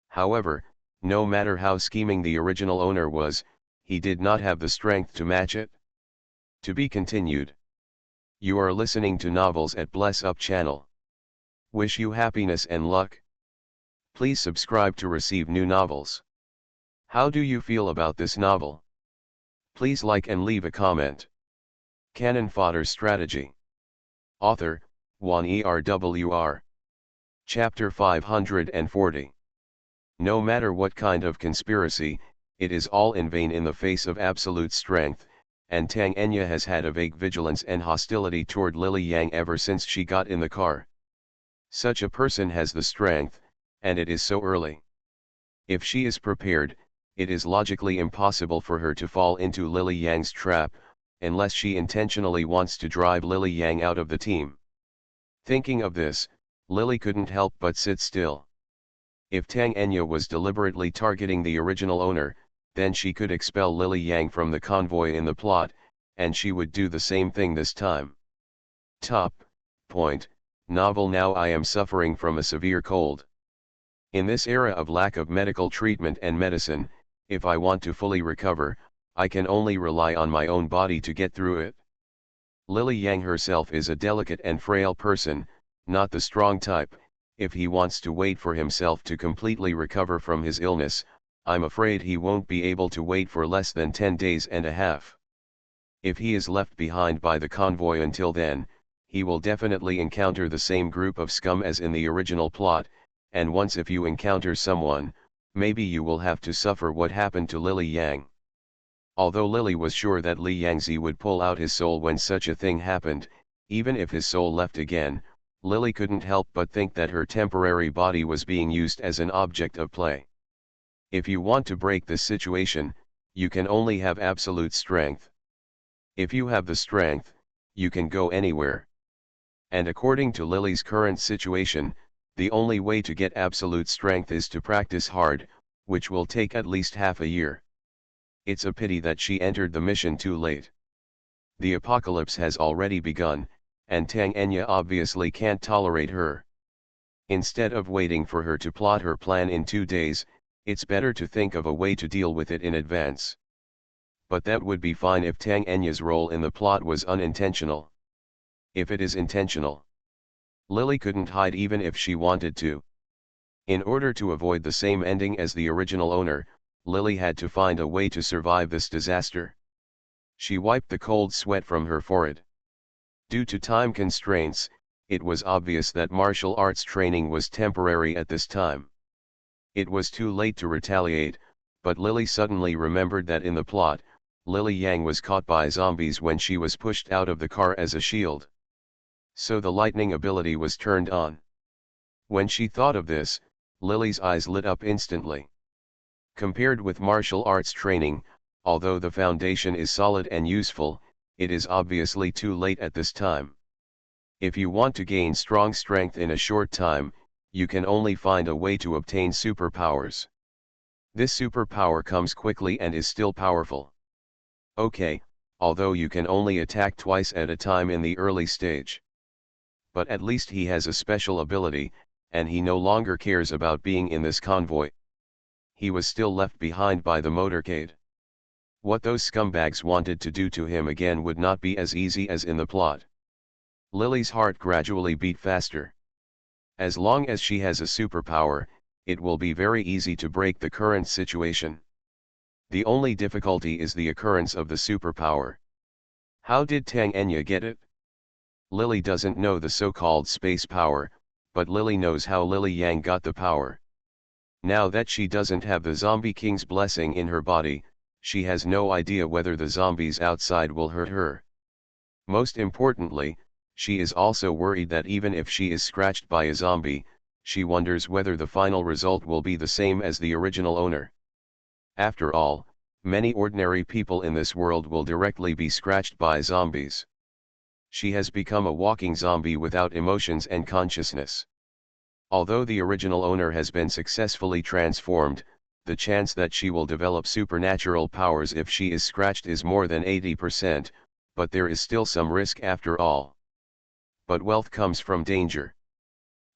However, no matter how scheming the original owner was, he did not have the strength to match it. To be continued. You are listening to Novels at Bless Up channel. Wish you happiness and luck. Please subscribe to receive new novels. How do you feel about this novel? Please like and leave a comment. Cannon Fodder Strategy. Author, Juan ERWR. Chapter 540. No matter what kind of conspiracy, it is all in vain in the face of absolute strength, and Tang Enya has had a vague vigilance and hostility toward Lily Yang ever since she got in the car. Such a person has the strength, and it is so early. If she is prepared, it is logically impossible for her to fall into Lily Yang's trap, unless she intentionally wants to drive Lily Yang out of the team. Thinking of this, Lily couldn't help but sit still. If Tang Enya was deliberately targeting the original owner, then she could expel Lily Yang from the convoy in the plot, and she would do the same thing this time. Top point, novel. Now I am suffering from a severe cold. In this era of lack of medical treatment and medicine, if I want to fully recover, I can only rely on my own body to get through it. Lily Yang herself is a delicate and frail person, not the strong type. If he wants to wait for himself to completely recover from his illness, I'm afraid he won't be able to wait for less than 10 days and a half. If he is left behind by the convoy until then, he will definitely encounter the same group of scum as in the original plot, and once if you encounter someone, maybe you will have to suffer what happened to Lily Yang. Although Lily was sure that Li Yangzi would pull out his soul when such a thing happened, even if his soul left again, Lily couldn't help but think that her temporary body was being used as an object of play. If you want to break this situation, you can only have absolute strength. If you have the strength, you can go anywhere. And according to Lily's current situation, the only way to get absolute strength is to practice hard, which will take at least half a year. It's a pity that she entered the mission too late. The apocalypse has already begun, and Tang Enya obviously can't tolerate her. Instead of waiting for her to plot her plan in 2 days, it's better to think of a way to deal with it in advance. But that would be fine if Tang Enya's role in the plot was unintentional. If it is intentional, Lily couldn't hide even if she wanted to. In order to avoid the same ending as the original owner, Lily had to find a way to survive this disaster. She wiped the cold sweat from her forehead. Due to time constraints, it was obvious that martial arts training was temporary at this time. It was too late to retaliate, but Lily suddenly remembered that in the plot, Lily Yang was caught by zombies when she was pushed out of the car as a shield. So the lightning ability was turned on. When she thought of this, Lily's eyes lit up instantly. Compared with martial arts training, although the foundation is solid and useful, it is obviously too late at this time. If you want to gain strong strength in a short time, you can only find a way to obtain superpowers. This superpower comes quickly and is still powerful. Okay, although you can only attack twice at a time in the early stage. But at least he has a special ability, and he no longer cares about being in this convoy. He was still left behind by the motorcade. What those scumbags wanted to do to him again would not be as easy as in the plot. Lily's heart gradually beat faster. As long as she has a superpower, it will be very easy to break the current situation. The only difficulty is the occurrence of the superpower. How did Tang Enya get it? Lily doesn't know the so-called space power, but Lily knows how Lily Yang got the power. Now that she doesn't have the Zombie King's blessing in her body, she has no idea whether the zombies outside will hurt her. Most importantly, she is also worried that even if she is scratched by a zombie, she wonders whether the final result will be the same as the original owner. After all, many ordinary people in this world will directly be scratched by zombies. She has become a walking zombie without emotions and consciousness. Although the original owner has been successfully transformed, the chance that she will develop supernatural powers if she is scratched is more than 80%, but there is still some risk after all. But wealth comes from danger.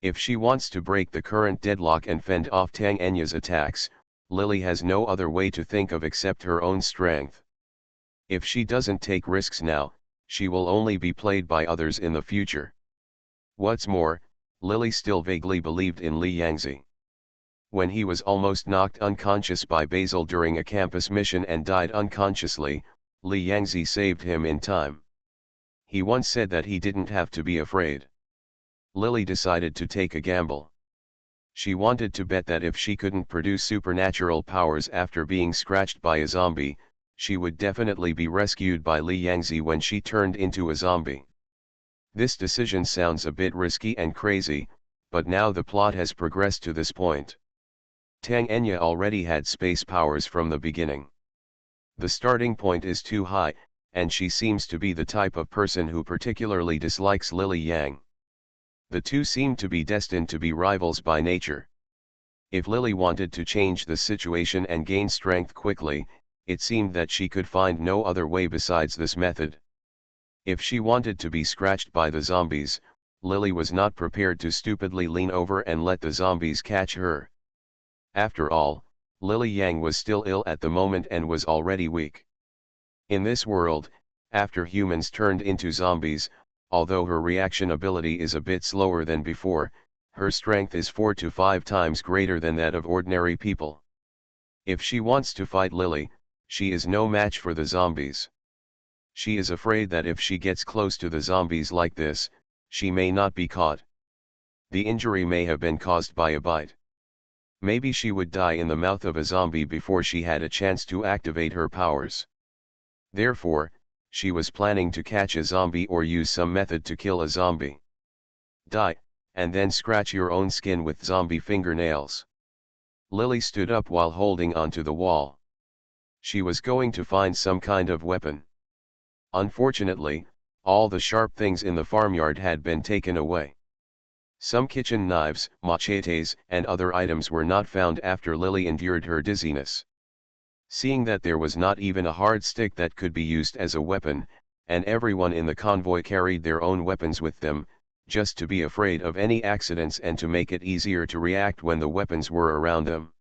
If she wants to break the current deadlock and fend off Tang Enya's attacks, Lily has no other way to think of except her own strength. If she doesn't take risks now, she will only be played by others in the future. What's more, Lily still vaguely believed in Li Yangzi. When he was almost knocked unconscious by Basil during a campus mission and died unconsciously, Li Yangzi saved him in time. He once said that he didn't have to be afraid. Lily decided to take a gamble. She wanted to bet that if she couldn't produce supernatural powers after being scratched by a zombie, she would definitely be rescued by Li Yangzi when she turned into a zombie. This decision sounds a bit risky and crazy, but now the plot has progressed to this point. Tang Enya already had space powers from the beginning. The starting point is too high, and she seems to be the type of person who particularly dislikes Lily Yang. The two seem to be destined to be rivals by nature. If Lily wanted to change the situation and gain strength quickly, it seemed that she could find no other way besides this method. If she wanted to be scratched by the zombies, Lily was not prepared to stupidly lean over and let the zombies catch her. After all, Lily Yang was still ill at the moment and was already weak. In this world, after humans turned into zombies, although her reaction ability is a bit slower than before, her strength is 4 to 5 times greater than that of ordinary people. If she wants to fight Lily, she is no match for the zombies. She is afraid that if she gets close to the zombies like this, she may not be caught. The injury may have been caused by a bite. Maybe she would die in the mouth of a zombie before she had a chance to activate her powers. Therefore, she was planning to catch a zombie or use some method to kill a zombie. Die, and then scratch your own skin with zombie fingernails. Lily stood up while holding onto the wall. She was going to find some kind of weapon. Unfortunately, all the sharp things in the farmyard had been taken away. Some kitchen knives, machetes, and other items were not found after Lily endured her dizziness. Seeing that there was not even a hard stick that could be used as a weapon, and everyone in the convoy carried their own weapons with them, just to be afraid of any accidents and to make it easier to react when the weapons were around them.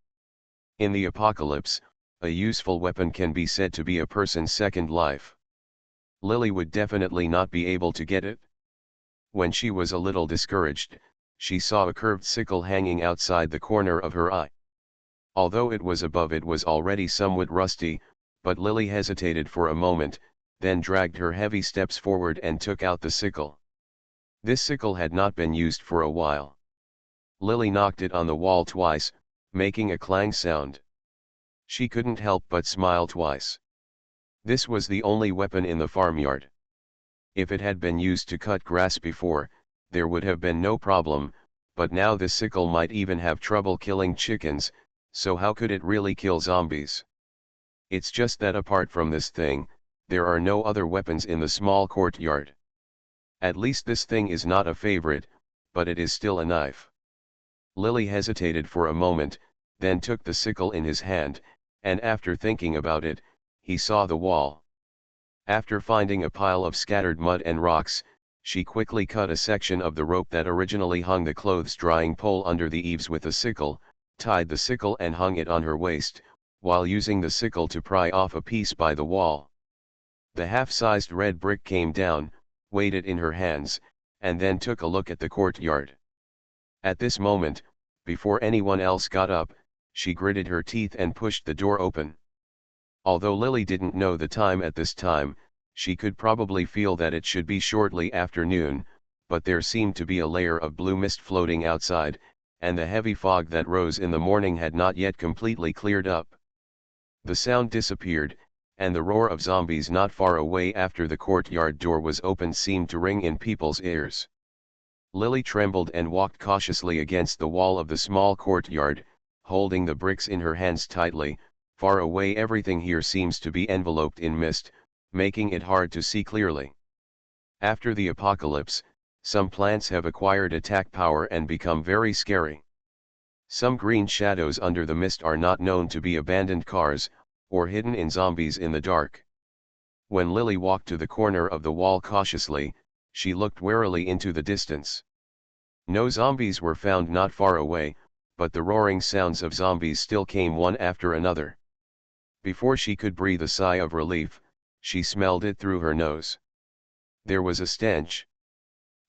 In the apocalypse, a useful weapon can be said to be a person's second life. Lily would definitely not be able to get it. When she was a little discouraged, she saw a curved sickle hanging outside the corner of her eye. Although it was above, it was already somewhat rusty, but Lily hesitated for a moment, then dragged her heavy steps forward and took out the sickle. This sickle had not been used for a while. Lily knocked it on the wall twice, making a clang sound. She couldn't help but smile twice. This was the only weapon in the farmyard. If it had been used to cut grass before, there would have been no problem, but now the sickle might even have trouble killing chickens, so how could it really kill zombies? It's just that apart from this thing, there are no other weapons in the small courtyard. At least this thing is not a favorite, but it is still a knife. Lily hesitated for a moment, then took the sickle in his hand, and after thinking about it, he saw the wall. After finding a pile of scattered mud and rocks, she quickly cut a section of the rope that originally hung the clothes drying pole under the eaves with a sickle, tied the sickle and hung it on her waist, while using the sickle to pry off a piece by the wall. The half-sized red brick came down, weighed it in her hands, and then took a look at the courtyard. At this moment, before anyone else got up, she gritted her teeth and pushed the door open. Although Lily didn't know the time at this time, She could probably feel that it should be shortly after noon, but there seemed to be a layer of blue mist floating outside, and the heavy fog that rose in the morning had not yet completely cleared up. The sound disappeared, and the roar of zombies not far away after the courtyard door was opened seemed to ring in people's ears. Lily trembled and walked cautiously against the wall of the small courtyard, holding the bricks in her hands tightly. Far away everything here seems to be enveloped in mist, making it hard to see clearly. After the apocalypse, some plants have acquired attack power and become very scary. Some green shadows under the mist are not known to be abandoned cars, or hidden in zombies in the dark. When Lily walked to the corner of the wall cautiously, she looked warily into the distance. No zombies were found not far away, but the roaring sounds of zombies still came one after another. Before she could breathe a sigh of relief, she smelled it through her nose. There was a stench.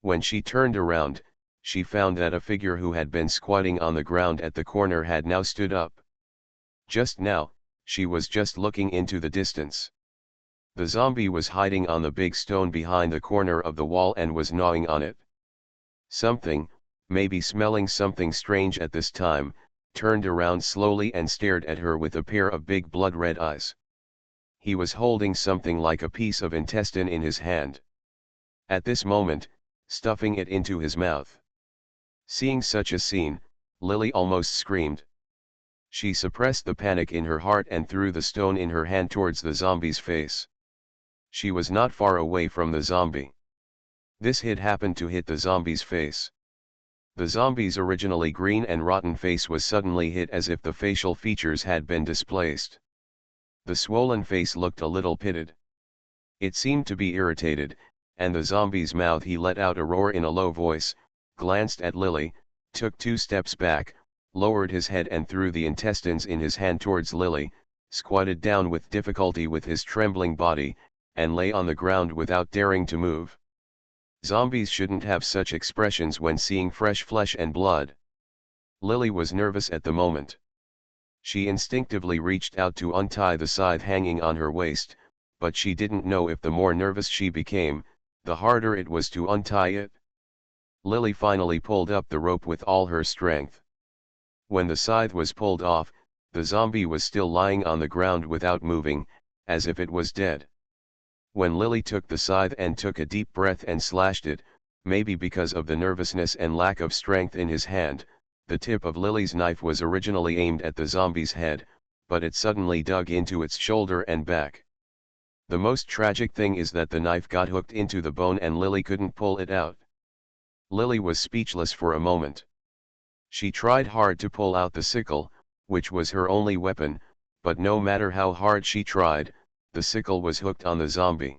When she turned around, she found that a figure who had been squatting on the ground at the corner had now stood up. Just now, she was just looking into the distance. The zombie was hiding on the big stone behind the corner of the wall and was gnawing on it. Something, maybe smelling something strange at this time, turned around slowly and stared at her with a pair of big blood-red eyes. He was holding something like a piece of intestine in his hand. At this moment, stuffing it into his mouth. Seeing such a scene, Lily almost screamed. She suppressed the panic in her heart and threw the stone in her hand towards the zombie's face. She was not far away from the zombie. This hit happened to hit the zombie's face. The zombie's originally green and rotten face was suddenly hit as if the facial features had been displaced. The swollen face looked a little pitted. It seemed to be irritated, and the zombie's mouth he let out a roar in a low voice, glanced at Lily, took 2 steps back, lowered his head and threw the intestines in his hand towards Lily, squatted down with difficulty with his trembling body, and lay on the ground without daring to move. Zombies shouldn't have such expressions when seeing fresh flesh and blood. Lily was nervous at the moment. She instinctively reached out to untie the scythe hanging on her waist, but she didn't know if the more nervous she became, the harder it was to untie it. Lily finally pulled up the rope with all her strength. When the scythe was pulled off, the zombie was still lying on the ground without moving, as if it was dead. When Lily took the scythe and took a deep breath and slashed it, maybe because of the nervousness and lack of strength in his hand, the tip of Lily's knife was originally aimed at the zombie's head, but it suddenly dug into its shoulder and back. The most tragic thing is that the knife got hooked into the bone and Lily couldn't pull it out. Lily was speechless for a moment. She tried hard to pull out the sickle, which was her only weapon, but no matter how hard she tried, the sickle was hooked on the zombie.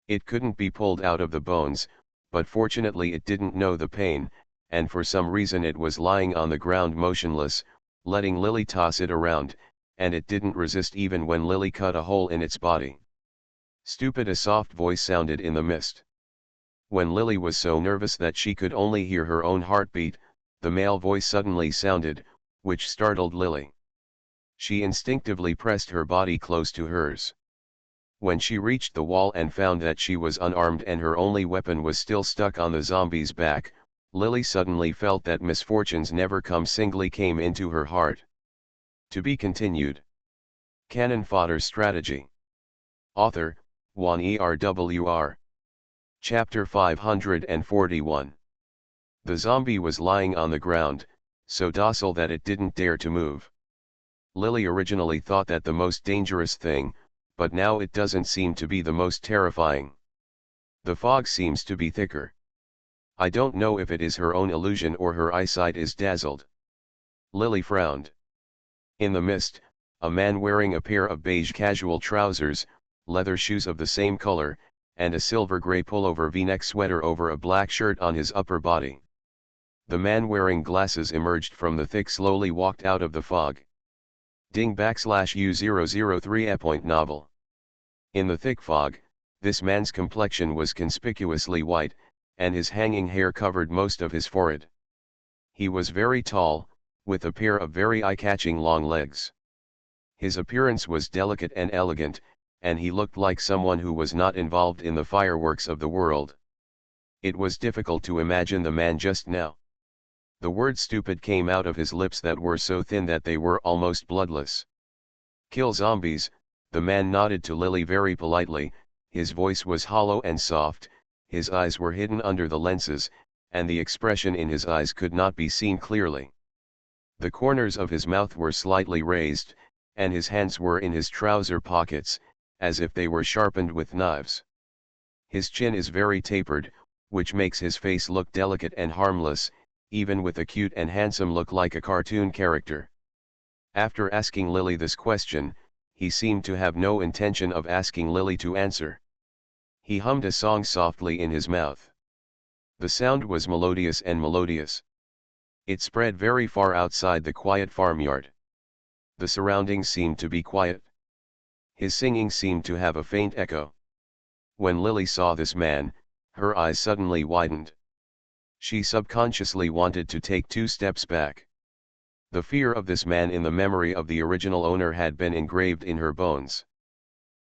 It couldn't be pulled out of the bones, but fortunately it didn't know the pain, and for some reason it was lying on the ground motionless, letting Lily toss it around, and it didn't resist even when Lily cut a hole in its body. "Stupid," a soft voice sounded in the mist. When Lily was so nervous that she could only hear her own heartbeat, the male voice suddenly sounded, which startled Lily. She instinctively pressed her body close to hers. When she reached the wall and found that she was unarmed and her only weapon was still stuck on the zombie's back, Lily suddenly felt that misfortunes never come singly came into her heart. To be continued. Cannon Fodder Strategy. Author, Juan ERWR. Chapter 541. The zombie was lying on the ground, so docile that it didn't dare to move. Lily originally thought that the most dangerous thing, but now it doesn't seem to be the most terrifying. The fog seems to be thicker. I don't know if it is her own illusion or her eyesight is dazzled. Lily frowned. In the mist, a man wearing a pair of beige casual trousers, leather shoes of the same color, and a silver-gray pullover V-neck sweater over a black shirt on his upper body. The man wearing glasses emerged from the thick slowly walked out of the fog. Ding /U003 novel. In the thick fog, this man's complexion was conspicuously white, and his hanging hair covered most of his forehead. He was very tall, with a pair of very eye-catching long legs. His appearance was delicate and elegant, and he looked like someone who was not involved in the fireworks of the world. It was difficult to imagine the man just now. The word stupid came out of his lips that were so thin that they were almost bloodless. Kill zombies, the man nodded to Lily very politely, his voice was hollow and soft, his eyes were hidden under the lenses, and the expression in his eyes could not be seen clearly. The corners of his mouth were slightly raised, and his hands were in his trouser pockets, as if they were sharpened with knives. His chin is very tapered, which makes his face look delicate and harmless, even with a cute and handsome look like a cartoon character. After asking Lily this question, he seemed to have no intention of asking Lily to answer. He hummed a song softly in his mouth. The sound was melodious and melodious. It spread very far outside the quiet farmyard. The surroundings seemed to be quiet. His singing seemed to have a faint echo. When Lily saw this man, her eyes suddenly widened. She subconsciously wanted to take 2 steps back. The fear of this man in the memory of the original owner had been engraved in her bones.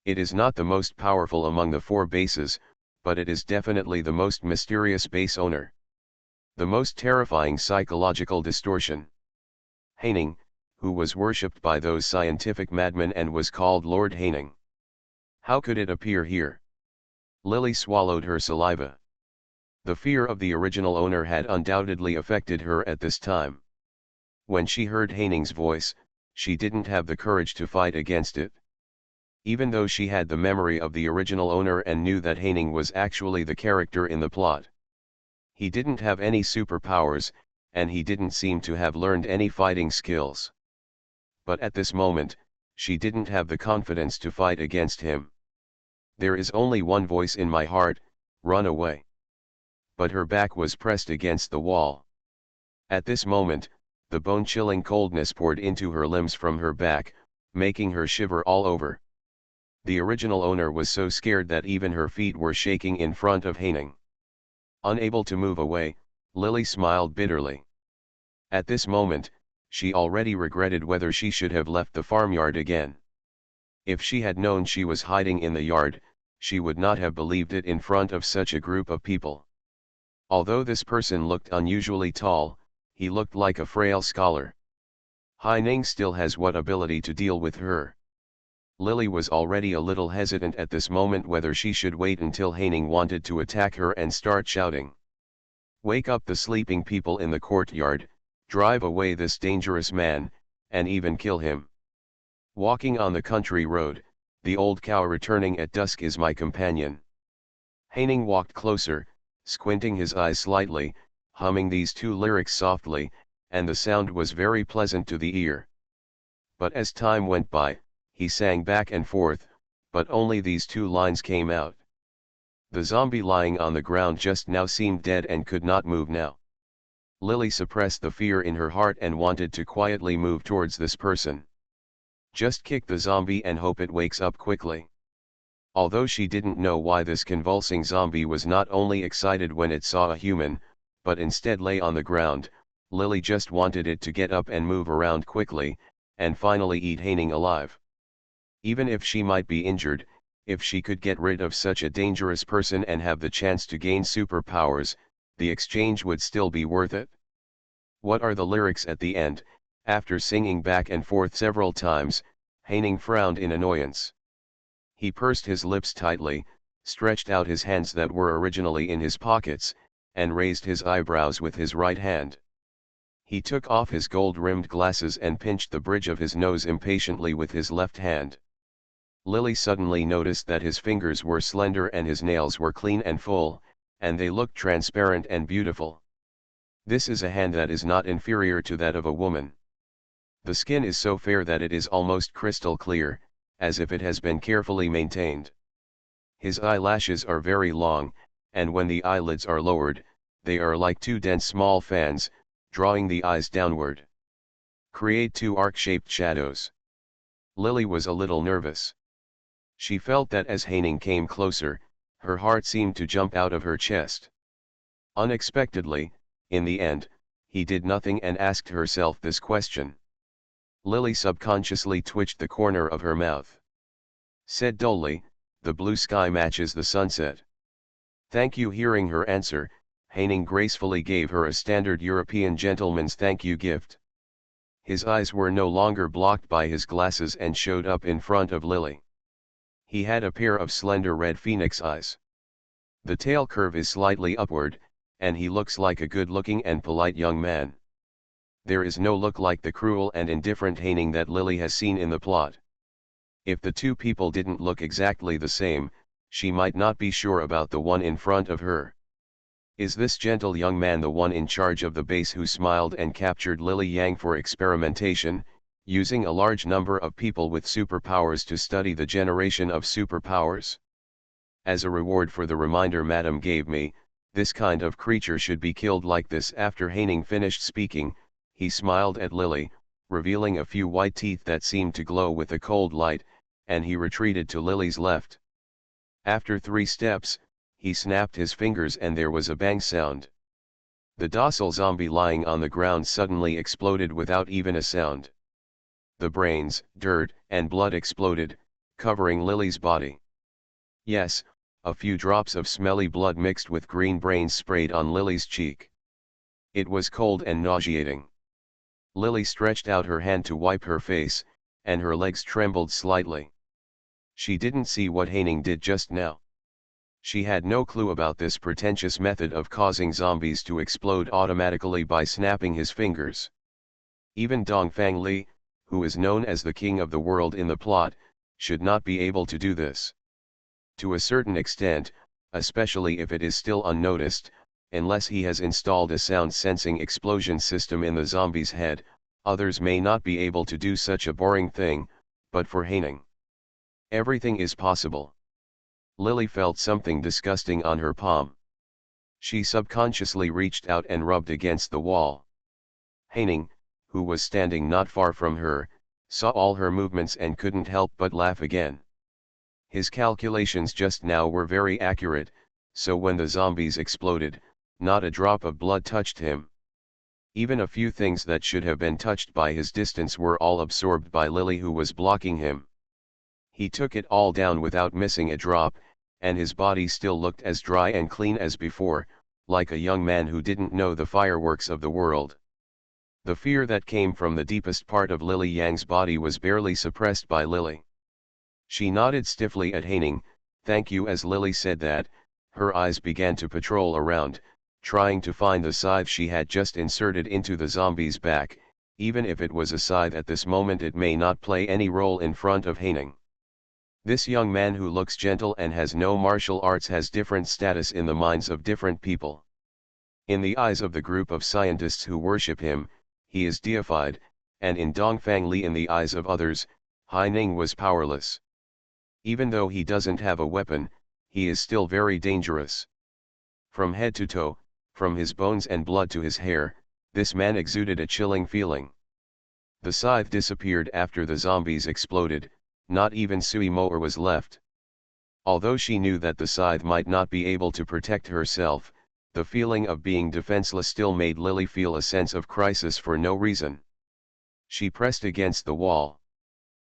It is not the most powerful among the 4 bases, but it is definitely the most mysterious base owner. The most terrifying psychological distortion. Haining, who was worshipped by those scientific madmen and was called Lord Haining. How could it appear here? Lily swallowed her saliva. The fear of the original owner had undoubtedly affected her at this time. When she heard Haining's voice, she didn't have the courage to fight against it. Even though she had the memory of the original owner and knew that Haining was actually the character in the plot. He didn't have any superpowers, and he didn't seem to have learned any fighting skills. But at this moment, she didn't have the confidence to fight against him. There is only one voice in my heart, run away. But her back was pressed against the wall. At this moment, the bone-chilling coldness poured into her limbs from her back, making her shiver all over. The original owner was so scared that even her feet were shaking in front of Haining. Unable to move away, Lily smiled bitterly. At this moment, she already regretted whether she should have left the farmyard again. If she had known she was hiding in the yard, she would not have believed it in front of such a group of people. Although this person looked unusually tall, he looked like a frail scholar. Haining still has what ability to deal with her? Lily was already a little hesitant at this moment whether she should wait until Haining wanted to attack her and start shouting. Wake up the sleeping people in the courtyard, drive away this dangerous man, and even kill him. Walking on the country road, the old cow returning at dusk is my companion. Haining walked closer, squinting his eyes slightly, humming these 2 lyrics softly, and the sound was very pleasant to the ear. But as time went by, he sang back and forth, but only these 2 lines came out. The zombie lying on the ground just now seemed dead and could not move now. Lily suppressed the fear in her heart and wanted to quietly move towards this person. Just kick the zombie and hope it wakes up quickly. Although she didn't know why this convulsing zombie was not only excited when it saw a human, but instead lay on the ground, Lily just wanted it to get up and move around quickly, and finally eat Haining alive. Even if she might be injured, if she could get rid of such a dangerous person and have the chance to gain superpowers, the exchange would still be worth it. What are the lyrics at the end? After singing back and forth several times, Haining frowned in annoyance. He pursed his lips tightly, stretched out his hands that were originally in his pockets, and raised his eyebrows with his right hand. He took off his gold-rimmed glasses and pinched the bridge of his nose impatiently with his left hand. Lily suddenly noticed that his fingers were slender and his nails were clean and full, and they looked transparent and beautiful. This is a hand that is not inferior to that of a woman. The skin is so fair that it is almost crystal clear, as if it has been carefully maintained. His eyelashes are very long, and when the eyelids are lowered, they are like 2 dense small fans, drawing the eyes downward. Create 2 arc-shaped shadows. Lily was a little nervous. She felt that as Haining came closer, her heart seemed to jump out of her chest. Unexpectedly, in the end, he did nothing and asked herself this question. Lily subconsciously twitched the corner of her mouth. said dully, "the blue sky matches the sunset." "Thank you." Hearing her answer, Haining gracefully gave her a standard European gentleman's thank you gift. His eyes were no longer blocked by his glasses and showed up in front of Lily. He had a pair of slender red phoenix eyes. The tail curve is slightly upward, and he looks like a good-looking and polite young man. There is no look like the cruel and indifferent Haining that Lily has seen in the plot. If the two people didn't look exactly the same, she might not be sure about the one in front of her. Is this gentle young man the one in charge of the base who smiled and captured Lily Yang for experimentation, using a large number of people with superpowers to study the generation of superpowers? As a reward for the reminder Madame gave me, this kind of creature should be killed like this. After Haining finished speaking, he smiled at Lily, revealing a few white teeth that seemed to glow with a cold light, and he retreated to Lily's left. After 3 steps, he snapped his fingers and there was a bang sound. The docile zombie lying on the ground suddenly exploded without even a sound. The brains, dirt, and blood exploded, covering Lily's body. Yes, a few drops of smelly blood mixed with green brains sprayed on Lily's cheek. It was cold and nauseating. Lily stretched out her hand to wipe her face, and her legs trembled slightly. She didn't see what Haining did just now. She had no clue about this pretentious method of causing zombies to explode automatically by snapping his fingers. Even Dongfang Li, who is known as the king of the world in the plot, should not be able to do this. To a certain extent, especially if it is still unnoticed, unless he has installed a sound-sensing explosion system in the zombie's head, others may not be able to do such a boring thing, but for Haining, everything is possible. Lily felt something disgusting on her palm. She subconsciously reached out and rubbed against the wall. Haining, who was standing not far from her, saw all her movements and couldn't help but laugh again. His calculations just now were very accurate, so when the zombies exploded, not a drop of blood touched him. Even a few things that should have been touched by his distance were all absorbed by Lily, who was blocking him. He took it all down without missing a drop, and his body still looked as dry and clean as before, like a young man who didn't know the fireworks of the world. The fear that came from the deepest part of Lily Yang's body was barely suppressed by Lily. She nodded stiffly at Haining, "Thank you." As Lily said that, her eyes began to patrol around, trying to find the scythe she had just inserted into the zombie's back. Even if it was a scythe at this moment, it may not play any role in front of Haining. This young man who looks gentle and has no martial arts has different status in the minds of different people. In the eyes of the group of scientists who worship him, he is deified, and in Dongfang Li, in the eyes of others, Haining was powerless. Even though he doesn't have a weapon, he is still very dangerous. From head to toe, from his bones and blood to his hair, this man exuded a chilling feeling. The scythe disappeared after the zombies exploded. Not even Sui Moer was left. Although she knew that the scythe might not be able to protect herself, the feeling of being defenseless still made Lily feel a sense of crisis for no reason. She pressed against the wall.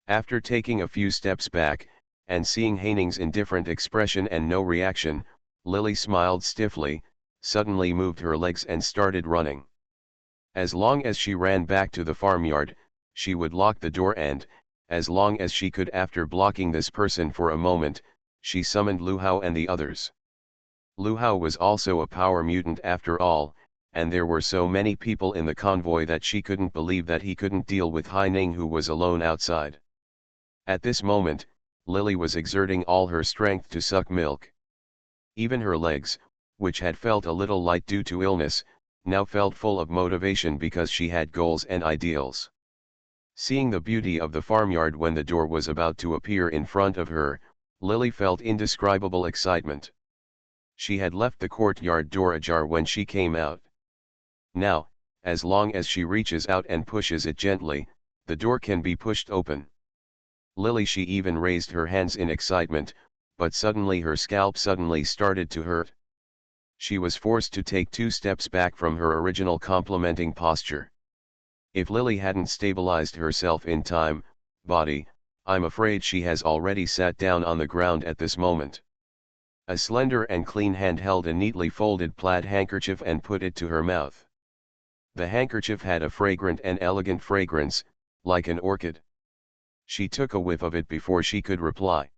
After taking a few steps back, and seeing Haining's indifferent expression and no reaction, Lily smiled stiffly, suddenly moved her legs and started running. As long as she ran back to the farmyard, she would lock the door, and, as long as she could, after blocking this person for a moment, she summoned Lu Hao and the others. Lu Hao was also a power mutant after all, and there were so many people in the convoy that she couldn't believe that he couldn't deal with Haining, who was alone outside. At this moment, Lily was exerting all her strength to suck milk. Even her legs, which had felt a little light due to illness, now felt full of motivation because she had goals and ideals. Seeing the beauty of the farmyard when the door was about to appear in front of her, Lily felt indescribable excitement. She had left the courtyard door ajar when she came out. Now, as long as she reaches out and pushes it gently, the door can be pushed open. She even raised her hands in excitement, but suddenly her scalp started to hurt. She was forced to take 2 steps back from her original complimenting posture. If Lily hadn't stabilized herself in time, body, I'm afraid she has already sat down on the ground at this moment. A slender and clean hand held a neatly folded plaid handkerchief and put it to her mouth. The handkerchief had a fragrant and elegant fragrance, like an orchid. She took a whiff of it before she could reply.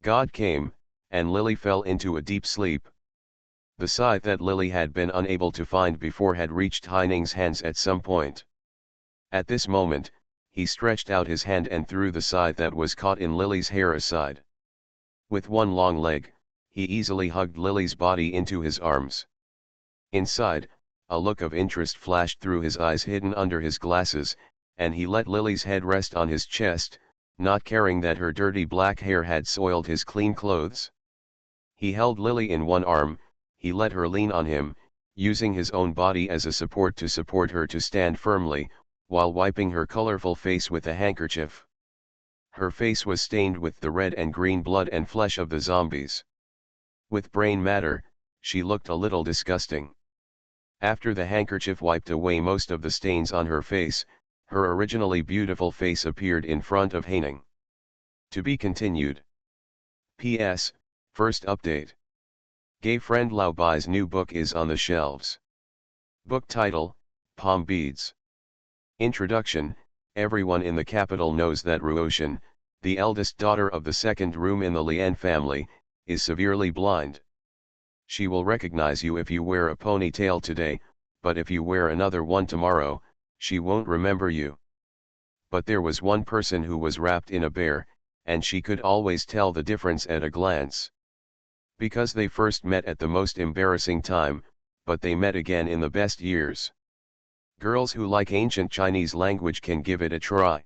God came, and Lily fell into a deep sleep. The scythe that Lily had been unable to find before had reached Heining's hands at some point. At this moment, he stretched out his hand and threw the scythe that was caught in Lily's hair aside. With one long leg, he easily hugged Lily's body into his arms. Inside, a look of interest flashed through his eyes hidden under his glasses, and he let Lily's head rest on his chest, not caring that her dirty black hair had soiled his clean clothes. He held Lily in one arm, he let her lean on him, using his own body as a support her to stand firmly, while wiping her colorful face with a handkerchief. Her face was stained with the red and green blood and flesh of the zombies. With brain matter, she looked a little disgusting. After the handkerchief wiped away most of the stains on her face, her originally beautiful face appeared in front of Haining. To be continued. P.S. First update. Gay friend Lao Bai's new book is on the shelves. Book title, Palm Beads. Introduction. Everyone in the capital knows that Ruoshan, the eldest daughter of the second room in the Lian family, is severely blind. She will recognize you if you wear a ponytail today, but if you wear another one tomorrow, she won't remember you. But there was one person who was wrapped in a bear, and she could always tell the difference at a glance. Because they first met at the most embarrassing time, but they met again in the best years. Girls who like ancient Chinese language can give it a try.